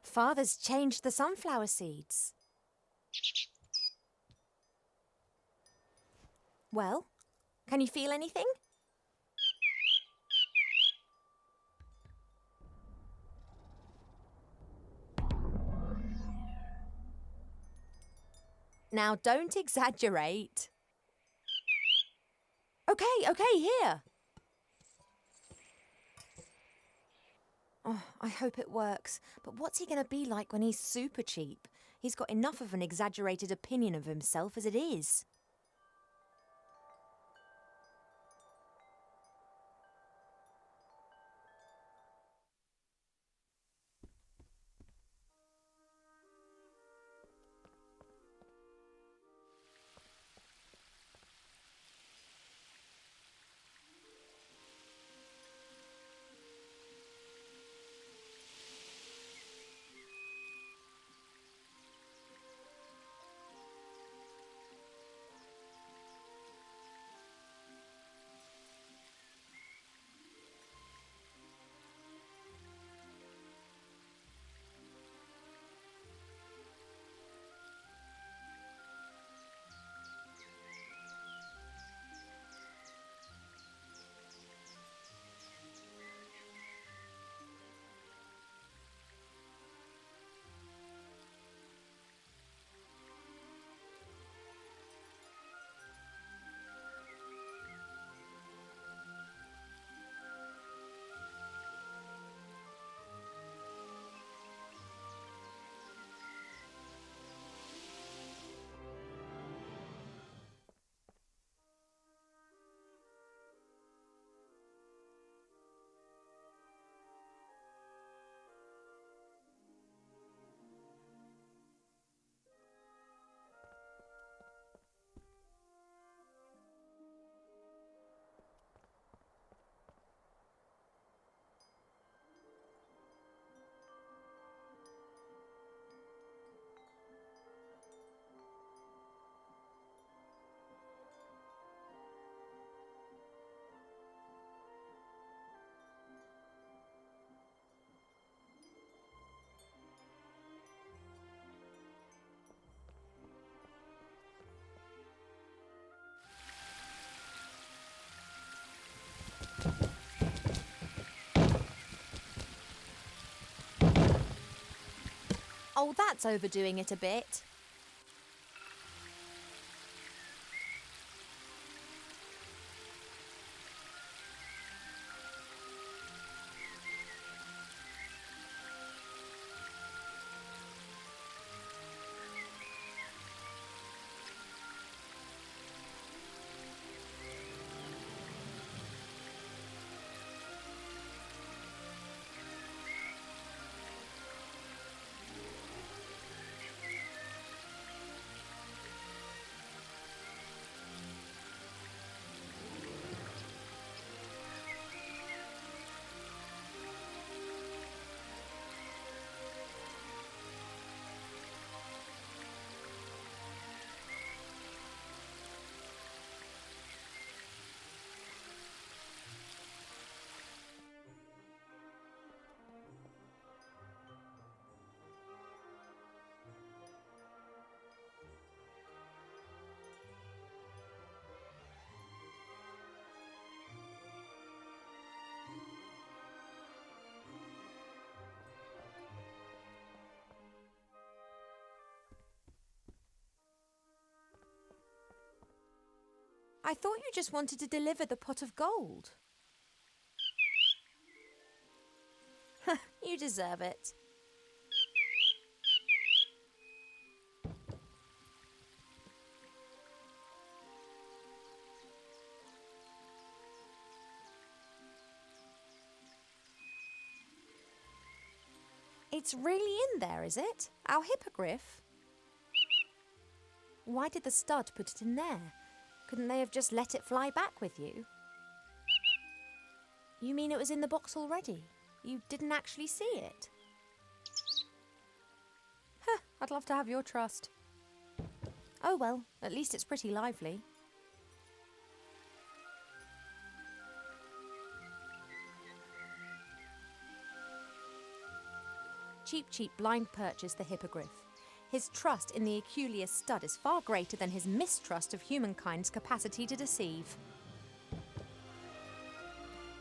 Father's changed the sunflower seeds. Well, can you feel anything? Now, don't exaggerate. Okay, here. Oh, I hope it works. But what's he going to be like when he's super cheap? He's got enough of an exaggerated opinion of himself as it is. Oh, that's overdoing it a bit. I thought you just wanted to deliver the pot of gold. You deserve it. It's really in there, is it? Our hippogriff? Why did the stud put it in there? Couldn't they have just let it fly back with you? You mean it was in the box already? You didn't actually see it? Huh, I'd love to have your trust. Oh well, at least it's pretty lively. Cheap, cheap blind purchase the hippogriff. His trust in the Aculeus stud is far greater than his mistrust of humankind's capacity to deceive.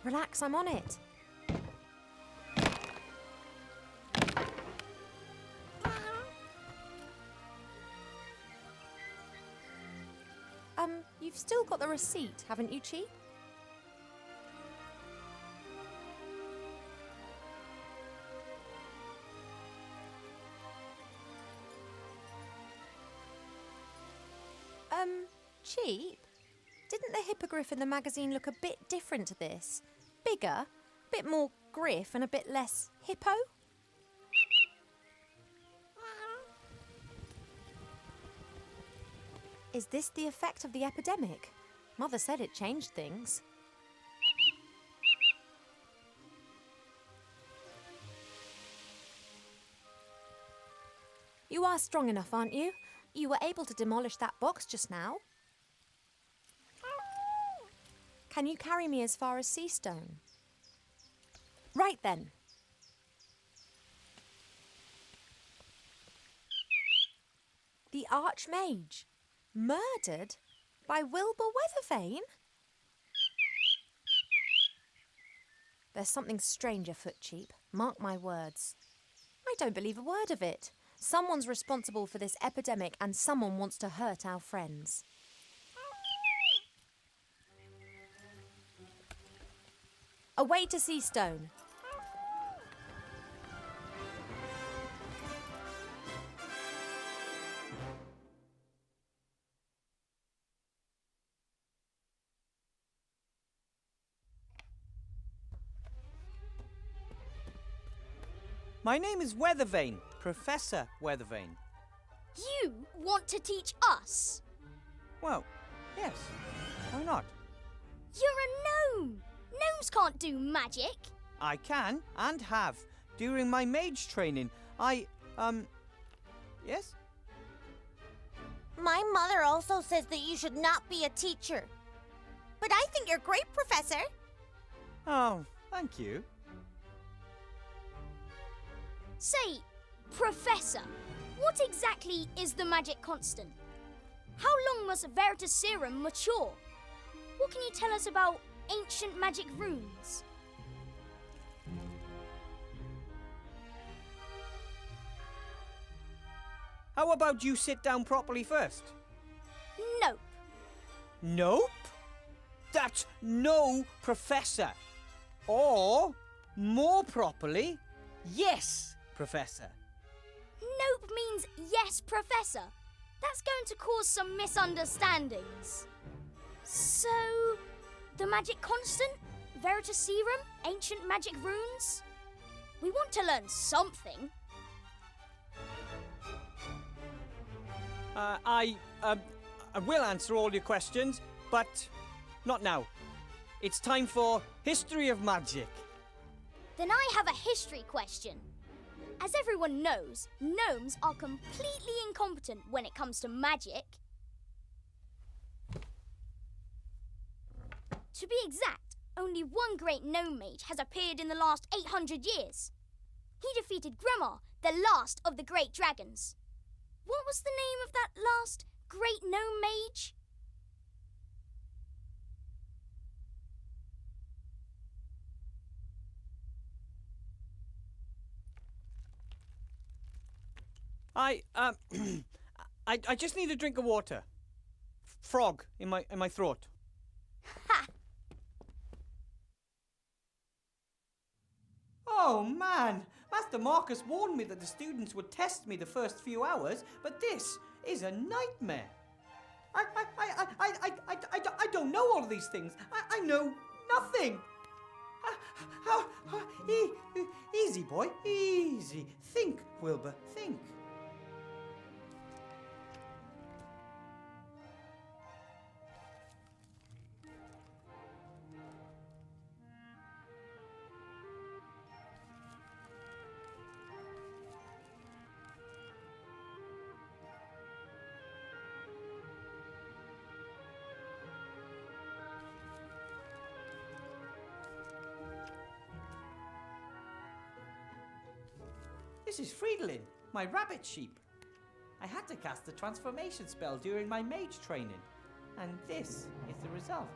Relax, I'm on it. You've still got the receipt, haven't you, Cheap? cheap. Didn't the hippogriff in the magazine look a bit different to this? Bigger, a bit more griff and a bit less hippo? Is this the effect of the epidemic? Mother said it changed things. You are strong enough, aren't you? You were able to demolish that box just now. Can you carry me as far as Seastone? Right then. The Archmage. Murdered? By Wilbur Weathervane? There's something strange afoot, Cheap. Mark my words. I don't believe a word of it. Someone's responsible for this epidemic and someone wants to hurt our friends. Away to Seastone. My name is Weathervane, Professor Weathervane. You want to teach us? Well, yes. Why not? You're a gnome! Gnomes can't do magic! I can, and have. During my mage training, yes? My mother also says that you should not be a teacher. But I think you're great, Professor. Oh, thank you. Say, Professor, what exactly is the magic constant? How long must Veritaserum mature? What can you tell us about ancient magic runes? How about you sit down properly first? Nope. Nope? That's no, Professor. Or, more properly, yes, Professor. Nope means yes, Professor. That's going to cause some misunderstandings. So, the magic constant? Veritaserum? Ancient magic runes? We want to learn something. I will answer all your questions, but not now. It's time for History of Magic. Then I have a history question. As everyone knows, gnomes are completely incompetent when it comes to magic. To be exact, only one great gnome mage has appeared in the last 800 years. He defeated Gremar, the last of the great dragons. What was the name of that last great gnome mage? I just need a drink of water. Frog in my throat. Ha! Oh man, Master Marcus warned me that the students would test me the first few hours, but this is a nightmare. I don't know all these things. I know nothing. Easy, boy, easy. Think, Wilbur, think. This is Friedlin, my rabbit sheep. I had to cast the transformation spell during my mage training, and this is the result.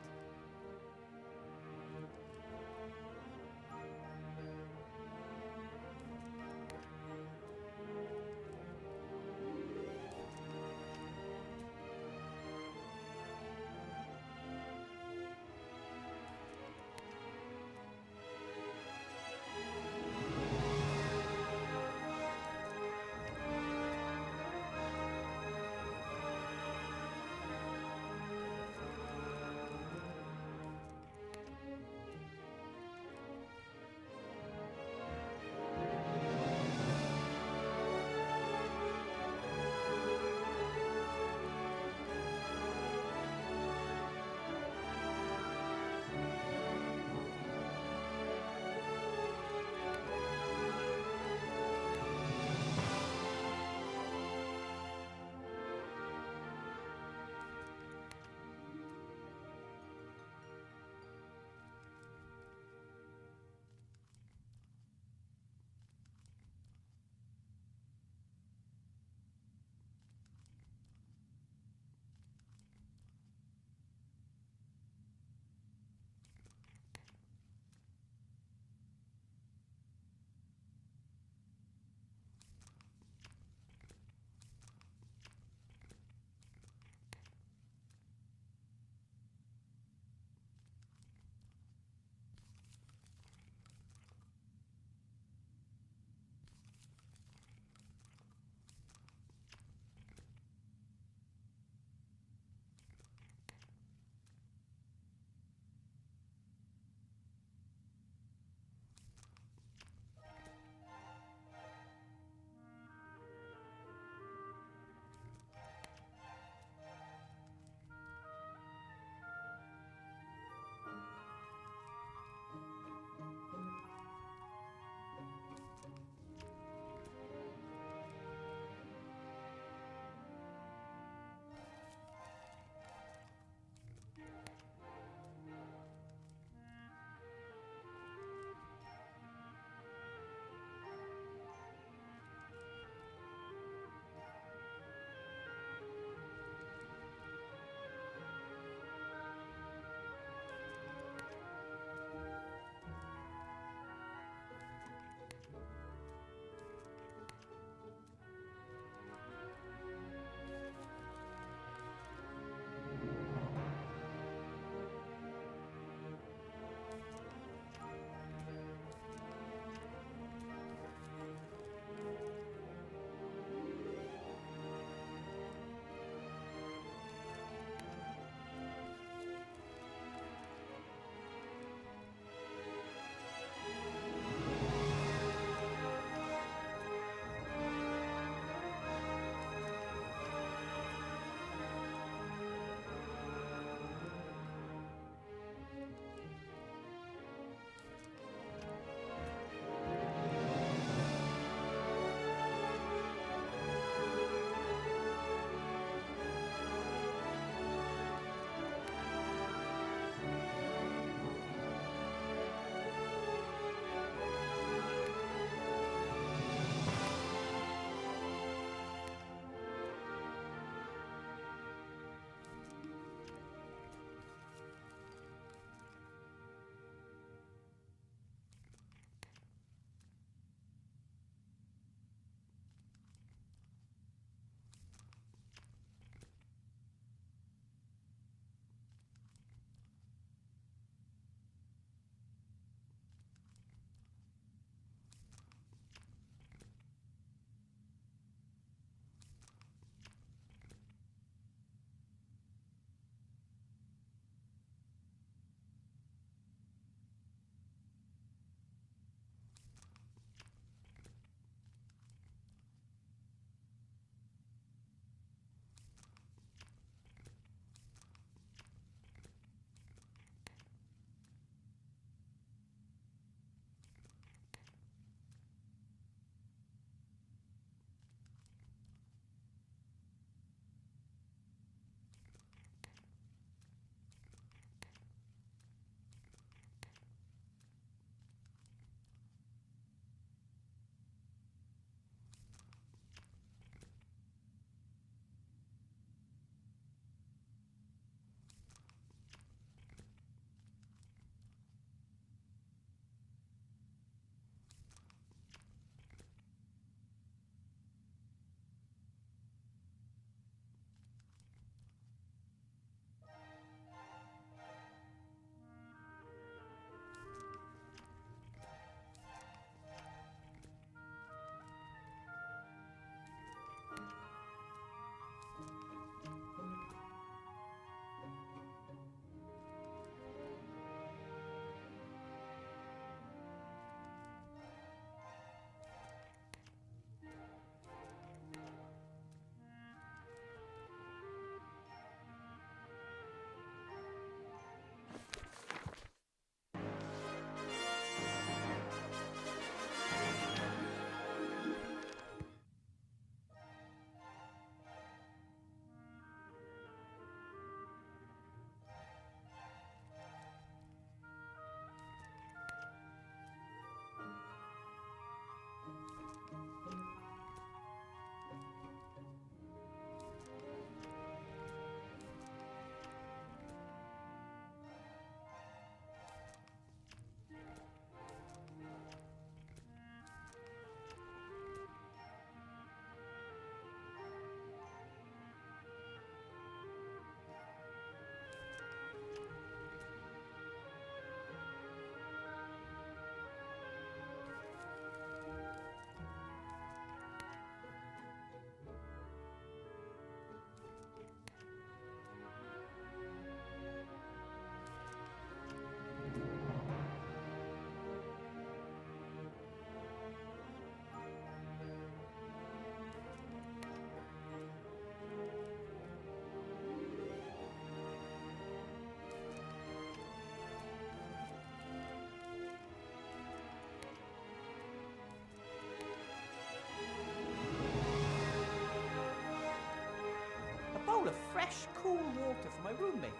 fresh, cool water for my roommate.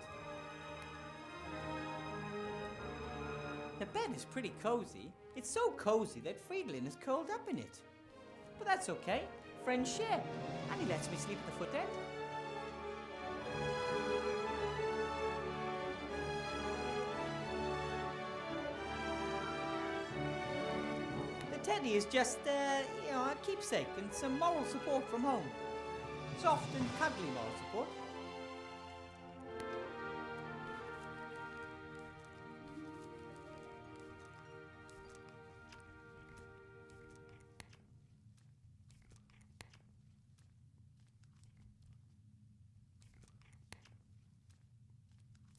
The bed is pretty cozy. It's so cozy that Friedlin is curled up in it. But that's okay. Friends share. And he lets me sleep at the foot end. The teddy is just, a keepsake and some moral support from home. Soft and cuddly moral support.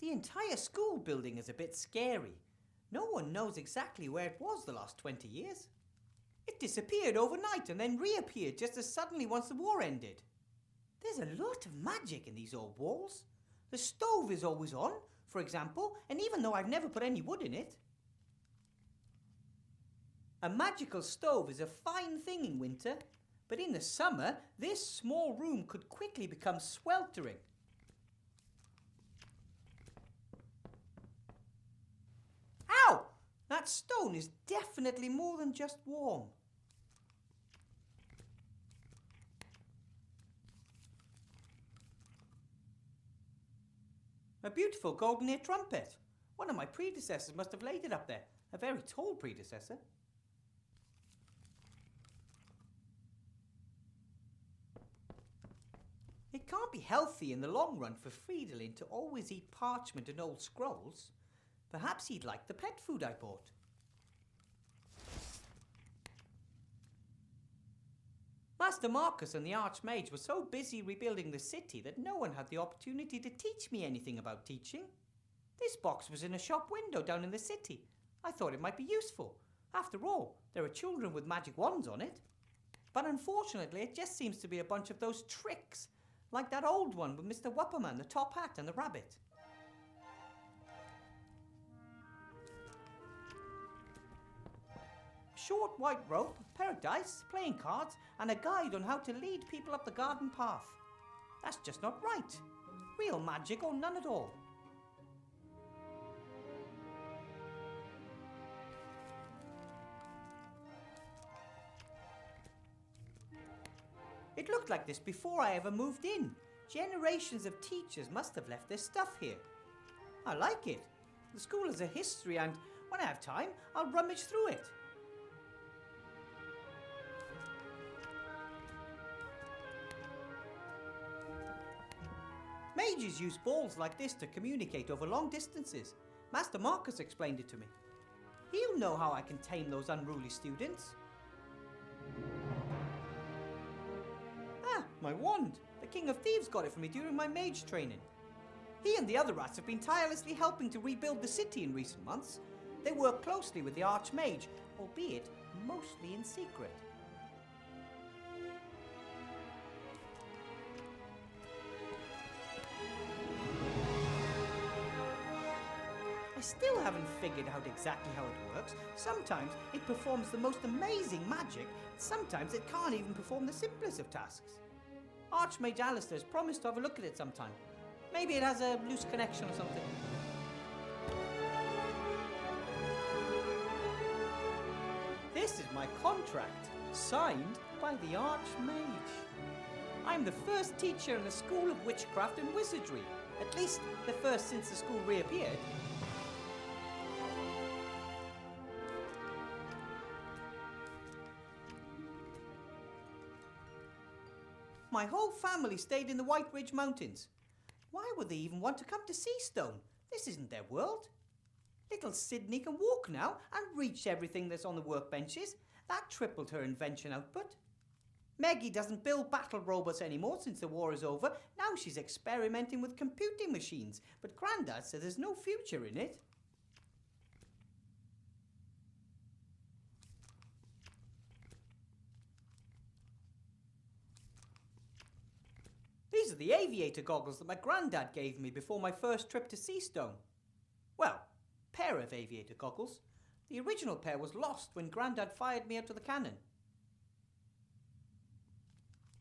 The entire school building is a bit scary. No one knows exactly where it was the last 20 years. It disappeared overnight and then reappeared just as suddenly once the war ended. There's a lot of magic in these old walls. The stove is always on, for example, and even though I've never put any wood in it. A magical stove is a fine thing in winter, but in the summer, this small room could quickly become sweltering. Ow! That stone is definitely more than just warm. A beautiful golden ear trumpet. One of my predecessors must have laid it up there. A very tall predecessor. It can't be healthy in the long run for Fridolin to always eat parchment and old scrolls. Perhaps he'd like the pet food I bought. Master Marcus and the Archmage were so busy rebuilding the city that no one had the opportunity to teach me anything about teaching. This box was in a shop window down in the city. I thought it might be useful. After all, there are children with magic wands on it. But unfortunately, it just seems to be a bunch of those tricks, like that old one with Mr. Wupperman, the top hat and the rabbit. Short white rope, a pair of dice, playing cards, and a guide on how to lead people up the garden path. That's just not right. Real magic or none at all. It looked like this before I ever moved in. Generations of teachers must have left their stuff here. I like it. The school has a history and, when I have time, I'll rummage through it. Mages use balls like this to communicate over long distances. Master Marcus explained it to me. He'll know how I can tame those unruly students. Ah, my wand. The King of Thieves got it for me during my mage training. He and the other rats have been tirelessly helping to rebuild the city in recent months. They work closely with the Archmage, albeit mostly in secret. I still haven't figured out exactly how it works. Sometimes it performs the most amazing magic, sometimes it can't even perform the simplest of tasks. Archmage Alistair's promised to have a look at it sometime. Maybe it has a loose connection or something. This is my contract, signed by the Archmage. I'm the first teacher in the School of Witchcraft and Wizardry, at least the first since the school reappeared. My whole family stayed in the White Ridge Mountains. Why would they even want to come to Seastone? This isn't their world. Little Sydney can walk now and reach everything that's on the workbenches. That tripled her invention output. Meggie doesn't build battle robots anymore since the war is over. Now she's experimenting with computing machines, but Grandad says there's no future in it. These are the aviator goggles that my granddad gave me before my first trip to Seastone. Well, pair of aviator goggles. The original pair was lost when Grandad fired me out of the cannon.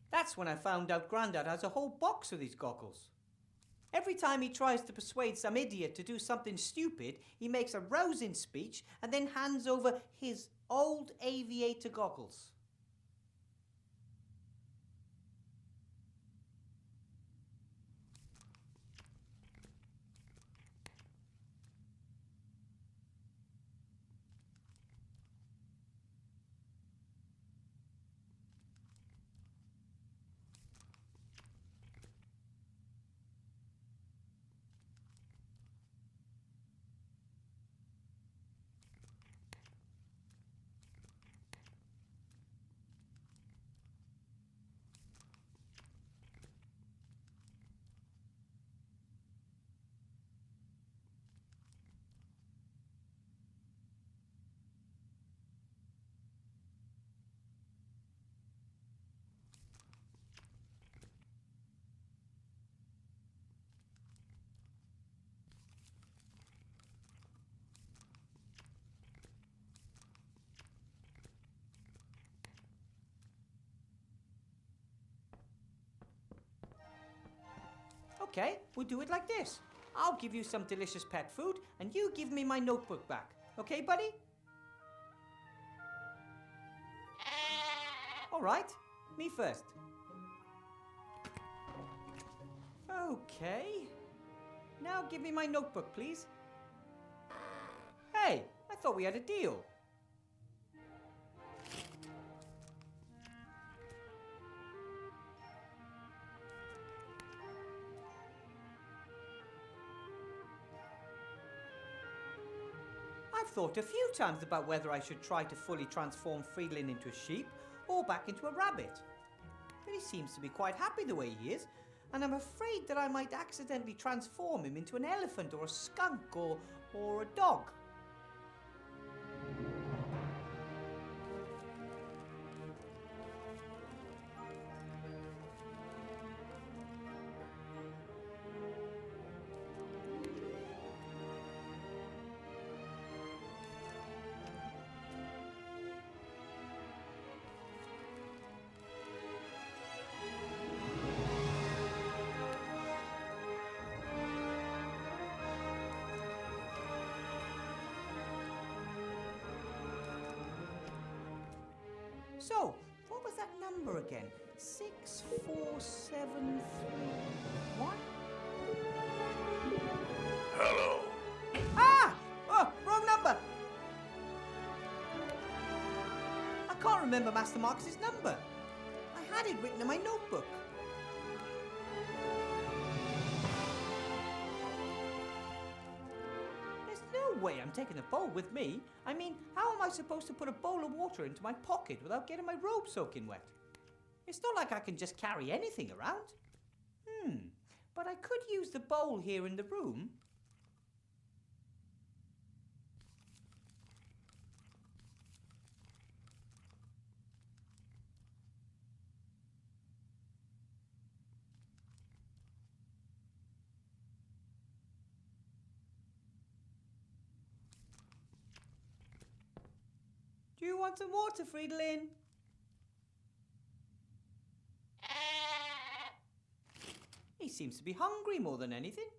That's when I found out Grandad has a whole box of these goggles. Every time he tries to persuade some idiot to do something stupid, he makes a rousing speech and then hands over his old aviator goggles. Okay, we'll do it like this. I'll give you some delicious pet food, and you give me my notebook back. Okay, buddy? All right, me first. Okay. Now give me my notebook, please. Hey, I thought we had a deal. I've thought a few times about whether I should try to fully transform Friedlin into a sheep or back into a rabbit. But he seems to be quite happy the way he is, and I'm afraid that I might accidentally transform him into an elephant or a skunk or a dog. So, what was that number again? 64731? Hello. Ah! Oh, wrong number! I can't remember Master Marcus's number. I had it written in my notebook. There's no way I'm taking a bowl with me. I mean, how am I supposed to put a bowl of water into my pocket without getting my robe soaking wet? It's not like I can just carry anything around. But I could use the bowl here in the room. Do you want some water, Friedlin? He seems to be hungry more than anything.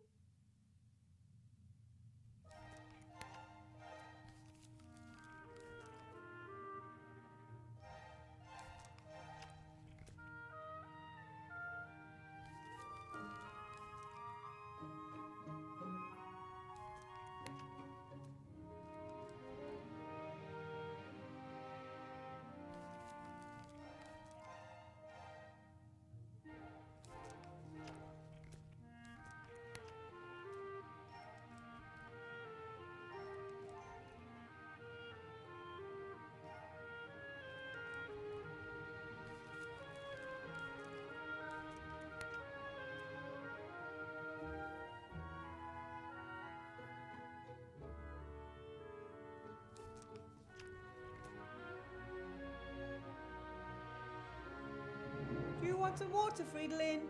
Do you want some water, Friedlin?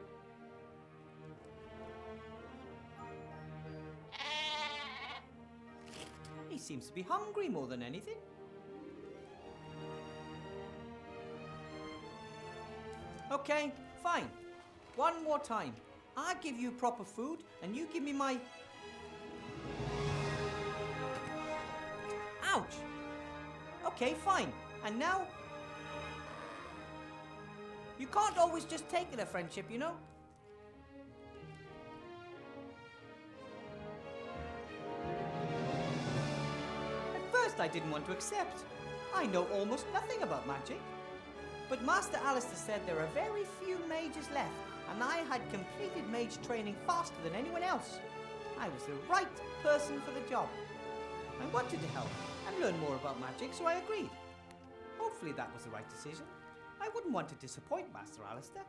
He seems to be hungry more than anything. Okay, fine. One more time. I give you proper food, and you give me my... Ouch! Okay, fine. And now... You can't always just take it a friendship, you know? At first I didn't want to accept. I know almost nothing about magic. But Master Alistair said there are very few mages left, and I had completed mage training faster than anyone else. I was the right person for the job. I wanted to help and learn more about magic, so I agreed. Hopefully that was the right decision. I wouldn't want to disappoint Master Alistair.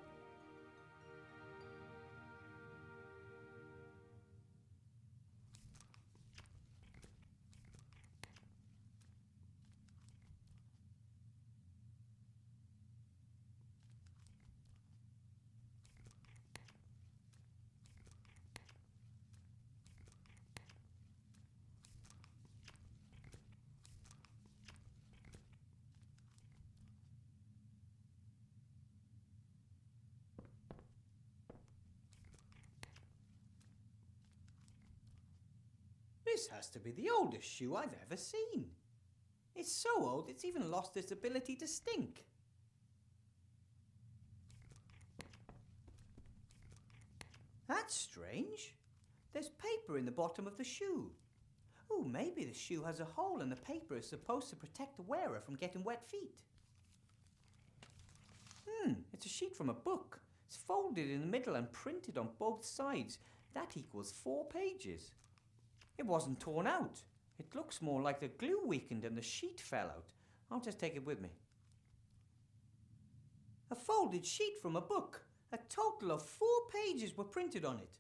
This has to be the oldest shoe I've ever seen. It's so old it's even lost its ability to stink. That's strange. There's paper in the bottom of the shoe. Oh, maybe the shoe has a hole and the paper is supposed to protect the wearer from getting wet feet. It's a sheet from a book. It's folded in the middle and printed on both sides. That equals 4 pages. It wasn't torn out. It looks more like the glue weakened and the sheet fell out. I'll just take it with me. A folded sheet from a book. A total of 4 pages were printed on it.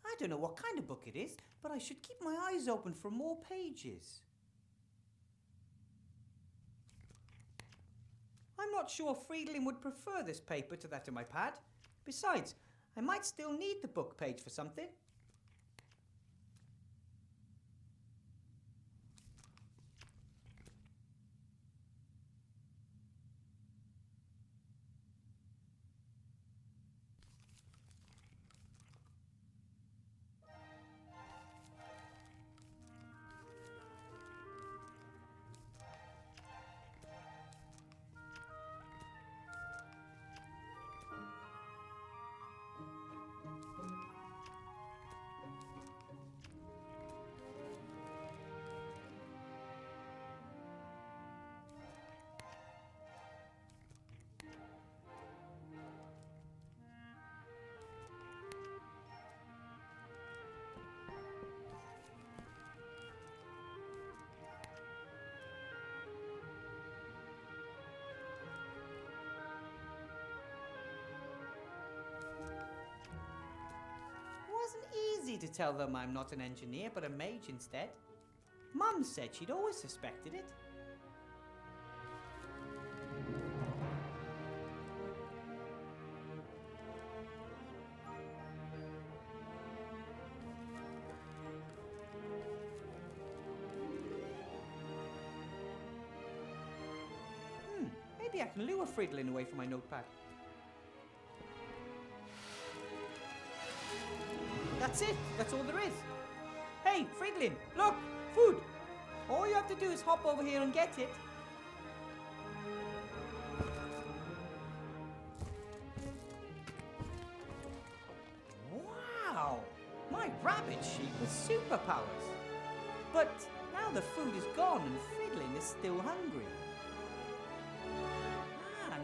I don't know what kind of book it is, but I should keep my eyes open for more pages. I'm not sure Friedlin would prefer this paper to that of my pad. Besides, I might still need the book page for something. It wasn't easy to tell them I'm not an engineer but a mage instead. Mum said she'd always suspected it. Maybe I can lure Friedlin away from my notepad. That's it. That's all there is. Hey, Friedlin, look! Food! All you have to do is hop over here and get it. Wow! My rabbit sheep with superpowers. But now the food is gone and Friedlin is still hungry.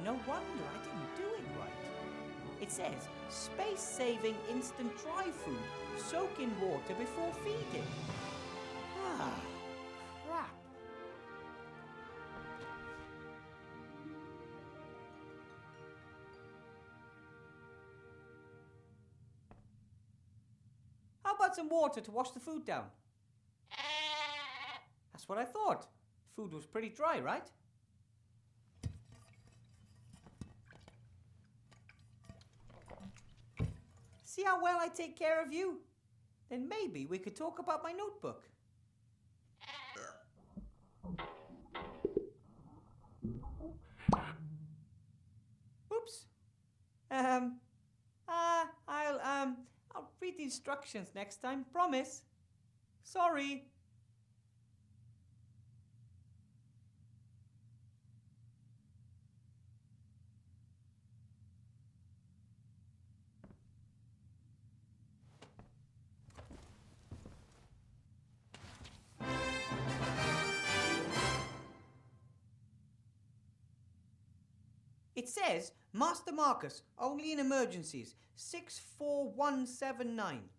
No wonder I didn't do it right. It says, space-saving instant dry food. Soak in water before feeding. Ah, crap. How about some water to wash the food down? That's what I thought. Food was pretty dry, right? See how well I take care of you? Then maybe we could talk about my notebook. Oops. I'll read the instructions next time, promise. Sorry. It says, Master Marcus, only in emergencies, 64179.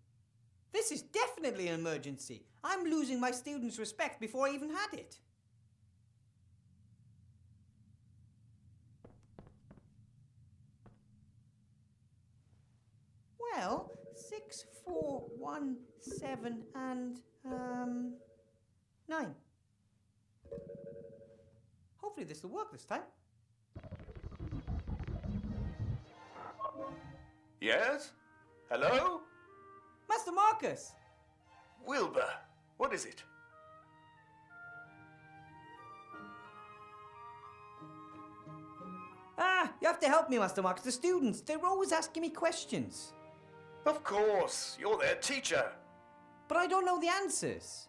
This is definitely an emergency. I'm losing my students' respect before I even had it. Well, 64179 and, 9. Hopefully this will work this time. Yes? Hello? Master Marcus! Wilbur, what is it? You have to help me, Master Marcus. The students, they're always asking me questions. Of course, you're their teacher. But I don't know the answers.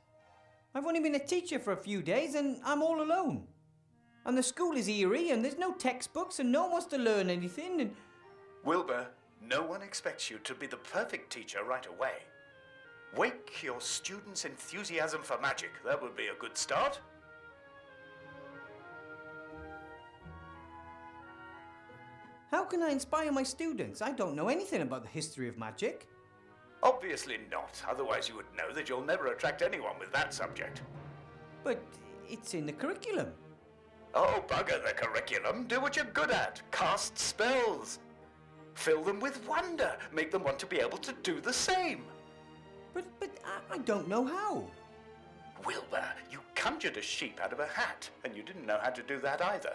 I've only been a teacher for a few days and I'm all alone. And the school is eerie and there's no textbooks and no one wants to learn anything and... Wilbur, no one expects you to be the perfect teacher right away. Wake your students' enthusiasm for magic. That would be a good start. How can I inspire my students? I don't know anything about the history of magic. Obviously not, otherwise you would know that you'll never attract anyone with that subject. But it's in the curriculum. Oh, bugger the curriculum. Do what you're good at. Cast spells. Fill them with wonder. Make them want to be able to do the same. But I don't know how. Wilbur, you conjured a sheep out of a hat, and you didn't know how to do that either.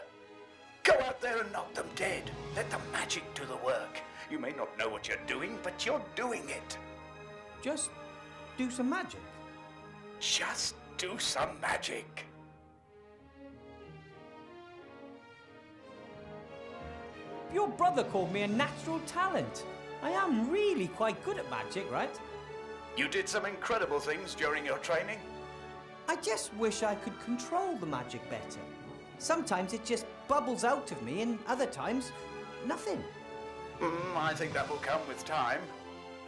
Go out there and knock them dead. Let the magic do the work. You may not know what you're doing, but you're doing it. Just do some magic. Just do some magic. Your brother called me a natural talent. I am really quite good at magic, right? You did some incredible things during your training. I just wish I could control the magic better. Sometimes it just bubbles out of me, and other times, nothing. I think that will come with time.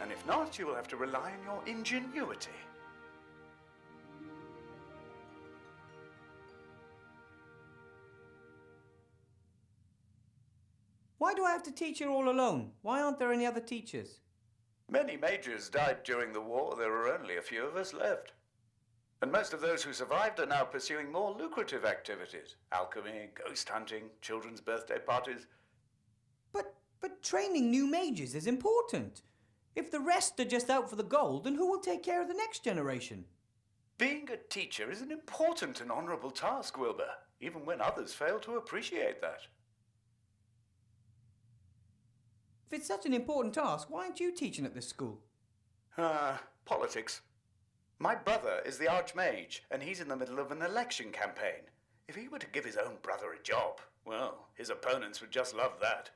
And if not, you will have to rely on your ingenuity. Why do I have to teach here all alone? Why aren't there any other teachers? Many mages died during the war. There are only a few of us left. And most of those who survived are now pursuing more lucrative activities. Alchemy, ghost hunting, children's birthday parties. But training new mages is important. If the rest are just out for the gold, then who will take care of the next generation? Being a teacher is an important and honourable task, Wilbur, even when others fail to appreciate that. If it's such an important task, why aren't you teaching at this school? Politics. My brother is the Archmage, and he's in the middle of an election campaign. If he were to give his own brother a job, well, his opponents would just love that.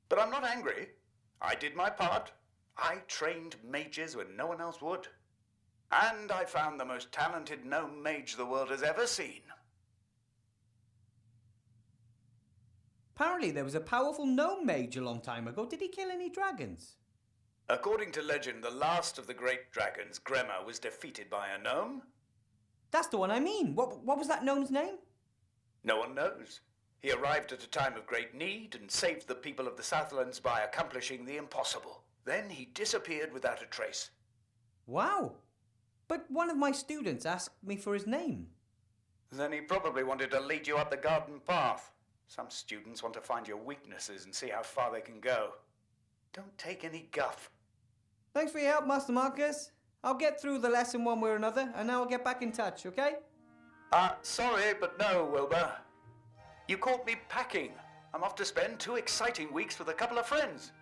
But I'm not angry. I did my part. I trained mages when no one else would. And I found the most talented gnome mage the world has ever seen. Apparently there was a powerful gnome mage a long time ago. Did he kill any dragons? According to legend, the last of the great dragons, Gremma, was defeated by a gnome. That's the one I mean. What was that gnome's name? No one knows. He arrived at a time of great need and saved the people of the Southlands by accomplishing the impossible. Then he disappeared without a trace. Wow. But one of my students asked me for his name. Then he probably wanted to lead you up the garden path. Some students want to find your weaknesses and see how far they can go. Don't take any guff. Thanks for your help, Master Marcus. I'll get through the lesson one way or another, and now I'll get back in touch, okay? Sorry, but no, Wilbur. You caught me packing. I'm off to spend 2 exciting weeks with a couple of friends.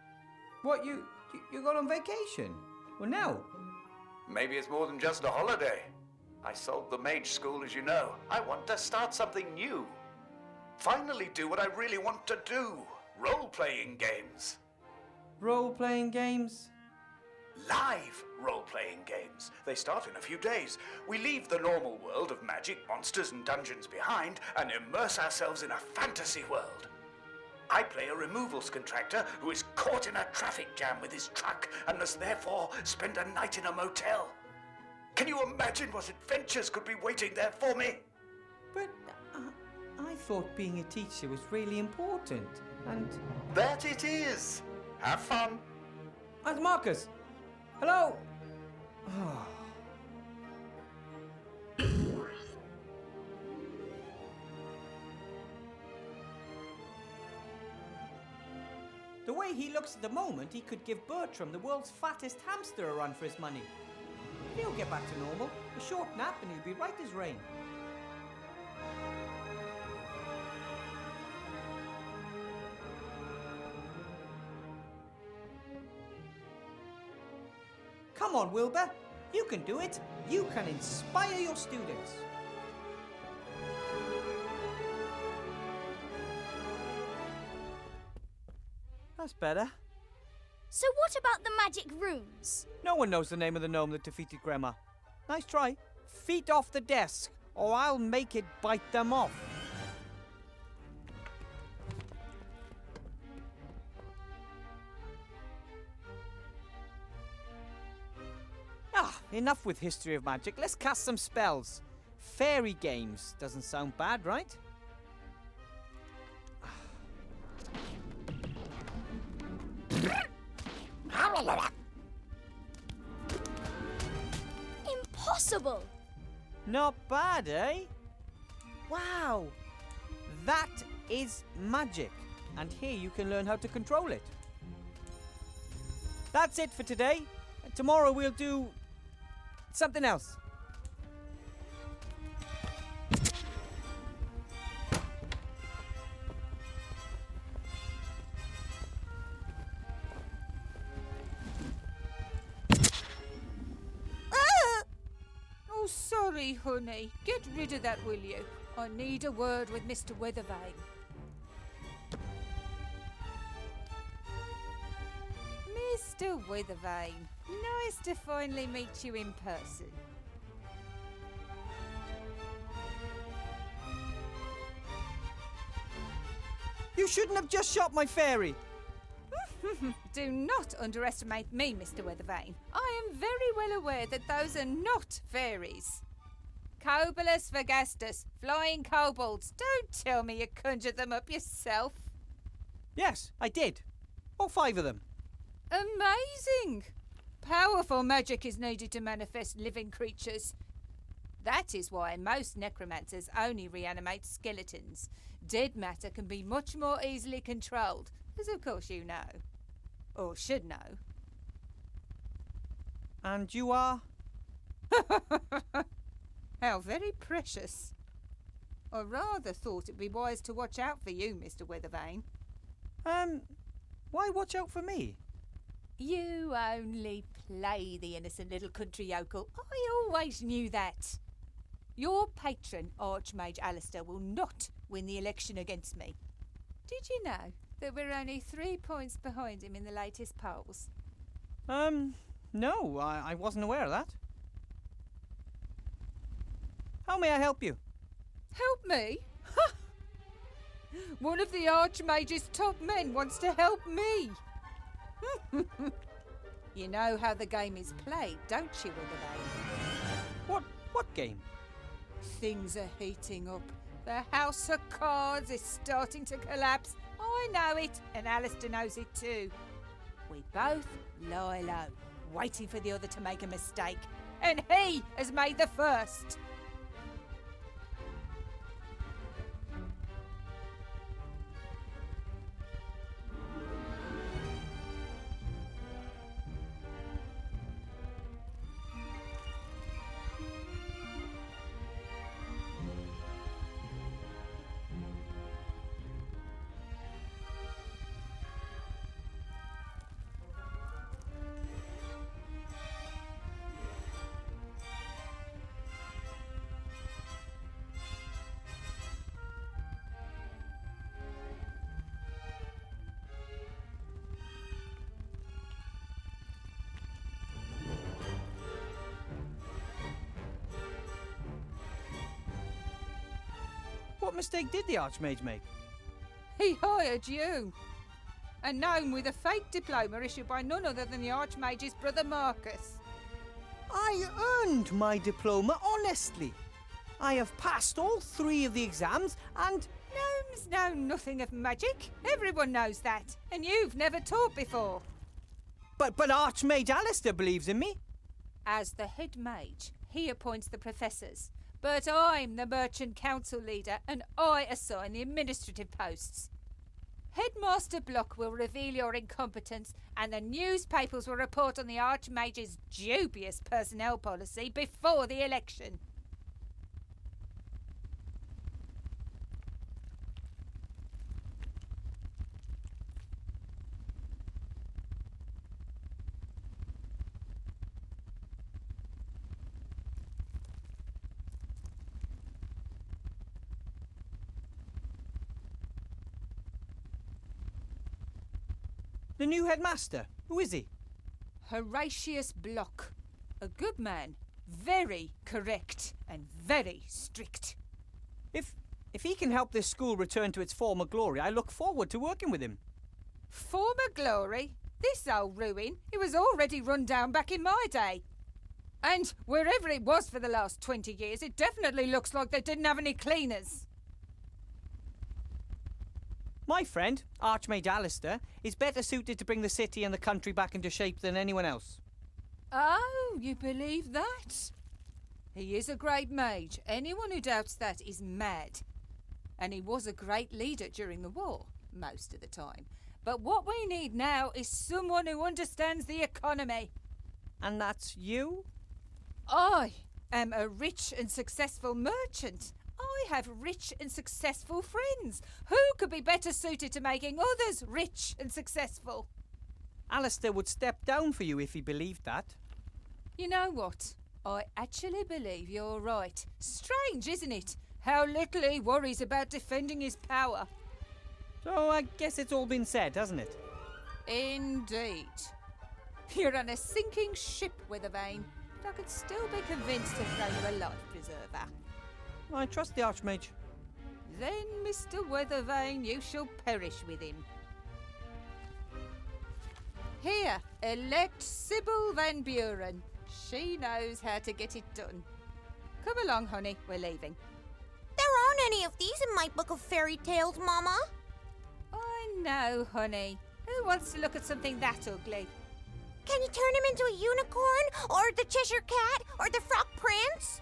What, you got on vacation? Well, now? Maybe it's more than just a holiday. I sold the mage school, as you know. I want to start something new. Finally do what I really want to do. Role-playing games. Role-playing games? live role-playing games. They start in a few days. We leave the normal world of magic, monsters, and dungeons behind and immerse ourselves in a fantasy world. I play a removals contractor who is caught in a traffic jam with his truck and must therefore spend a night in a motel. Can you imagine what adventures could be waiting there for me? But I thought being a teacher was really important, and... That it is! Have fun! Aunt Marcus! Hello! The way he looks at the moment, he could give Bertram, the world's fattest hamster, a run for his money. He'll get back to normal. A short nap and he'll be right as rain. Come on, Wilbur. You can do it. You can inspire your students. That's better. So what about the magic runes? No one knows the name of the gnome that defeated Grandma. Nice try. Feet off the desk, or I'll make it bite them off. Enough with history of magic. Let's cast some spells. Fairy games. Doesn't sound bad, right? Impossible! Not bad, eh? Wow! That is magic. And here you can learn how to control it. That's it for today. Tomorrow we'll do... something else. Oh, sorry, honey. Get rid of that, will you? I need a word with Mr. Weathervane. Mr. Weathervane, nice to finally meet you in person. You shouldn't have just shot my fairy. Do not underestimate me, Mr. Weathervane. I am very well aware that those are not fairies. Cobolus Vergastus, flying kobolds. Don't tell me you conjured them up yourself. Yes, I did. All 5 of them. Amazing! Powerful magic is needed to manifest living creatures. That is why most necromancers only reanimate skeletons. Dead matter can be much more easily controlled, as of course you know. Or should know. And you are? How very precious. I rather thought it'd be wise to watch out for you, Mr. Weathervane. Why watch out for me? You only play the innocent little country yokel. I always knew that. Your patron, Archmage Alistair, will not win the election against me. Did you know that we're only 3 points behind him in the latest polls? No, I wasn't aware of that. How may I help you? Help me? Ha! One of the Archmage's top men wants to help me. You know how the game is played, don't you, Weathervane? What game? Things are heating up. The House of Cards is starting to collapse. I know it, and Alistair knows it too. We both lie low, waiting for the other to make a mistake. And he has made the first. What mistake did the Archmage make? He hired you. A gnome with a fake diploma issued by none other than the Archmage's brother Marcus. I earned my diploma honestly. I have passed all 3 of the exams and... Gnomes know nothing of magic. Everyone knows that. And you've never taught before. But Archmage Alistair believes in me. As the head mage, he appoints the professors. But I'm the merchant council leader and I assign the administrative posts. Headmaster Block will reveal your incompetence and the newspapers will report on the Archmage's dubious personnel policy before the election. The new headmaster, who is he? Horatius Block. A good man, very correct and very strict. If he can help this school return to its former glory, I look forward to working with him. Former glory? This old ruin, it was already run down back in my day. And wherever it was for the last 20 years, it definitely looks like they didn't have any cleaners. My friend, Archmage Alistair, is better suited to bring the city and the country back into shape than anyone else. Oh, you believe that? He is a great mage. Anyone who doubts that is mad. And he was a great leader during the war, most of the time. But what we need now is someone who understands the economy. And that's you? I am a rich and successful merchant. I have rich and successful friends. Who could be better suited to making others rich and successful? Alistair would step down for you if he believed that. You know what? I actually believe you're right. Strange, isn't it? How little he worries about defending his power. So I guess it's all been said, hasn't it? Indeed. You're on a sinking ship, Withervane, but I could still be convinced to throw you a life preserver. I trust the Archmage. Then, Mr. Withervane, you shall perish with him. Here, elect Sybil Van Buren. She knows how to get it done. Come along, honey, we're leaving. There aren't any of these in my book of fairy tales, Mama. I know, honey. Who wants to look at something that ugly? Can you turn him into a unicorn? Or the Cheshire Cat? Or the Frog Prince?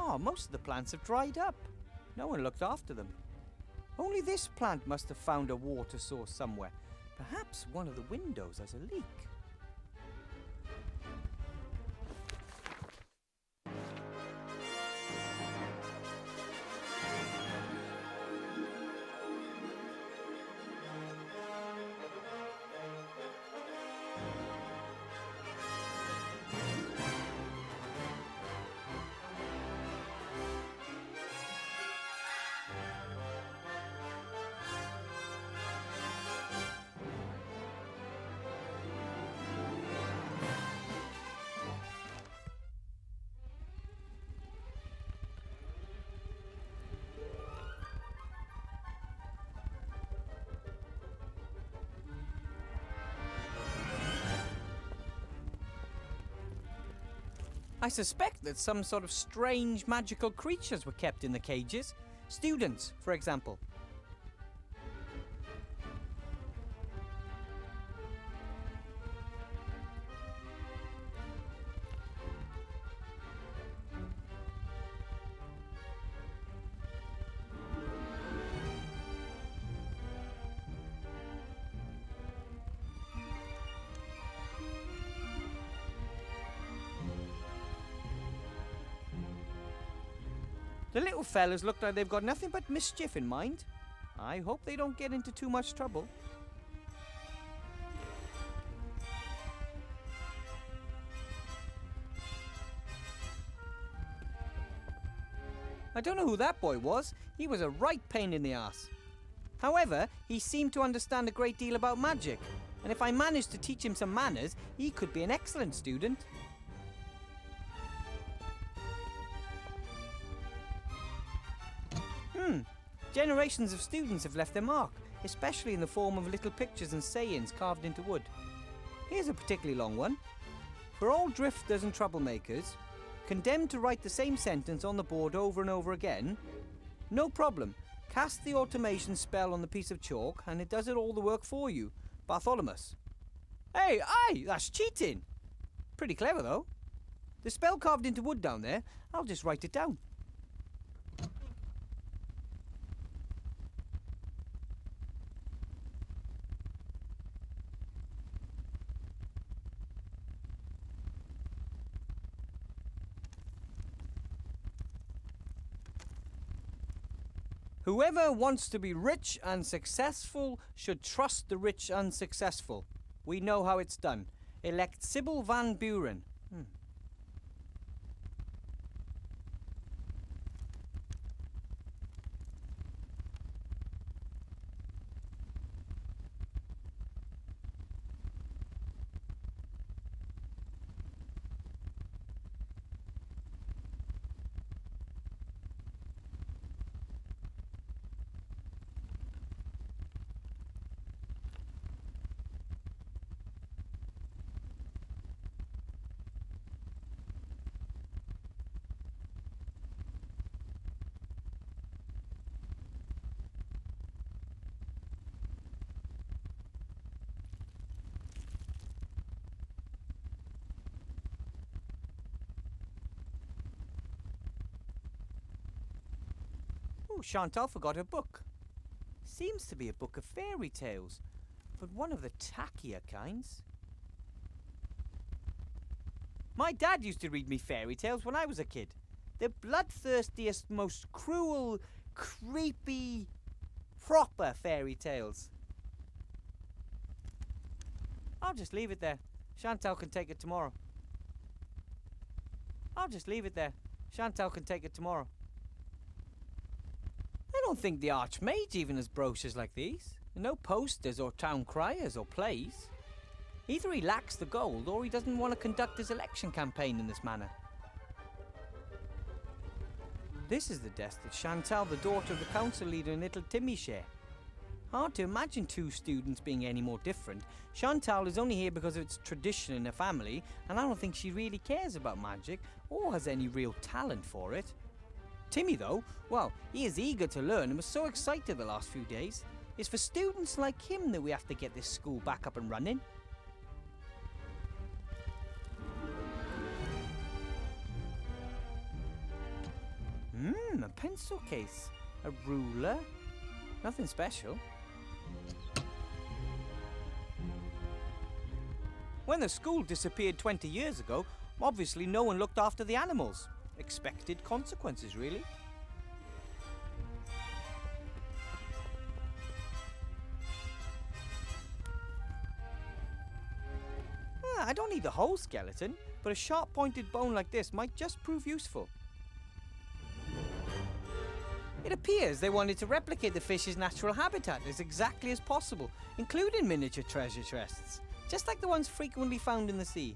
Oh, most of the plants have dried up. No one looked after them. Only this plant must have found a water source somewhere. Perhaps one of the windows has a leak. I suspect that some sort of strange magical creatures were kept in the cages. Students, for example. The little fellas look like they've got nothing but mischief in mind. I hope they don't get into too much trouble. I don't know who that boy was. He was a right pain in the ass. However, he seemed to understand a great deal about magic, and if I managed to teach him some manners, he could be an excellent student. Generations of students have left their mark, especially in the form of little pictures and sayings carved into wood. Here's a particularly long one. For all drifters and troublemakers, condemned to write the same sentence on the board over and over again, no problem. Cast the automation spell on the piece of chalk and it does it all the work for you. Bartholomew. Hey, aye, that's cheating. Pretty clever though. The spell carved into wood down there, I'll just write it down. Whoever wants to be rich and successful should trust the rich and successful. We know how it's done. Elect Sybil Van Buren. Oh, Chantal forgot her book. Seems to be a book of fairy tales, but one of the tackier kinds. My dad used to read me fairy tales when I was a kid. The bloodthirstiest, most cruel, creepy, proper fairy tales. I'll just leave it there. Chantal can take it tomorrow. I'll just leave it there. Chantal can take it tomorrow. I don't think the Archmage even has brochures like these. No posters or town criers or plays. Either he lacks the gold or he doesn't want to conduct his election campaign in this manner. This is the desk that Chantal, the daughter of the council leader, and little Timmy share. Hard to imagine two students being any more different. Chantal is only here because of its tradition in her family, and I don't think she really cares about magic or has any real talent for it. Timmy, though, well, he is eager to learn and was so excited the last few days. It's for students like him that we have to get this school back up and running. A pencil case, a ruler, nothing special. When the school disappeared 20 years ago, obviously no one looked after the animals. Expected consequences, really. I don't need the whole skeleton, but a sharp-pointed bone like this might just prove useful. It appears they wanted to replicate the fish's natural habitat as exactly as possible, including miniature treasure chests, just like the ones frequently found in the sea.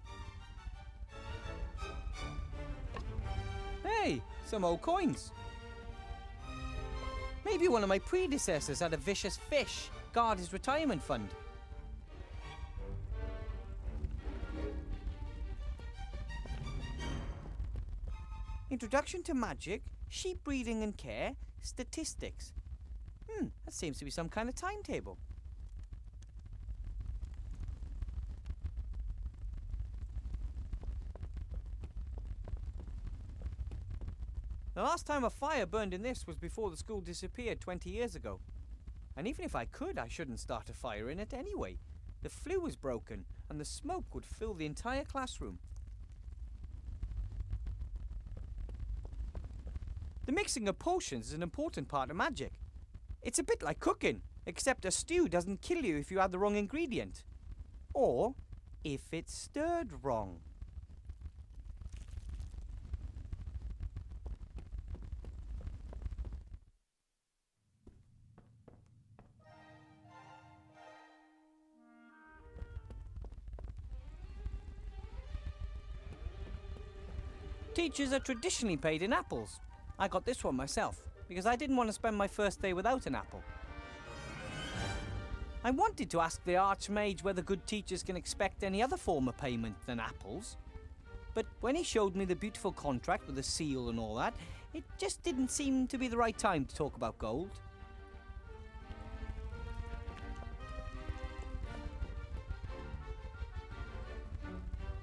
Hey, some old coins. Maybe one of my predecessors had a vicious fish guard his retirement fund. Introduction to magic, sheep breeding and care, statistics. That seems to be some kind of timetable. The last time a fire burned in this was before the school disappeared 20 years ago. And even if I could, I shouldn't start a fire in it anyway. The flue was broken, and the smoke would fill the entire classroom. The mixing of potions is an important part of magic. It's a bit like cooking, except a stew doesn't kill you if you add the wrong ingredient. Or if it's stirred wrong. Teachers are traditionally paid in apples. I got this one myself, because I didn't want to spend my first day without an apple. I wanted to ask the Archmage whether good teachers can expect any other form of payment than apples. But when he showed me the beautiful contract with the seal and all that, it just didn't seem to be the right time to talk about gold.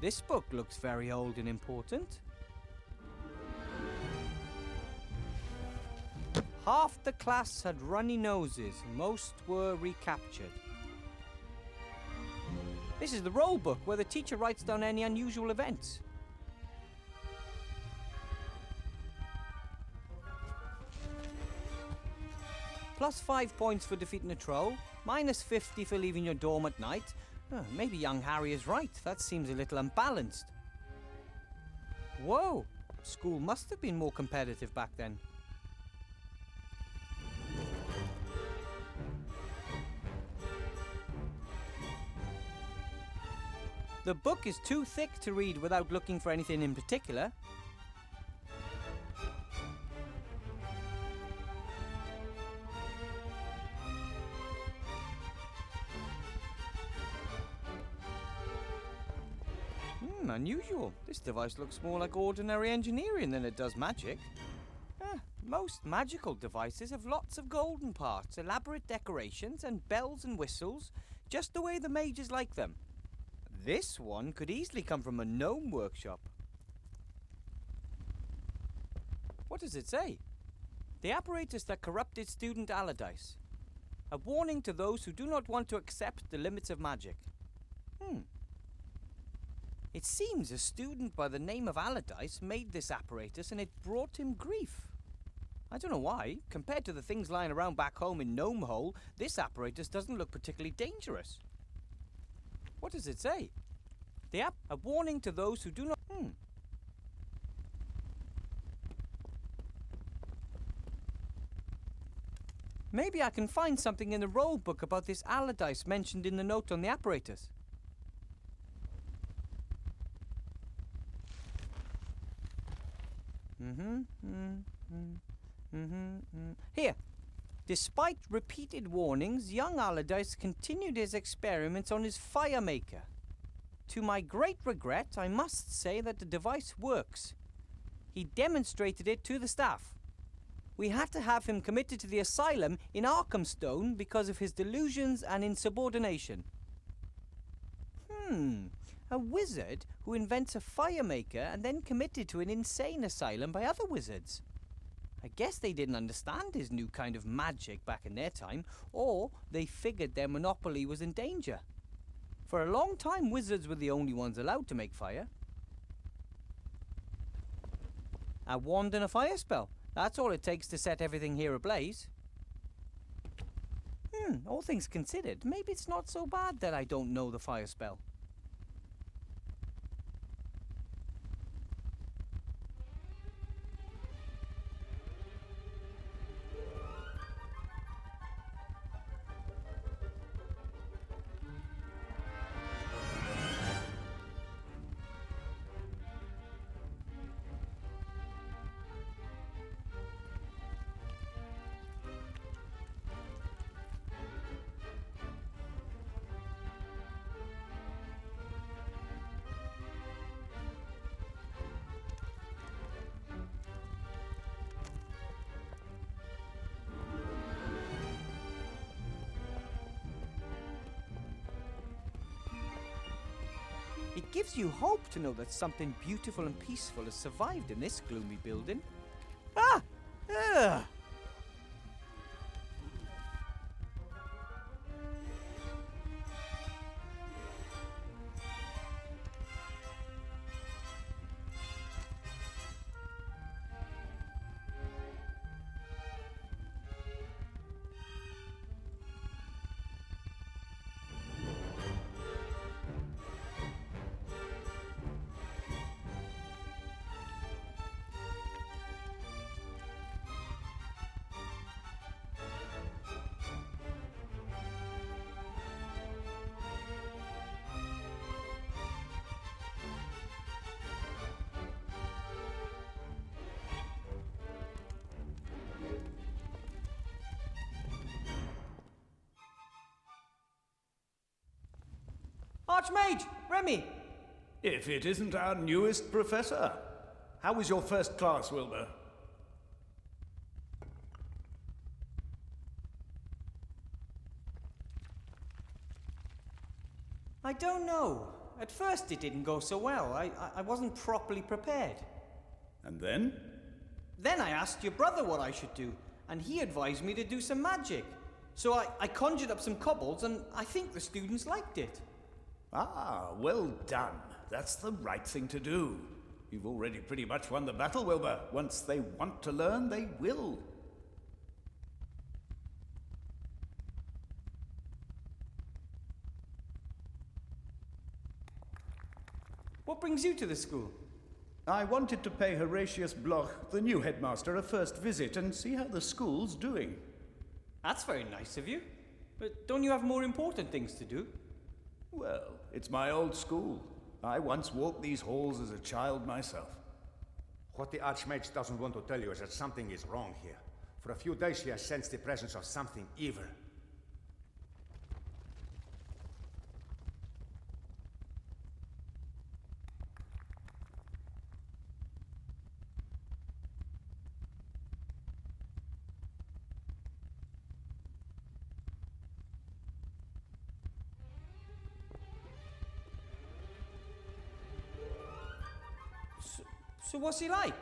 This book looks very old and important. Half the class had runny noses, most were recaptured. This is the roll book where the teacher writes down any unusual events. Plus 5 points for defeating a troll, minus 50 for leaving your dorm at night. Maybe young Harry is right, that seems a little unbalanced. Whoa, school must have been more competitive back then. The book is too thick to read without looking for anything in particular. Unusual. This device looks more like ordinary engineering than it does magic. Most magical devices have lots of golden parts, elaborate decorations, and bells and whistles, just the way the mages like them. This one could easily come from a gnome workshop. What does it say? The apparatus that corrupted student Allardyce. A warning to those who do not want to accept the limits of magic. It seems a student by the name of Allardyce made this apparatus and it brought him grief. I don't know why. Compared to the things lying around back home in Gnome Hole, this apparatus doesn't look particularly dangerous. What does it say? A warning to those who do not... Maybe I can find something in the roll book about this Allardyce mentioned in the note on the apparatus. Here. Despite repeated warnings, young Allardyce continued his experiments on his fire maker. To my great regret, I must say that the device works. He demonstrated it to the staff. We had to have him committed to the asylum in Arkhamstone because of his delusions and insubordination. A wizard who invents a fire maker and then committed to an insane asylum by other wizards. I guess they didn't understand his new kind of magic back in their time, or they figured their monopoly was in danger. For a long time, wizards were the only ones allowed to make fire. A wand and a fire spell. That's all it takes to set everything here ablaze. All things considered, maybe it's not so bad that I don't know the fire spell. It gives you hope to know that something beautiful and peaceful has survived in this gloomy building. Ah! Ugh! Archmage! Remy! If it isn't our newest professor. How was your first class, Wilbur? I don't know. At first it didn't go so well. I wasn't properly prepared. And then? Then I asked your brother what I should do, and he advised me to do some magic. So I conjured up some kobolds, and I think the students liked it. Ah, well done. That's the right thing to do. You've already pretty much won the battle, Wilbur. Once they want to learn, they will. What brings you to the school? I wanted to pay Horatius Bloch, the new headmaster, a first visit and see how the school's doing. That's very nice of you. But don't you have more important things to do? Well, it's my old school. I once walked these halls as a child myself. What the Archmage doesn't want to tell you is that something is wrong here. For a few days he has sensed the presence of something evil. So what's he like,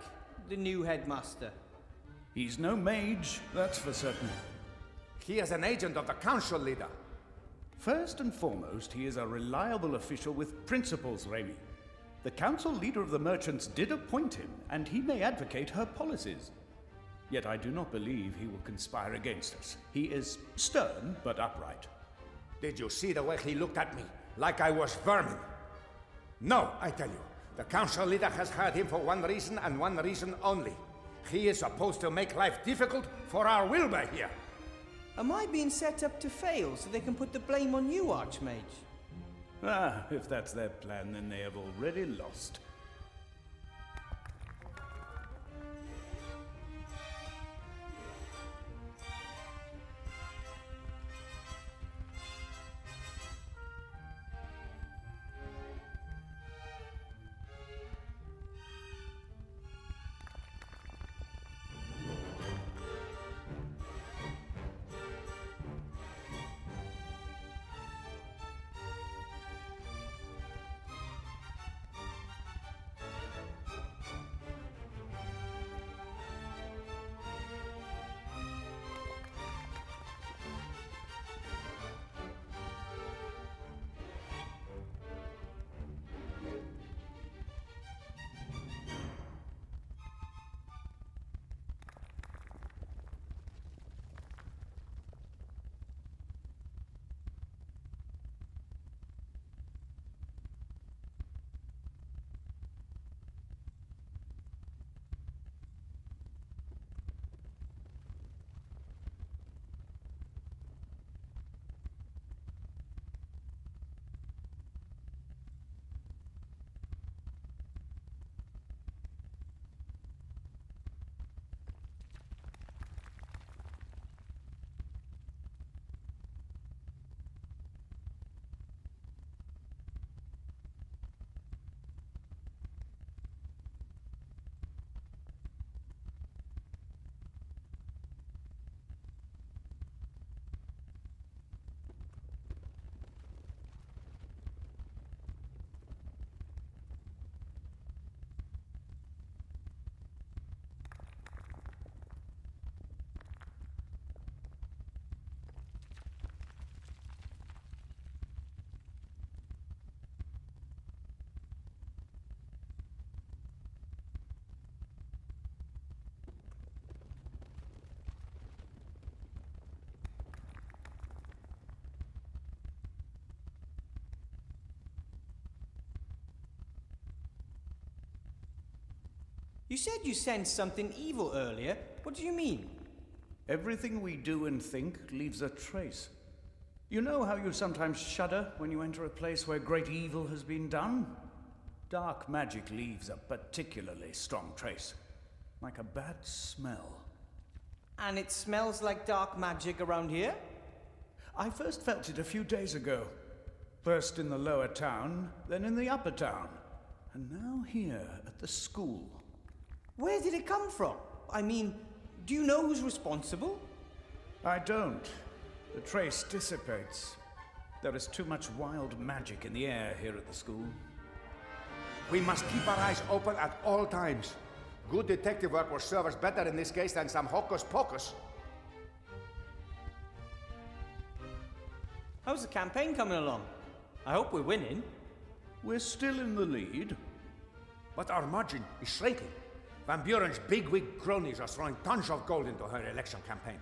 the new headmaster? He's no mage, that's for certain. He is an agent of the council leader. First and foremost, he is a reliable official with principles, Remy. The council leader of the merchants did appoint him, and he may advocate her policies. Yet I do not believe he will conspire against us. He is stern, but upright. Did you see the way he looked at me? Like I was vermin. No, I tell you. The council leader has hired him for one reason and one reason only. He is supposed to make life difficult for our Wilbur here. Am I being set up to fail so they can put the blame on you, Archmage? Ah, if that's their plan, then they have already lost. You said you sensed something evil earlier. What do you mean? Everything we do and think leaves a trace. You know how you sometimes shudder when you enter a place where great evil has been done? Dark magic leaves a particularly strong trace, like a bad smell. And it smells like dark magic around here? I first felt it a few days ago. First in the lower town, then in the upper town, and now here at the school. Where did it come from? I mean, do you know who's responsible? I don't. The trace dissipates. There is too much wild magic in the air here at the school. We must keep our eyes open at all times. Good detective work will serve us better in this case than some hocus pocus. How's the campaign coming along? I hope we're winning. We're still in the lead. But our margin is shrinking. Van Buren's bigwig cronies are throwing tons of gold into her election campaign.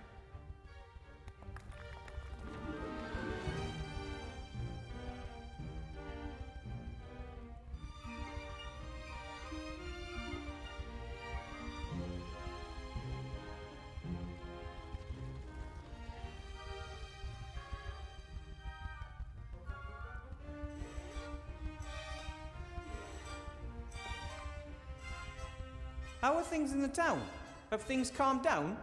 How are things in the town? Have things calmed down?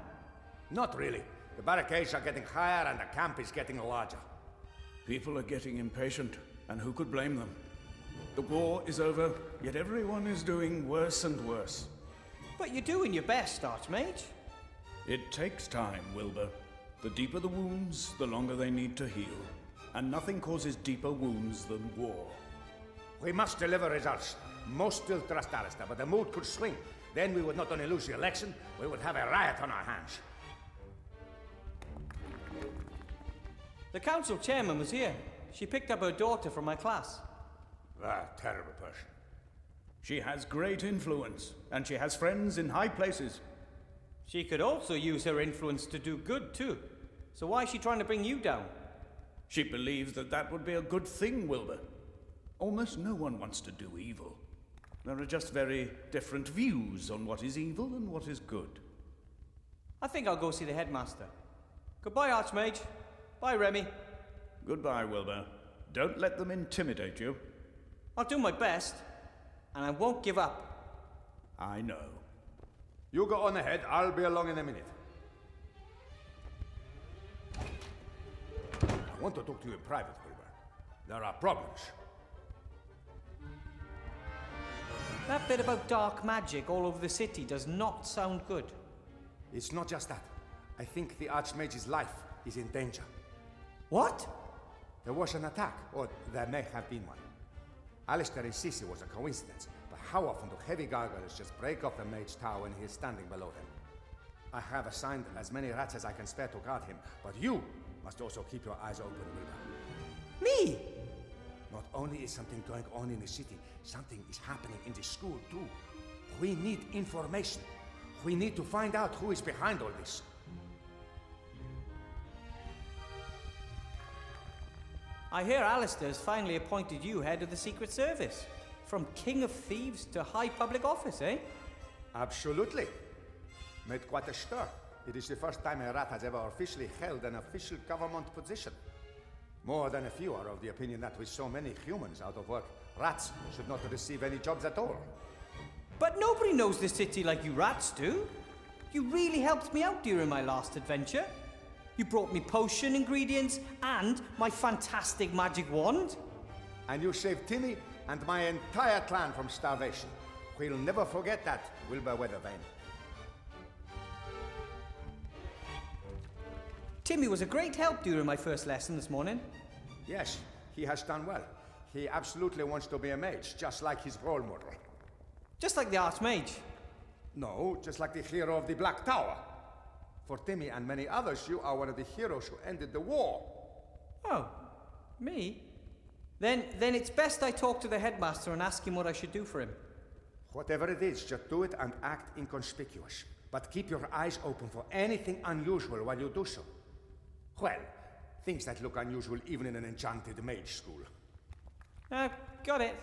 Not really. The barricades are getting higher and the camp is getting larger. People are getting impatient, and who could blame them? The war is over, yet everyone is doing worse and worse. But you're doing your best, Archmage. It takes time, Wilbur. The deeper the wounds, the longer they need to heal. And nothing causes deeper wounds than war. We must deliver results. Most still trust Alistair, but the mood could swing. Then we would not only lose the election, we would have a riot on our hands. The council chairman was here. She picked up her daughter from my class. Ah, terrible person. She has great influence, and she has friends in high places. She could also use her influence to do good, too. So why is she trying to bring you down? She believes that that would be a good thing, Wilbur. Almost no one wants to do evil. There are just very different views on what is evil and what is good. I think I'll go see the headmaster. Goodbye, Archmage. Bye, Remy. Goodbye, Wilbur. Don't let them intimidate you. I'll do my best, and I won't give up. I know. You go on ahead. I'll be along in a minute. I want to talk to you in private, Wilbur. There are problems. That bit about dark magic all over the city does not sound good. It's not just that. I think the Archmage's life is in danger. What? There was an attack, or there may have been one. Alistair insists it was a coincidence, but how often do heavy gargoyles just break off the Mage Tower when he is standing below them? I have assigned as many rats as I can spare to guard him, but you must also keep your eyes open, Wilbur. Me? Not only is something going on in the city, something is happening in the school too. We need information. We need to find out who is behind all this. I hear Alistair's finally appointed you head of the Secret Service. From King of Thieves to high public office, eh? Absolutely. Made quite a stir. It is the first time a rat has ever officially held an official government position. More than a few are of the opinion that with so many humans out of work, rats should not receive any jobs at all. But nobody knows the city like you rats do. You really helped me out during my last adventure. You brought me potion ingredients and my fantastic magic wand. And you saved Timmy and my entire clan from starvation. We'll never forget that, Wilbur Weathervane. Timmy was a great help during my first lesson this morning. Yes, he has done well. He absolutely wants to be a mage, just like his role model. Just like the Archmage? No, just like the hero of the Black Tower. For Timmy and many others, you are one of the heroes who ended the war. Oh, me? Then it's best I talk to the headmaster and ask him what I should do for him. Whatever it is, just do it and act inconspicuous. But keep your eyes open for anything unusual while you do so. Well, things that look unusual even in an enchanted mage school. Got it.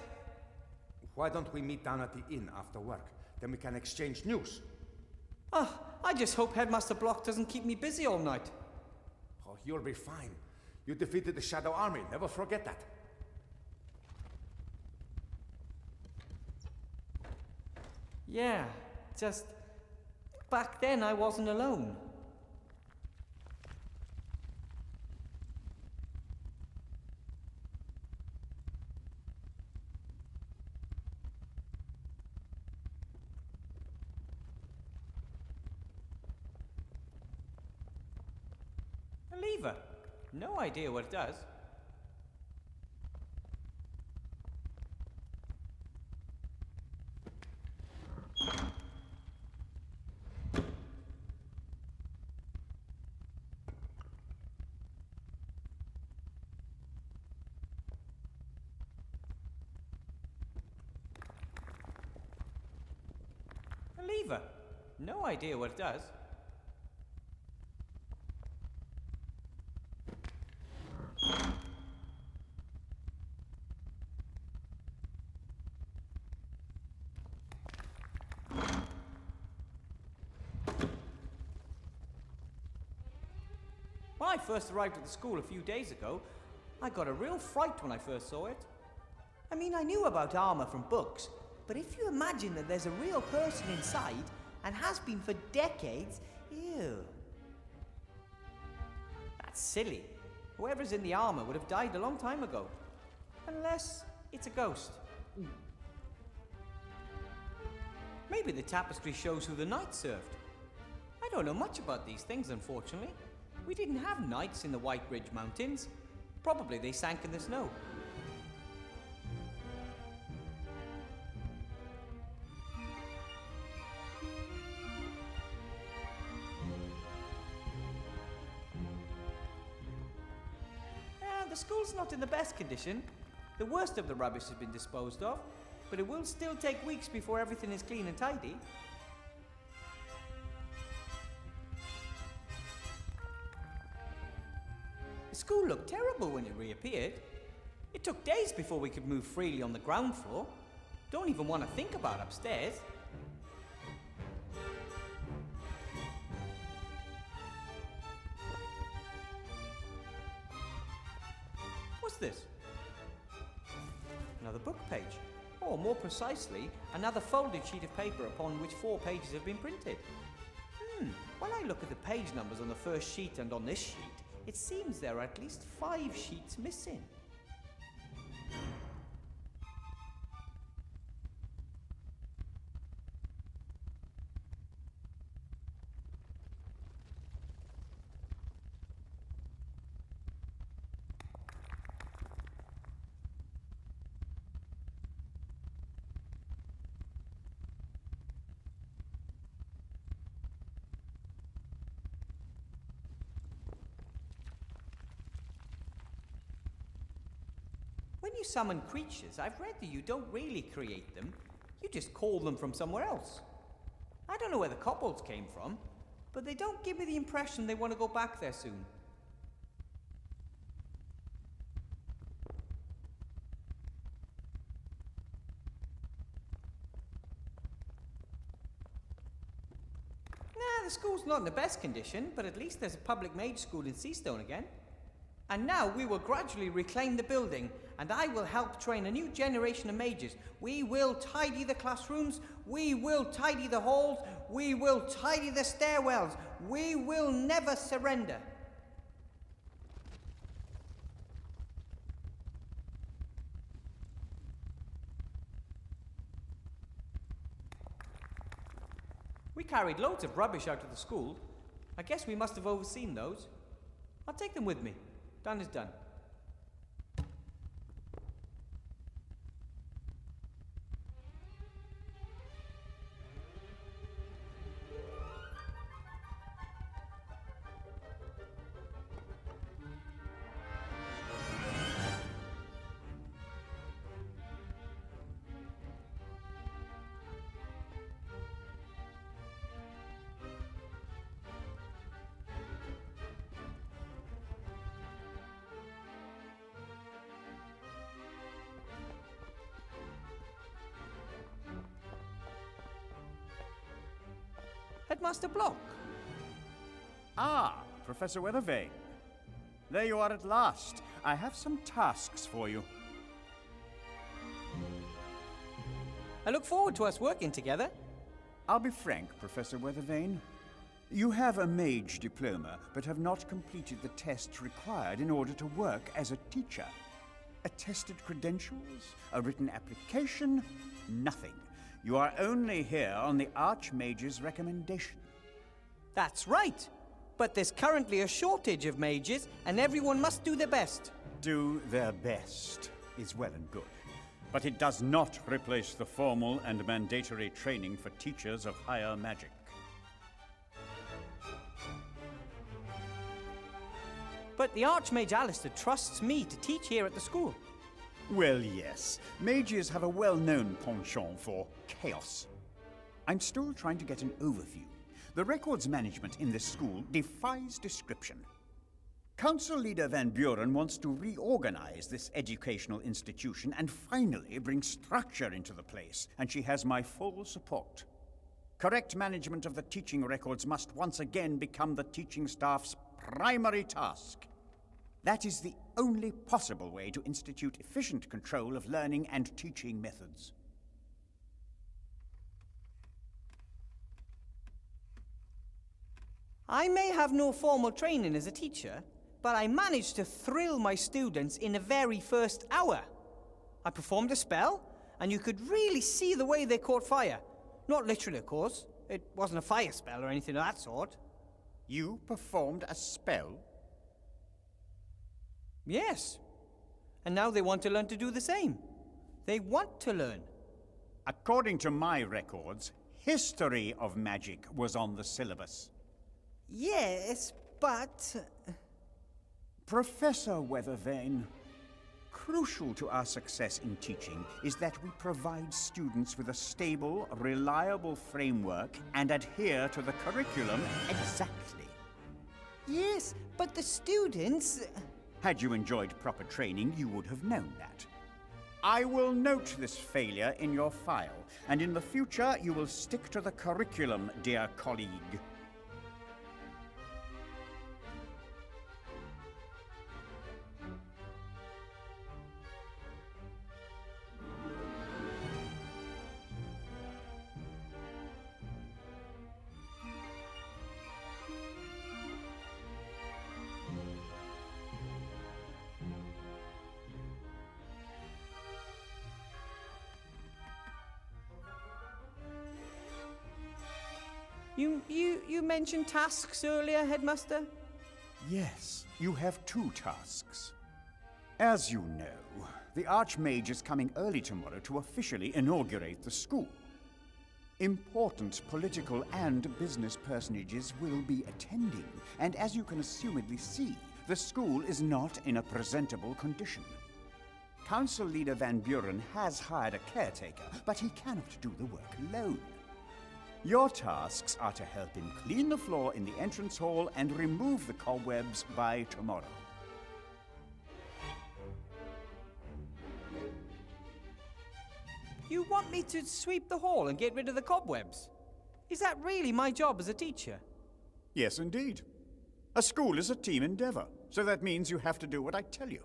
Why don't we meet down at the inn after work? Then we can exchange news. I just hope Headmaster Block doesn't keep me busy all night. Oh, you'll be fine. You defeated the Shadow Army. Never forget that. Yeah, just back then I wasn't alone. A lever. No idea what it does. A lever. No idea what it does. When I first arrived at the school a few days ago, I got a real fright when I first saw it. I mean, I knew about armor from books, but if you imagine that there's a real person inside, and has been for decades, ew. That's silly. Whoever's in the armor would have died a long time ago. Unless it's a ghost. Maybe the tapestry shows who the knights served. I don't know much about these things, unfortunately. We didn't have knights in the White Ridge Mountains. Probably they sank in the snow. The school's not in the best condition. The worst of the rubbish has been disposed of, but it will still take weeks before everything is clean and tidy. The school looked terrible when it reappeared. It took days before we could move freely on the ground floor. Don't even want to think about upstairs. What's this? Another book page. Or more precisely, another folded sheet of paper upon which 4 pages have been printed. When I look at the page numbers on the first sheet and on this sheet, it seems there are at least 5 sheets missing. When you summon creatures, I've read that you don't really create them, you just call them from somewhere else. I don't know where the kobolds came from, but they don't give me the impression they want to go back there soon. The school's not in the best condition, but at least there's a public mage school in Seastone again. And now we will gradually reclaim the building, and I will help train a new generation of mages. We will tidy the classrooms, we will tidy the halls, we will tidy the stairwells. We will never surrender. We carried loads of rubbish out of the school. I guess we must have overseen those. I'll take them with me. Done is done. Headmaster Block. Ah, Professor Weathervane. There you are at last. I have some tasks for you. I look forward to us working together. I'll be frank, Professor Weathervane. You have a mage diploma, but have not completed the tests required in order to work as a teacher. Attested credentials, a written application, nothing. You are only here on the Archmage's recommendation. That's right. But there's currently a shortage of mages, and everyone must do their best. Do their best is well and good, but it does not replace the formal and mandatory training for teachers of higher magic. But the Archmage Alistair trusts me to teach here at the school. Well, yes. Mages have a well-known penchant for chaos. I'm still trying to get an overview. The records management in this school defies description. Council Leader Van Buren wants to reorganize this educational institution and finally bring structure into the place, and she has my full support. Correct management of the teaching records must once again become the teaching staff's primary task. That is the only possible way to institute efficient control of learning and teaching methods. I may have no formal training as a teacher, but I managed to thrill my students in the very first hour. I performed a spell, and you could really see the way they caught fire. Not literally, of course. It wasn't a fire spell or anything of that sort. You performed a spell? Yes. And now they want to learn to do the same. They want to learn. According to my records, history of magic was on the syllabus. Yes, but... Professor Weathervane, crucial to our success in teaching is that we provide students with a stable, reliable framework and adhere to the curriculum exactly. Yes, but the students... Had you enjoyed proper training, you would have known that. I will note this failure in your file, and in the future you will stick to the curriculum, dear colleague. You mentioned tasks earlier, Headmaster? Yes, you have 2 tasks. As you know, the Archmage is coming early tomorrow to officially inaugurate the school. Important political and business personages will be attending, and as you can assumedly see, the school is not in a presentable condition. Council Leader Van Buren has hired a caretaker, but he cannot do the work alone. Your tasks are to help him clean the floor in the entrance hall and remove the cobwebs by tomorrow. You want me to sweep the hall and get rid of the cobwebs? Is that really my job as a teacher? Yes, indeed. A school is a team endeavor, so that means you have to do what I tell you.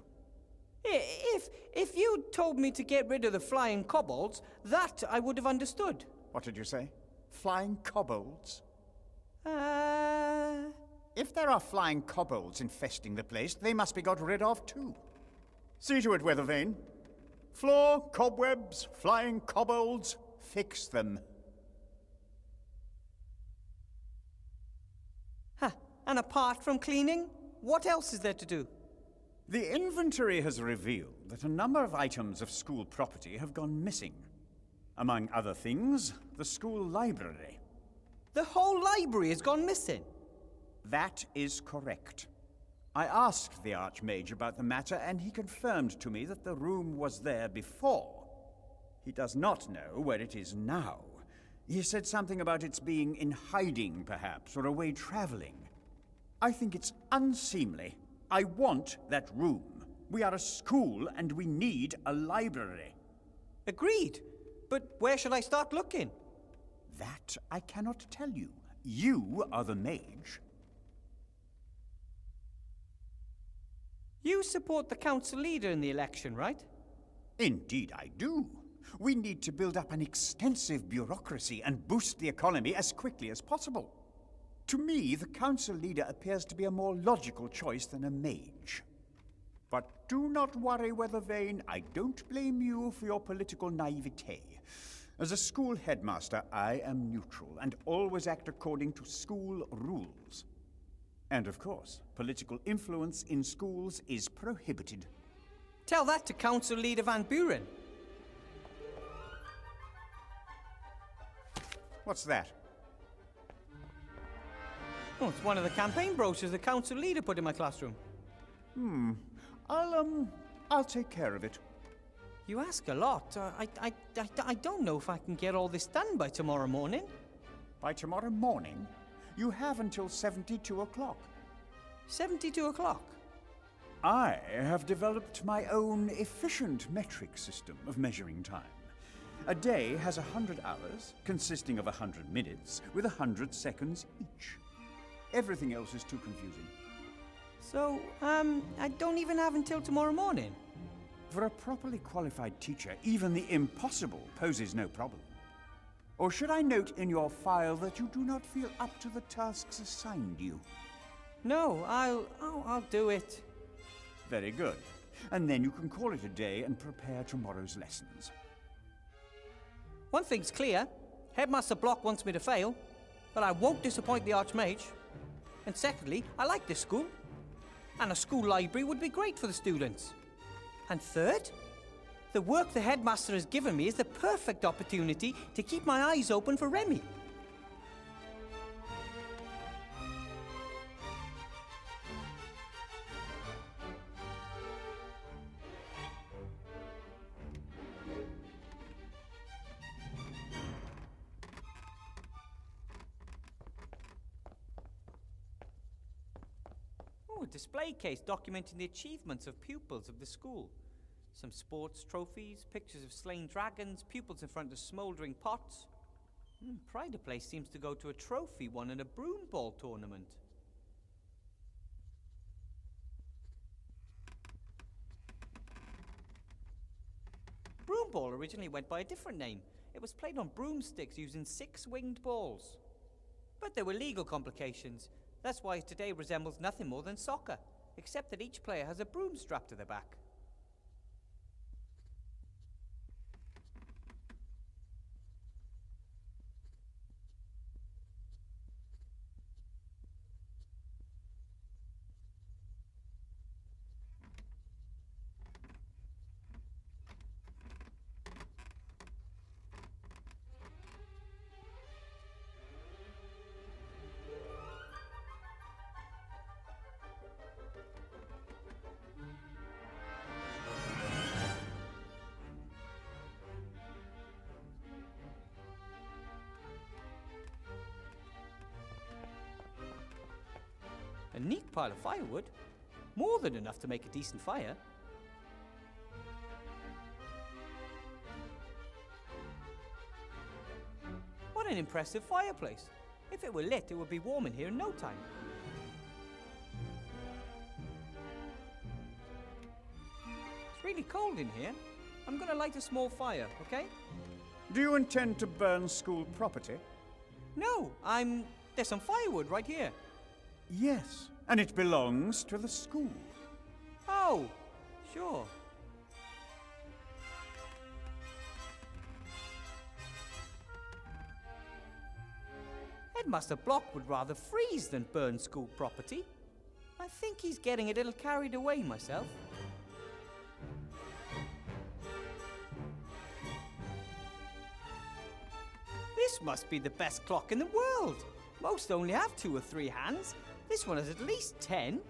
If you told me to get rid of the flying kobolds, that I would have understood. What did you say? Flying kobolds? Uh... If there are flying kobolds infesting the place, they must be got rid of too. See to it, Weathervane. Floor, cobwebs, flying kobolds, fix them. Huh. And apart from cleaning, what else is there to do? The inventory has revealed that a number of items of school property have gone missing. Among other things, the school library. The whole library has gone missing? That is correct. I asked the Archmage about the matter, and he confirmed to me that the room was there before. He does not know where it is now. He said something about its being in hiding, perhaps, or away traveling. I think it's unseemly. I want that room. We are a school, and we need a library. Agreed. But where should I start looking? That I cannot tell you. You are the mage. You support the council leader in the election, right? Indeed I do. We need to build up an extensive bureaucracy and boost the economy as quickly as possible. To me, the council leader appears to be a more logical choice than a mage. But do not worry, Weathervane. I don't blame you for your political naivete. As a school headmaster, I am neutral and always act according to school rules. And of course, political influence in schools is prohibited. Tell that to Council Leader Van Buren. What's that? Oh, it's one of the campaign brochures the Council Leader put in my classroom. I'll take care of it. You ask a lot. I don't know if I can get all this done by tomorrow morning. By tomorrow morning? You have until 72 o'clock. 72 o'clock? I have developed my own efficient metric system of measuring time. A day has 100 hours, consisting of 100 minutes, with 100 seconds each. Everything else is too confusing. So, I don't even have until tomorrow morning? For a properly qualified teacher, even the impossible poses no problem. Or should I note in your file that you do not feel up to the tasks assigned you? No, I'll do it. Very good. And then you can call it a day and prepare tomorrow's lessons. One thing's clear. Headmaster Block wants me to fail, but I won't disappoint the Archmage. And secondly, I like this school. And a school library would be great for the students. And third, the work the headmaster has given me is the perfect opportunity to keep my eyes open for Remy. Oh, a display case documenting the achievements of pupils of the school. Some sports trophies, pictures of slain dragons, pupils in front of smouldering pots. Pride of Place seems to go to a trophy won in a broom ball tournament. Broom ball originally went by a different name. It was played on broomsticks using 6 winged balls. But there were legal complications. That's why today resembles nothing more than soccer, except that each player has a broom strapped to their back. A neat pile of firewood. More than enough to make a decent fire. What an impressive fireplace. If it were lit, it would be warm in here in no time. It's really cold in here. I'm going to light a small fire, okay? Do you intend to burn school property? No, there's some firewood right here. Yes, and it belongs to the school. Oh, sure. Headmaster Block would rather freeze than burn school property. I think he's getting a little carried away myself. This must be the best clock in the world. Most only have 2 or 3 hands. This one has at least 10.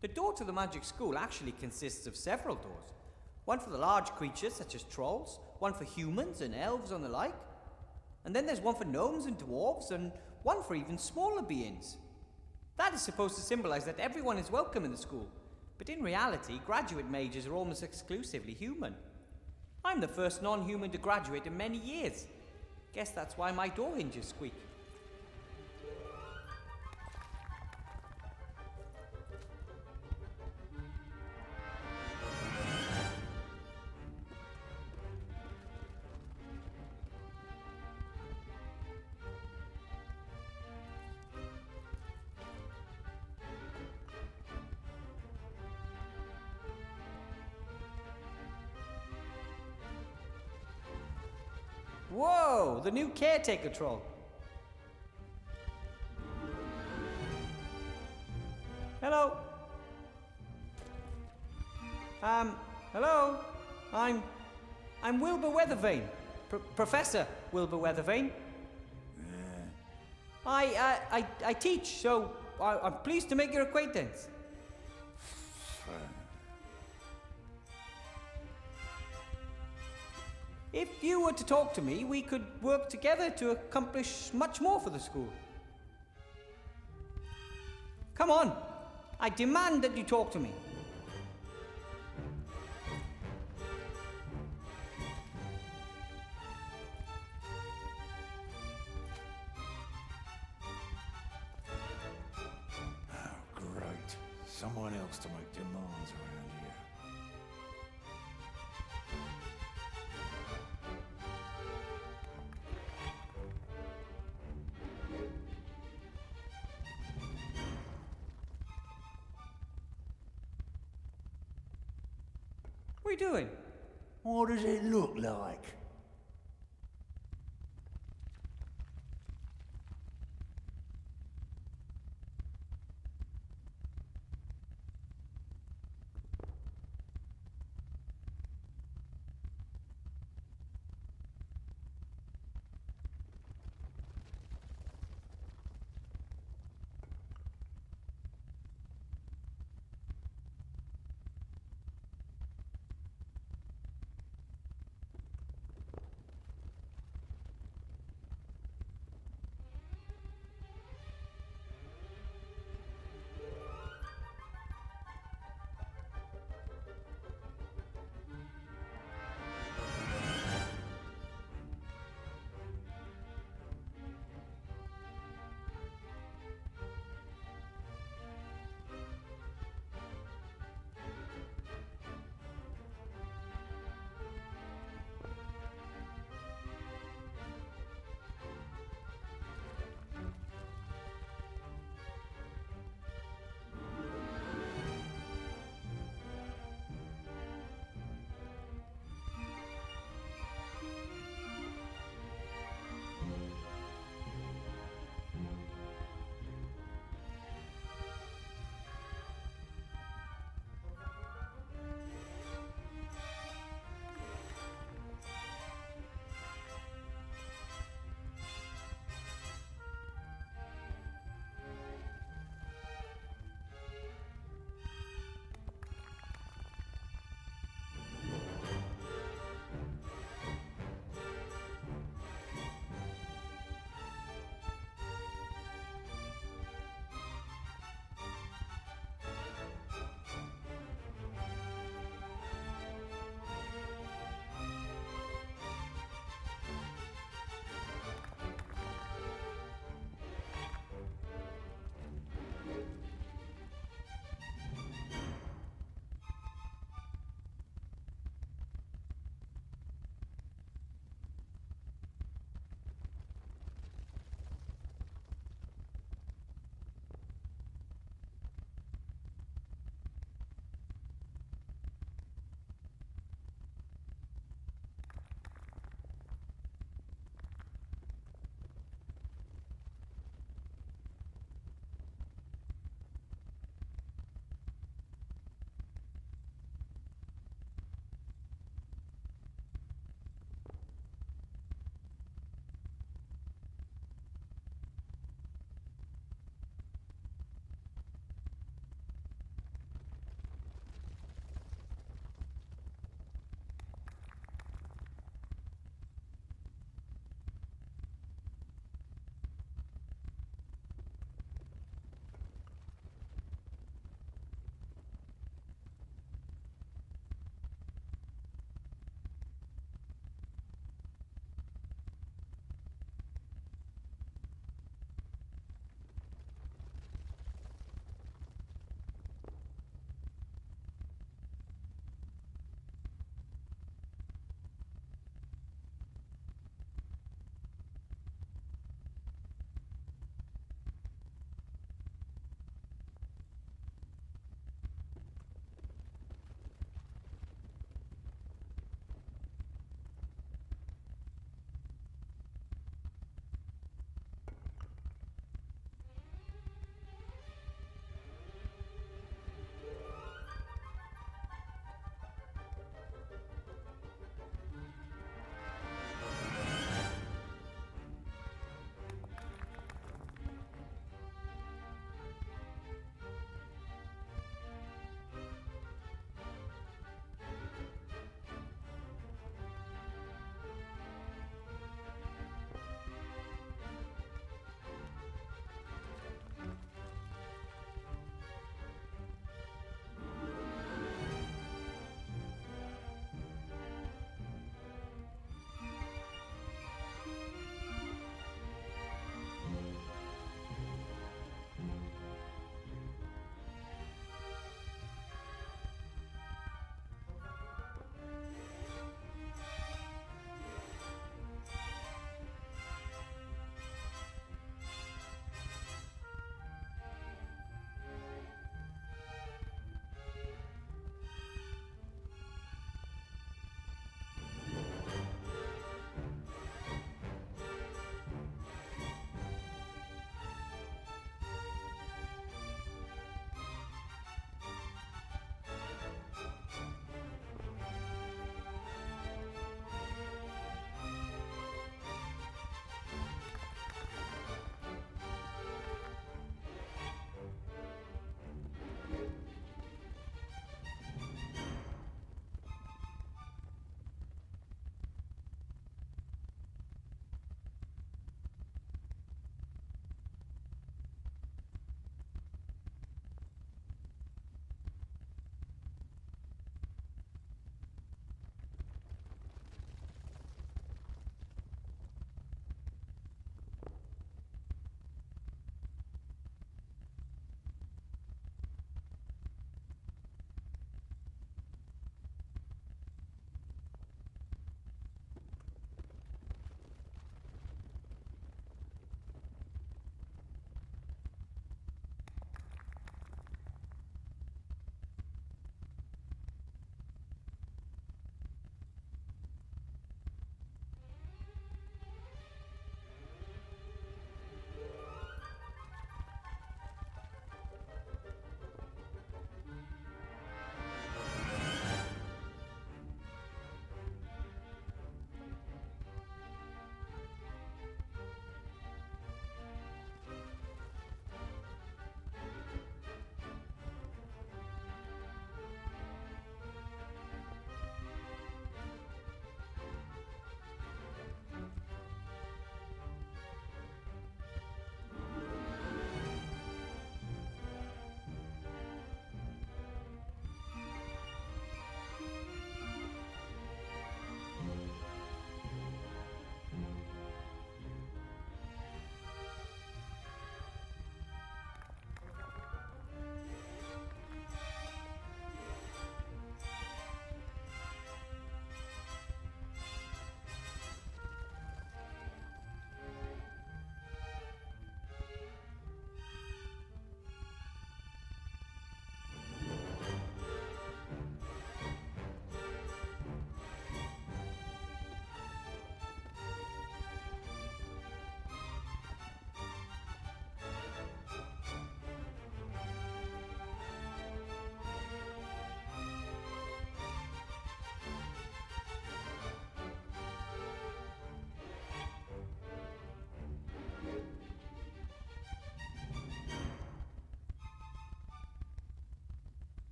The door to the magic school actually consists of several doors. One for the large creatures such as trolls, one for humans and elves and the like. And then there's one for gnomes and dwarves, and one for even smaller beings. That is supposed to symbolize that everyone is welcome in the school. But in reality, graduate mages are almost exclusively human. I'm the first non-human to graduate in many years. Guess that's why my door hinges squeak. Whoa, the new caretaker troll. Hello. Hello. I'm Wilbur Weathervane. Professor Wilbur Weathervane. I teach, so I'm pleased to make your acquaintance. If you were to talk to me, we could work together to accomplish much more for the school. Come on, I demand that you talk to me. Oh, great. Someone else to make demands around here. What are you doing? What does it look like?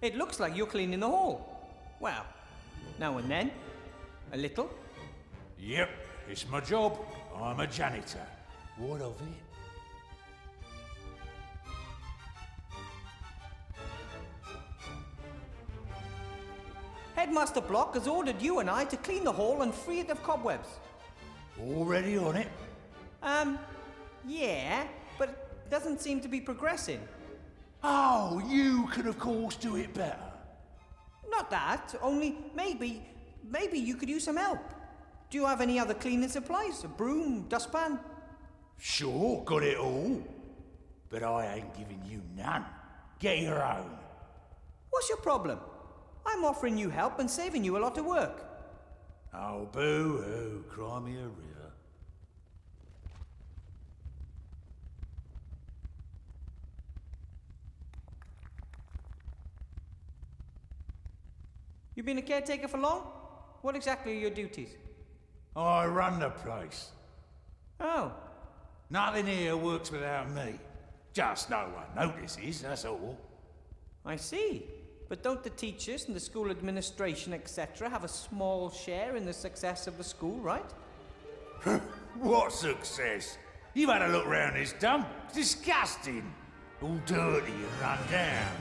It looks like you're cleaning the hall. Well, now and then. A little. Yep, it's my job. I'm a janitor. What of it? Headmaster Block has ordered you and I to clean the hall and free it of cobwebs. Already on it? Yeah, but it doesn't seem to be progressing. Oh, you could of course do it better. Not that, only maybe you could use some help. Do you have any other cleaning supplies? A broom, dustpan? Sure, got it all. But I ain't giving you none. Get your own. What's your problem? I'm offering you help and saving you a lot of work. Oh, boo-hoo, cry me a river. You been a caretaker for long? What exactly are your duties? I run the place. Oh. Nothing here works without me. Just no one notices, that's all. I see. But don't the teachers and the school administration, etc., have a small share in the success of the school, right? What success? You've had a look round this dump. It's disgusting. All dirty and run down.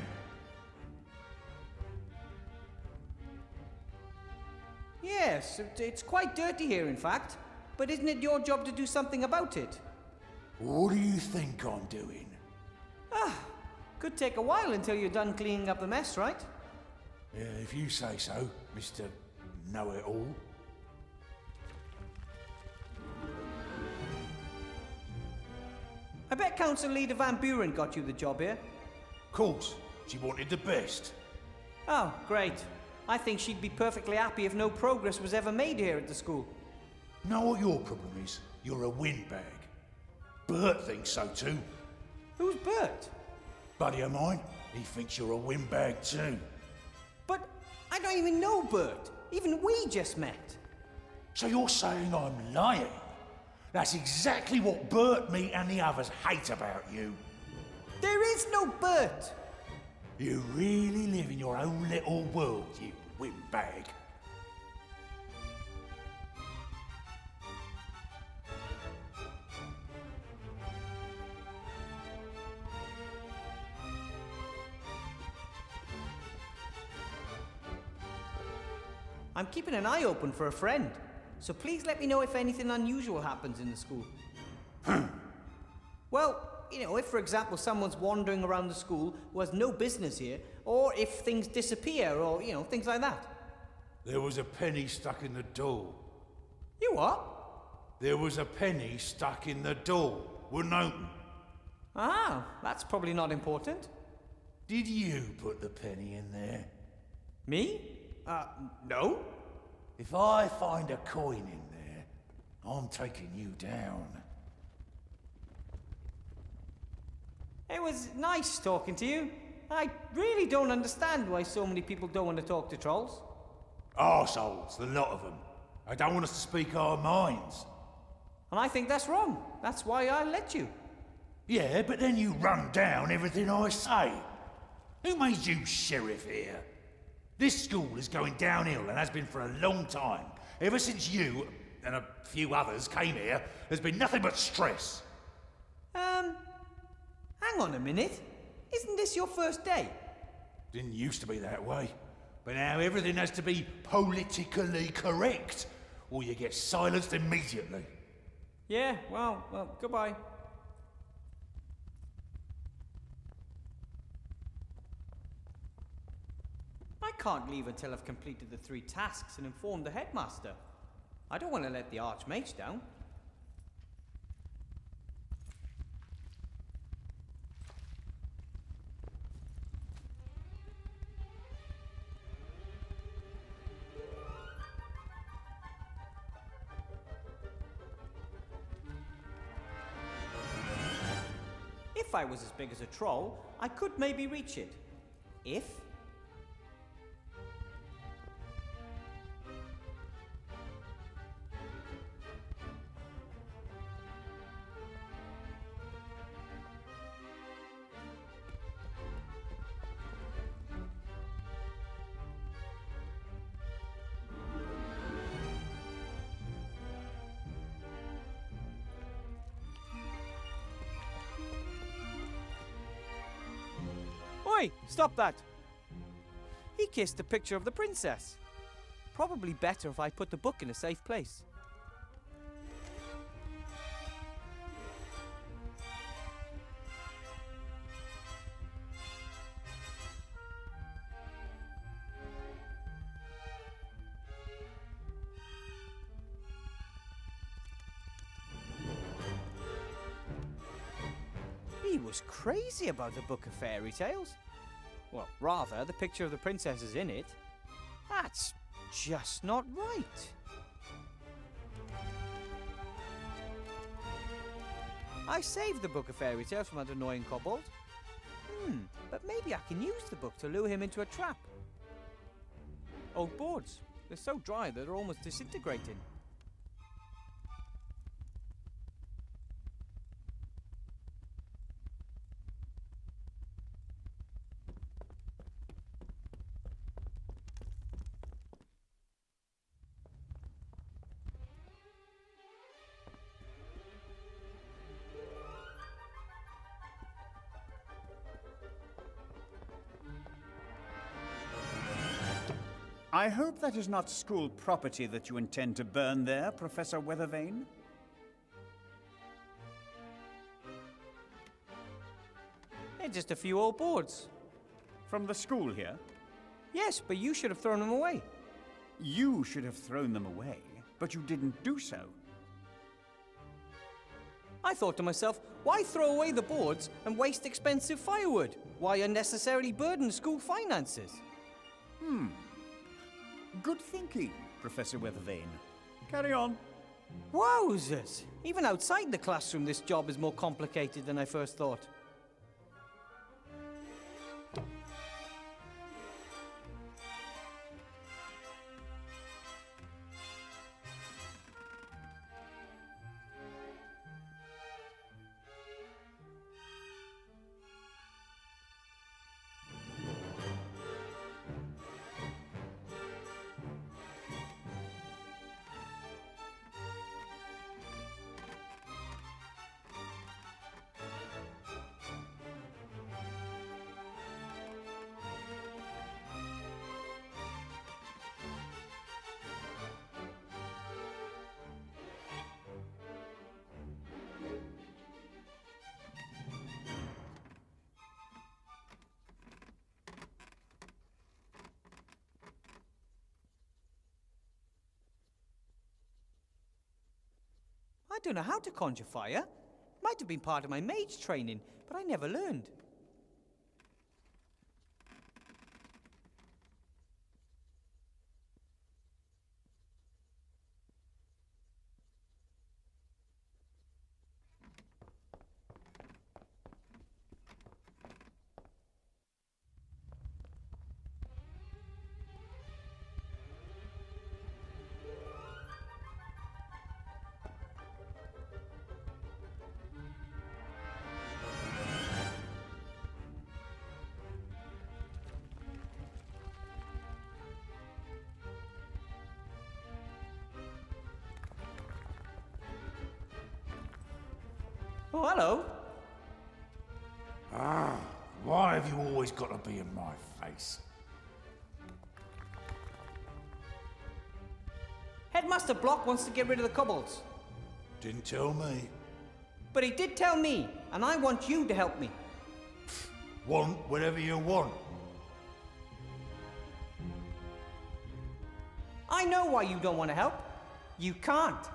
Yes, it's quite dirty here, in fact. But isn't it your job to do something about it? What do you think I'm doing? Could take a while until you're done cleaning up the mess, right? Yeah, if you say so, Mr. Know-it-all. I bet Council Leader Van Buren got you the job here. Course, she wanted the best. Oh, great. I think she'd be perfectly happy if no progress was ever made here at the school. Know what your problem is? You're a windbag. Bert thinks so too. Who's Bert? Buddy of mine. He thinks you're a windbag too. But I don't even know Bert. Even we just met. So you're saying I'm lying? That's exactly what Bert, me and the others hate about you. There is no Bert. You really live in your own little world, you windbag. I'm keeping an eye open for a friend, so please let me know if anything unusual happens in the school. Well, if, for example, someone's wandering around the school who has no business here, or if things disappear, or, things like that. There was a penny stuck in the door. You what? There was a penny stuck in the door. Wouldn't open. Ah, that's probably not important. Did you put the penny in there? Me? No. If I find a coin in there, I'm taking you down. It was nice talking to you. I really don't understand why so many people don't want to talk to trolls. Arseholes, the lot of them. They don't want us to speak our minds. And I think that's wrong. That's why I let you. Yeah, but then you run down everything I say. Who made you sheriff here? This school is going downhill and has been for a long time. Ever since you and a few others came here, there's been nothing but stress. Hang on a minute. Isn't this your first day? Didn't used to be that way. But now everything has to be politically correct, or you get silenced immediately. Yeah, well, goodbye. I can't leave until I've completed the 3 tasks and informed the headmaster. I don't want to let the Archmage down. If I was as big as a troll, I could maybe reach it. If... Oi, stop that! He kissed the picture of the princess. Probably better if I put the book in a safe place. He was crazy about the Book of Fairy Tales. Well, rather, the picture of the princess is in it. That's just not right. I saved the Book of Fairy Tales from that annoying kobold. But maybe I can use the book to lure him into a trap. Old boards. They're so dry that they're almost disintegrating. I hope that is not school property that you intend to burn there, Professor Weathervane. They're just a few old boards. From the school here? Yes, but you should have thrown them away. You should have thrown them away, but you didn't do so. I thought to myself, why throw away the boards and waste expensive firewood? Why unnecessarily burden school finances? Good thinking, Professor Weathervane. Carry on. Wowzers! Even outside the classroom, this job is more complicated than I first thought. I don't know how to conjure fire. It might have been part of my mage training, but I never learned. Oh, hello. Why have you always got to be in my face? Headmaster Block wants to get rid of the kobolds. Didn't tell me. But he did tell me, and I want you to help me. Want whatever you want. I know why you don't want to help. You can't.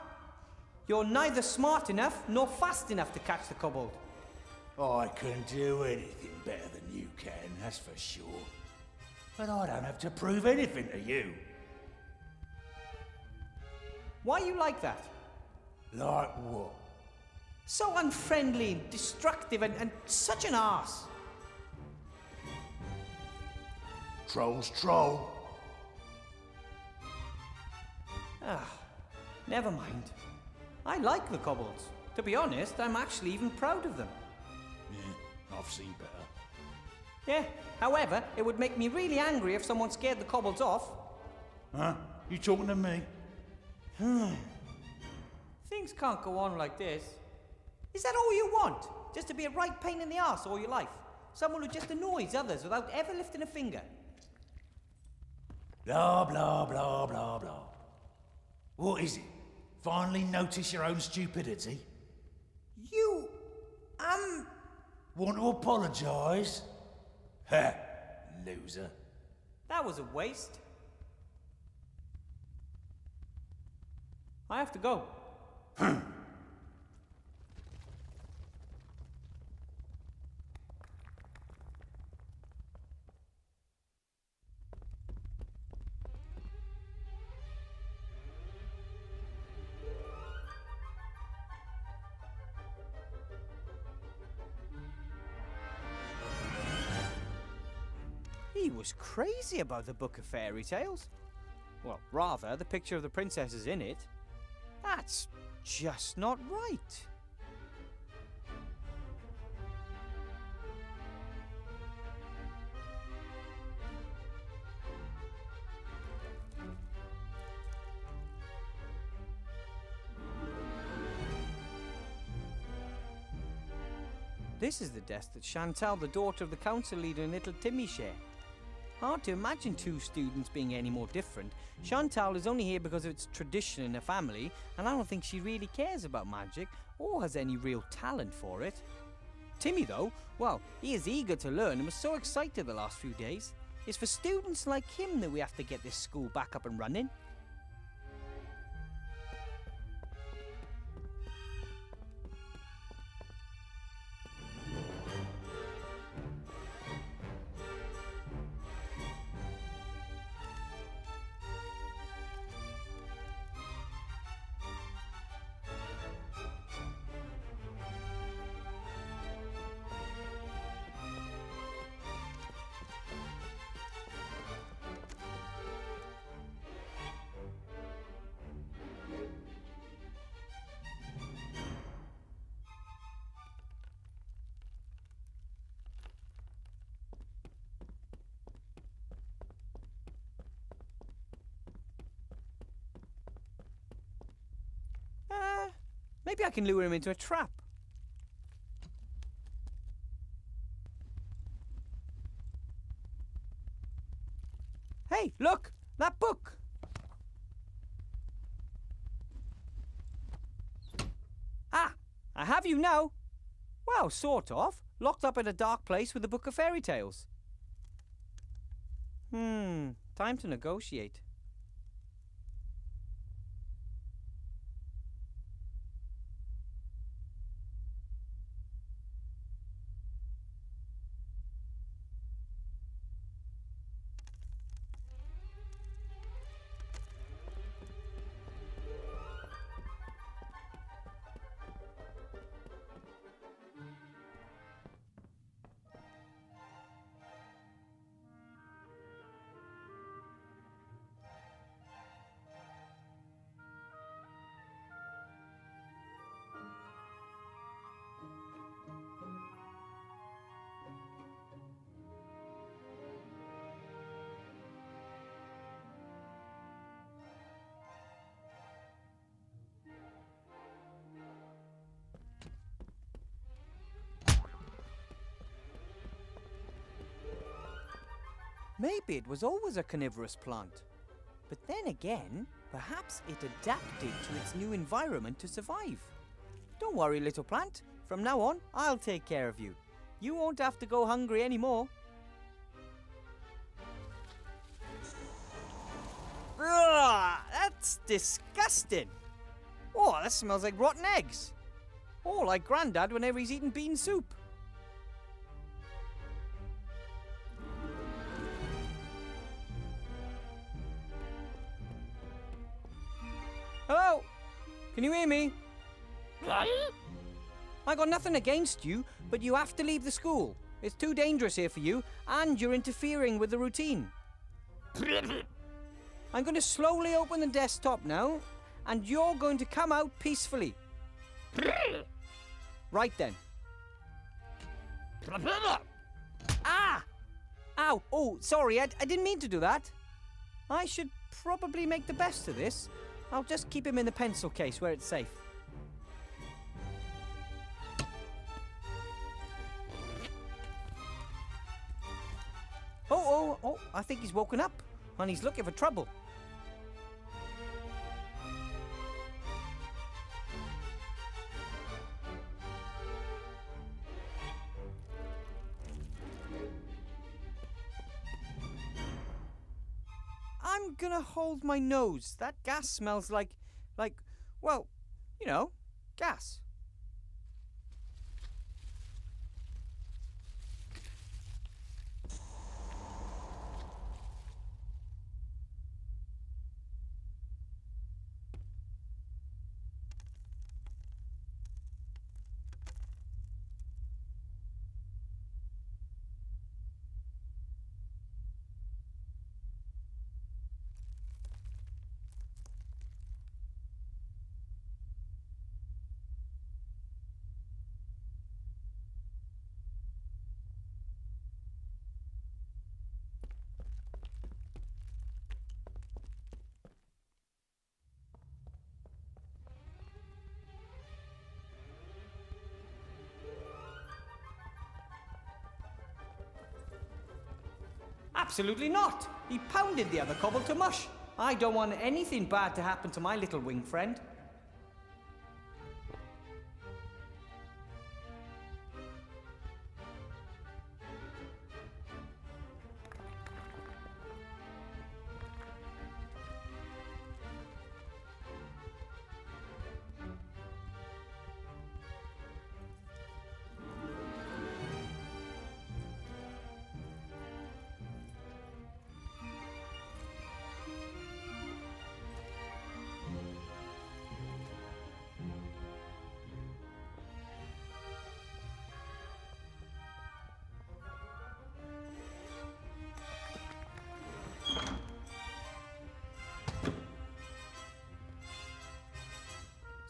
You're neither smart enough nor fast enough to catch the kobold. I can do anything better than you can, that's for sure. But I don't have to prove anything to you. Why are you like that? Like what? So unfriendly and destructive and such an arse. Troll's troll. Never mind. I like the kobolds. To be honest, I'm actually even proud of them. Yeah, I've seen better. Yeah, however, it would make me really angry if someone scared the kobolds off. Huh? You talking to me? Things can't go on like this. Is that all you want? Just to be a right pain in the arse all your life? Someone who just annoys others without ever lifting a finger. Blah, blah, blah, blah, blah. What is it? Finally notice your own stupidity? You... Want to apologise? Ha! Loser. That was a waste. I have to go. He was crazy about the Book of Fairy Tales. Well, rather, the picture of the princesses in it. That's just not right. This is the desk that Chantal, the daughter of the council leader, and little Timmy share. Hard to imagine two students being any more different. Chantal is only here because of its tradition in her family, and I don't think she really cares about magic or has any real talent for it. Timmy, though, well, he is eager to learn and was so excited the last few days. It's for students like him that we have to get this school back up and running. Maybe I can lure him into a trap. Hey, look! That book! Ah! I have you now! Well, sort of. Locked up in a dark place with the Book of Fairy Tales. Time to negotiate. Maybe it was always a carnivorous plant. But then again, perhaps it adapted to its new environment to survive. Don't worry, little plant. From now on, I'll take care of you. You won't have to go hungry anymore. Ugh, that's disgusting. Oh, that smells like rotten eggs. Oh, like Grandad whenever he's eating bean soup. Hello? Can you hear me? I got nothing against you, but you have to leave the school. It's too dangerous here for you, and you're interfering with the routine. I'm going to slowly open the desktop now, and you're going to come out peacefully. Right then. Ah! Ow! Oh, sorry, I didn't mean to do that. I should probably make the best of this. I'll just keep him in the pencil case where it's safe. Oh, I think he's woken up and he's looking for trouble. I'm gonna hold my nose. That gas smells like, well, you know, gas. Absolutely not. He pounded the other cobble to mush. I don't want anything bad to happen to my little wing friend.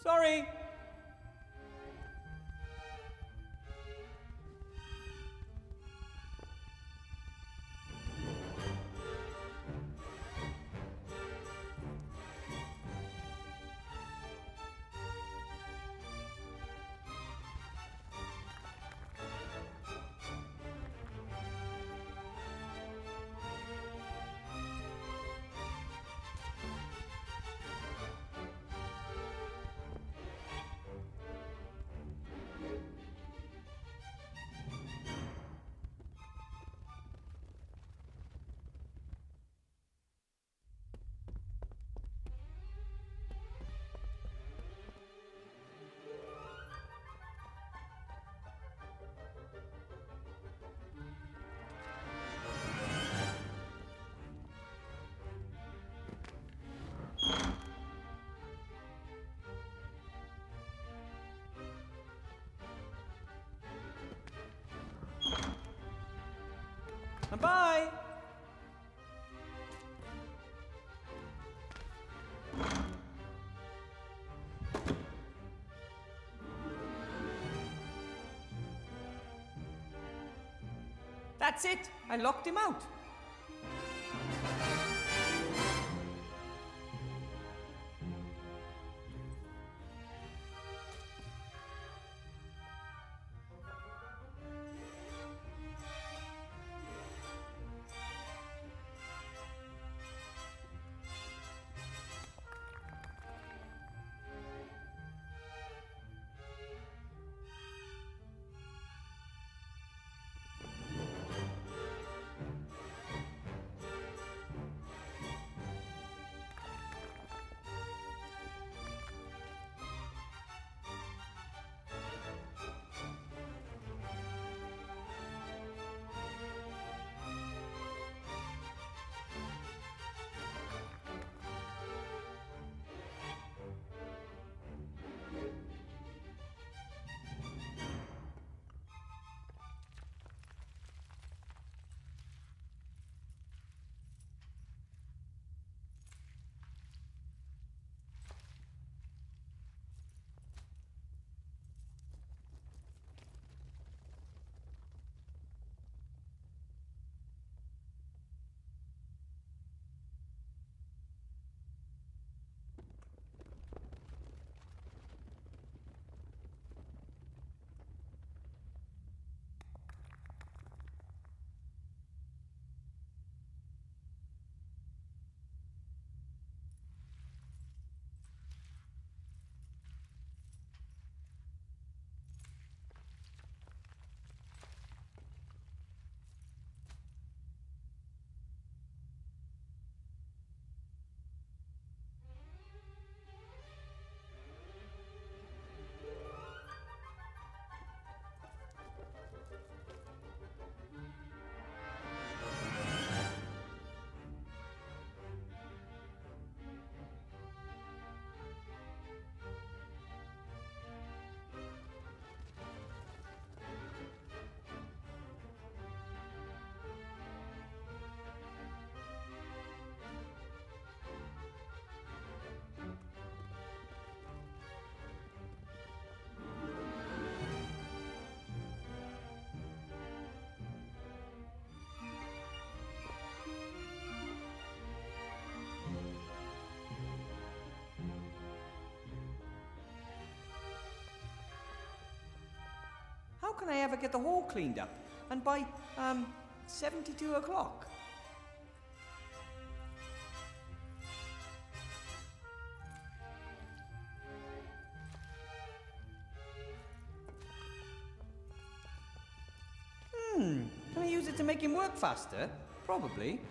Sorry. Bye. That's it. I locked him out. can I ever get the hall cleaned up? And by, 72 o'clock? Can I use it to make him work faster? Probably.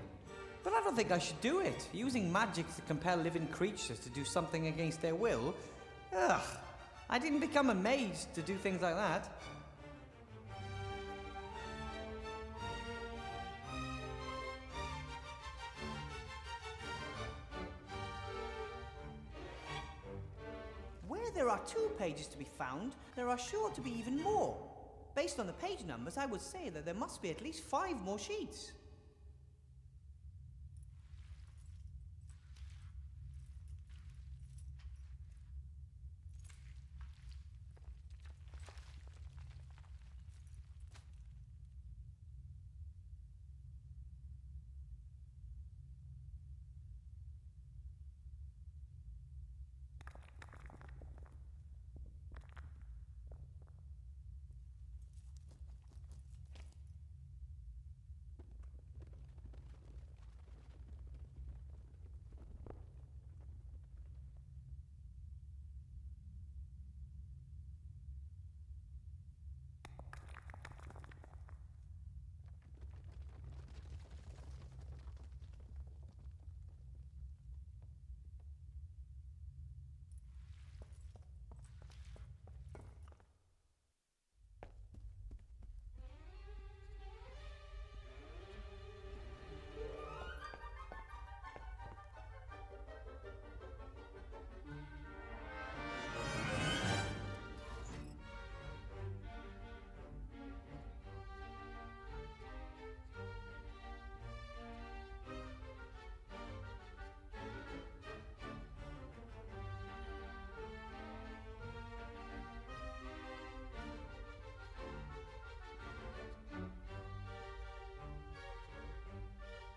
But I don't think I should do it. Using magic to compel living creatures to do something against their will? Ugh. I didn't become a mage to do things like that. Where there are 2 pages to be found, there are sure to be even more. Based on the page numbers, I would say that there must be at least 5 more sheets.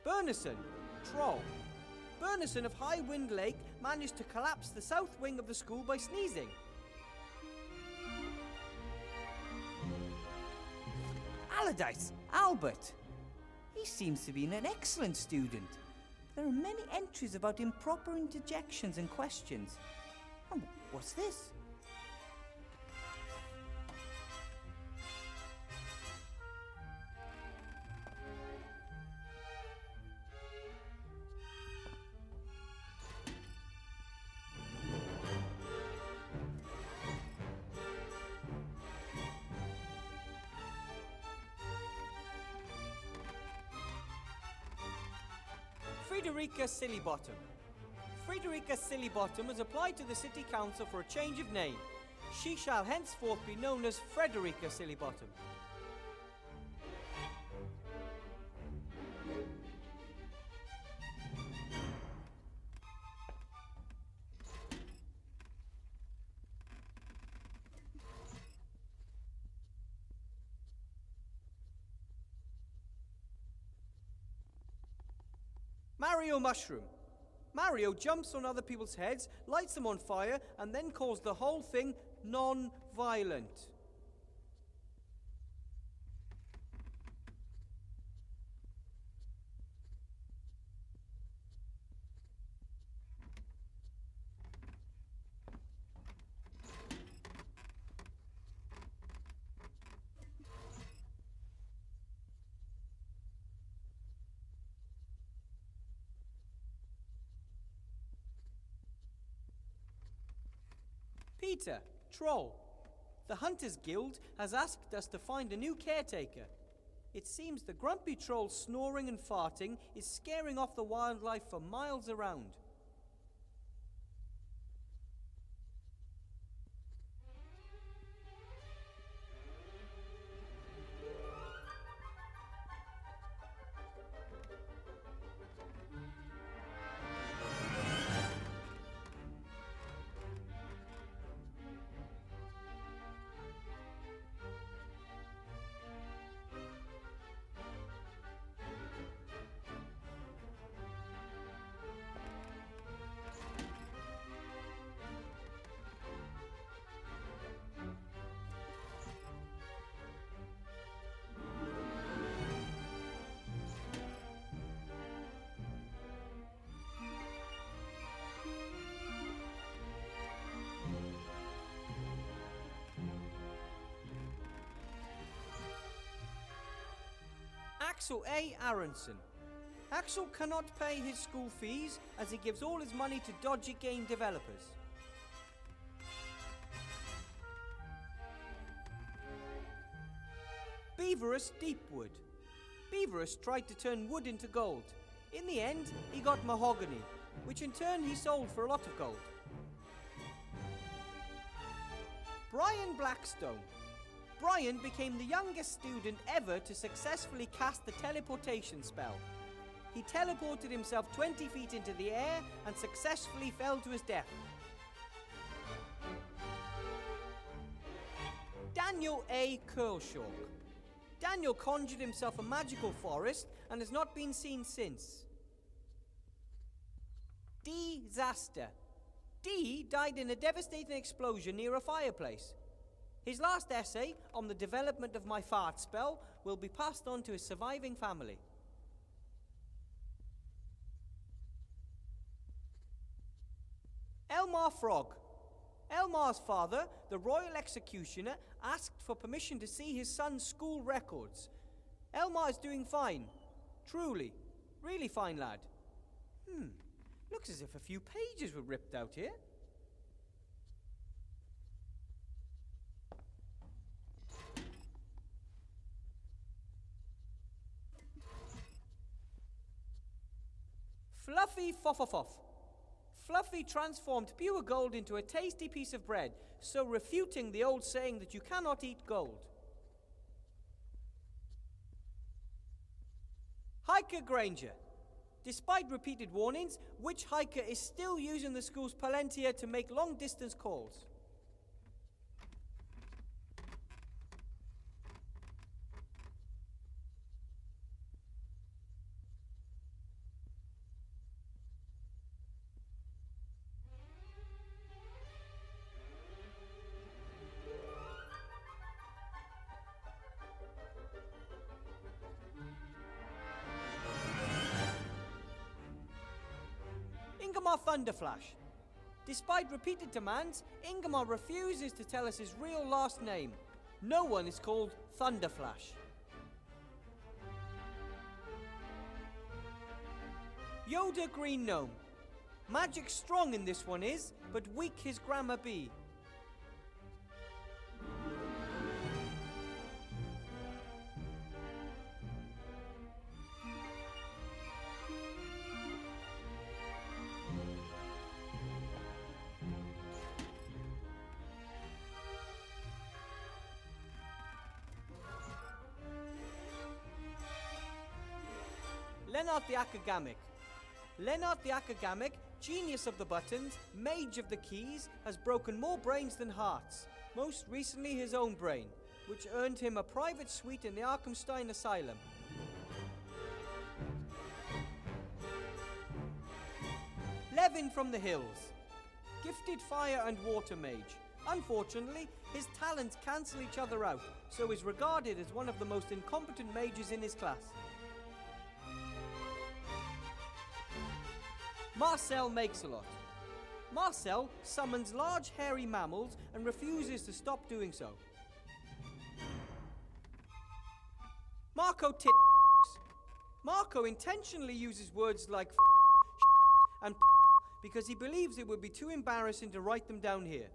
Burnison, troll. Burnison of High Wind Lake managed to collapse the south wing of the school by sneezing. Allardyce, Albert. He seems to be an excellent student. There are many entries about improper interjections and questions. And what's this? Frederica Sillybottom. Frederica Sillybottom has applied to the City Council for a change of name. She shall henceforth be known as Frederica Sillybottom. Mario Mushroom. Mario jumps on other people's heads, lights them on fire, and then calls the whole thing non-violent. Peter, troll. The Hunters Guild has asked us to find a new caretaker. It seems the grumpy troll snoring and farting is scaring off the wildlife for miles around. Axel A. Aronson. Axel cannot pay his school fees as he gives all his money to dodgy game developers. Beaverus Deepwood. Beaverus tried to turn wood into gold. In the end, he got mahogany, which in turn he sold for a lot of gold. Brian Blackstone. Brian became the youngest student ever to successfully cast the teleportation spell. He teleported himself 20 feet into the air and successfully fell to his death. Daniel A. Curlshaw. Daniel conjured himself a magical forest and has not been seen since. D. Zaster. D died in a devastating explosion near a fireplace. His last essay on the development of my fart spell will be passed on to his surviving family. Elmar Frog. Elmar's father, the royal executioner, asked for permission to see his son's school records. Elmar is doing fine. Truly. Really fine lad. Looks as if a few pages were ripped out here. Fluffy Foffofoff. Fluffy transformed pure gold into a tasty piece of bread, so refuting the old saying that you cannot eat gold. Hiker Granger. Despite repeated warnings, Witch Hiker is still using the school's Palantir to make long-distance calls. Ingemar Thunderflash. Despite repeated demands, Ingemar refuses to tell us his real last name. No one is called Thunderflash. Yoda Green Gnome. Magic strong in this one is, but weak his grammar be. Lennart the Akagamic. Lennart the Akagamic, genius of the buttons, mage of the keys, has broken more brains than hearts. Most recently his own brain, which earned him a private suite in the Arkhamstein Asylum. Levin from the Hills. Gifted fire and water mage. Unfortunately, his talents cancel each other out, so is regarded as one of the most incompetent mages in his class. Marcel Makes-a-Lot. Marcel summons large hairy mammals and refuses to stop doing so. Marco Marco intentionally uses words like and because he believes it would be too embarrassing to write them down here.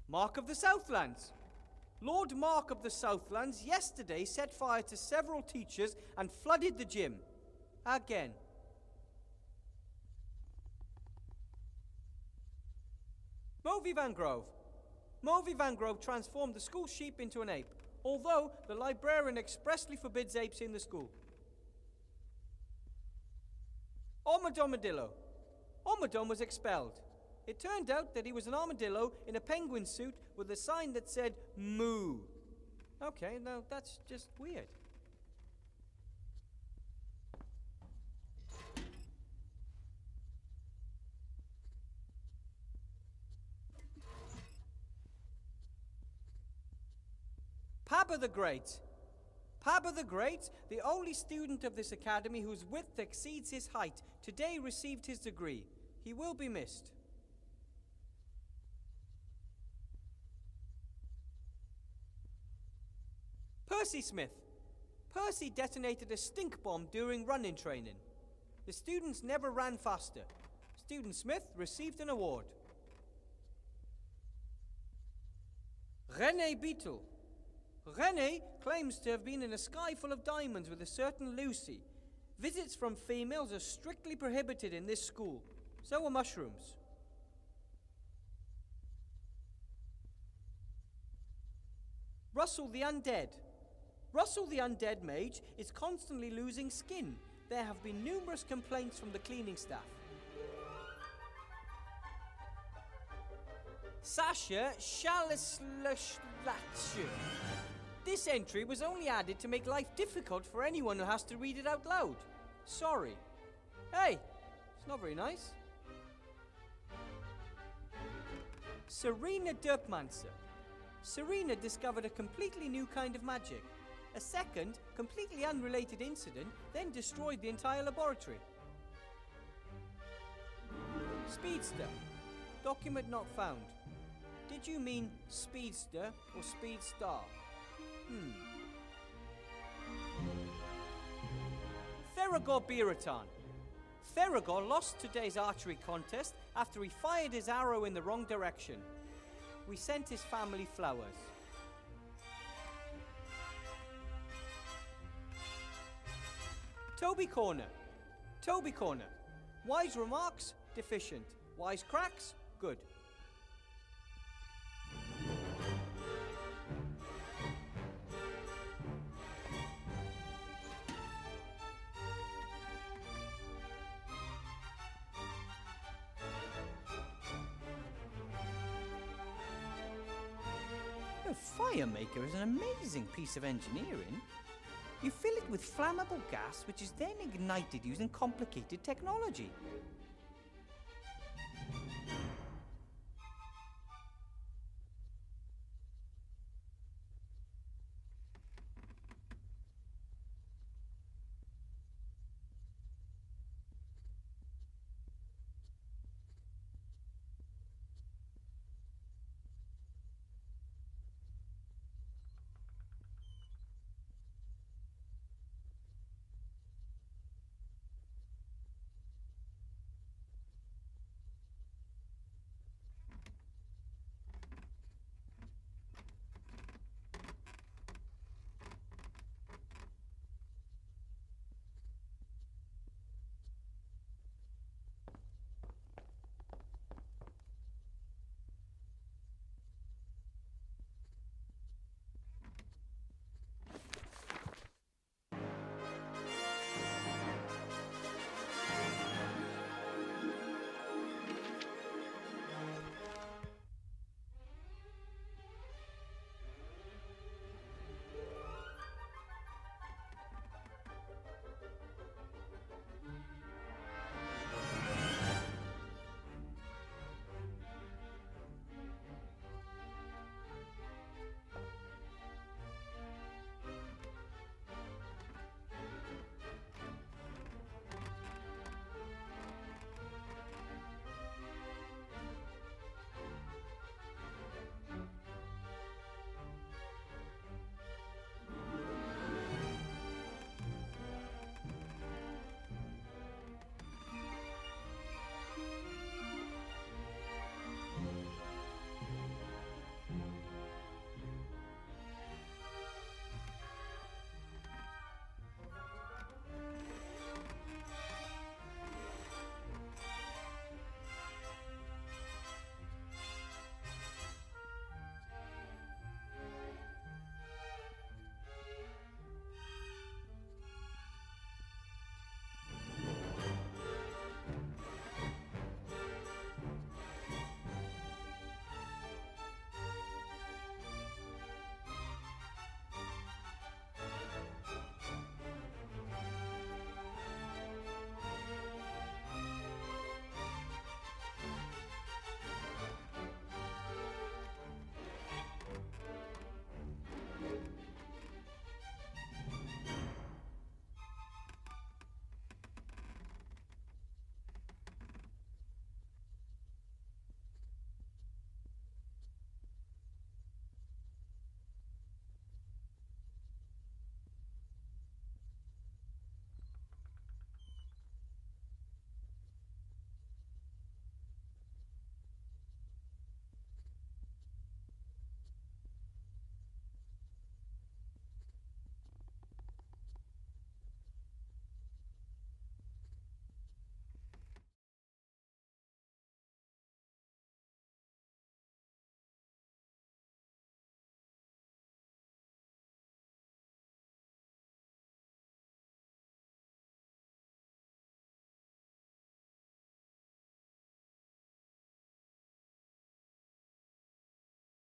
Mark of the Southlands. Lord Mark of the Southlands yesterday set fire to several teachers and flooded the gym. Again. Movie Van Grove. Movie Van Grove transformed the school sheep into an ape, although the librarian expressly forbids apes in the school. Armadillo. Armadillo was expelled. It turned out that he was an armadillo in a penguin suit with a sign that said moo. Okay, now that's just weird. Pabba the Great. Pabba the Great, the only student of this academy whose width exceeds his height, today received his degree. He will be missed. Percy Smith. Percy detonated a stink bomb during run-in training. The students never ran faster. Student Smith received an award. René Beetle. René claims to have been in a sky full of diamonds with a certain Lucy. Visits from females are strictly prohibited in this school. So are mushrooms. Russell the Undead. Russell the Undead Mage is constantly losing skin. There have been numerous complaints from the cleaning staff. Sasha Shalislash. This entry was only added to make life difficult for anyone who has to read it out loud. Sorry. Hey, it's not very nice. Serena Derpmancer. Serena discovered a completely new kind of magic. A second, completely unrelated incident then destroyed the entire laboratory. Speedster. Document not found. Did you mean speedster or speed star? Theragor Biratan. Theragor lost today's archery contest after he fired his arrow in the wrong direction. We sent his family flowers. Toby Corner. Toby Corner. Wise remarks, deficient. Wise cracks, good. A fire maker is an amazing piece of engineering. You fill it with flammable gas, which is then ignited using complicated technology.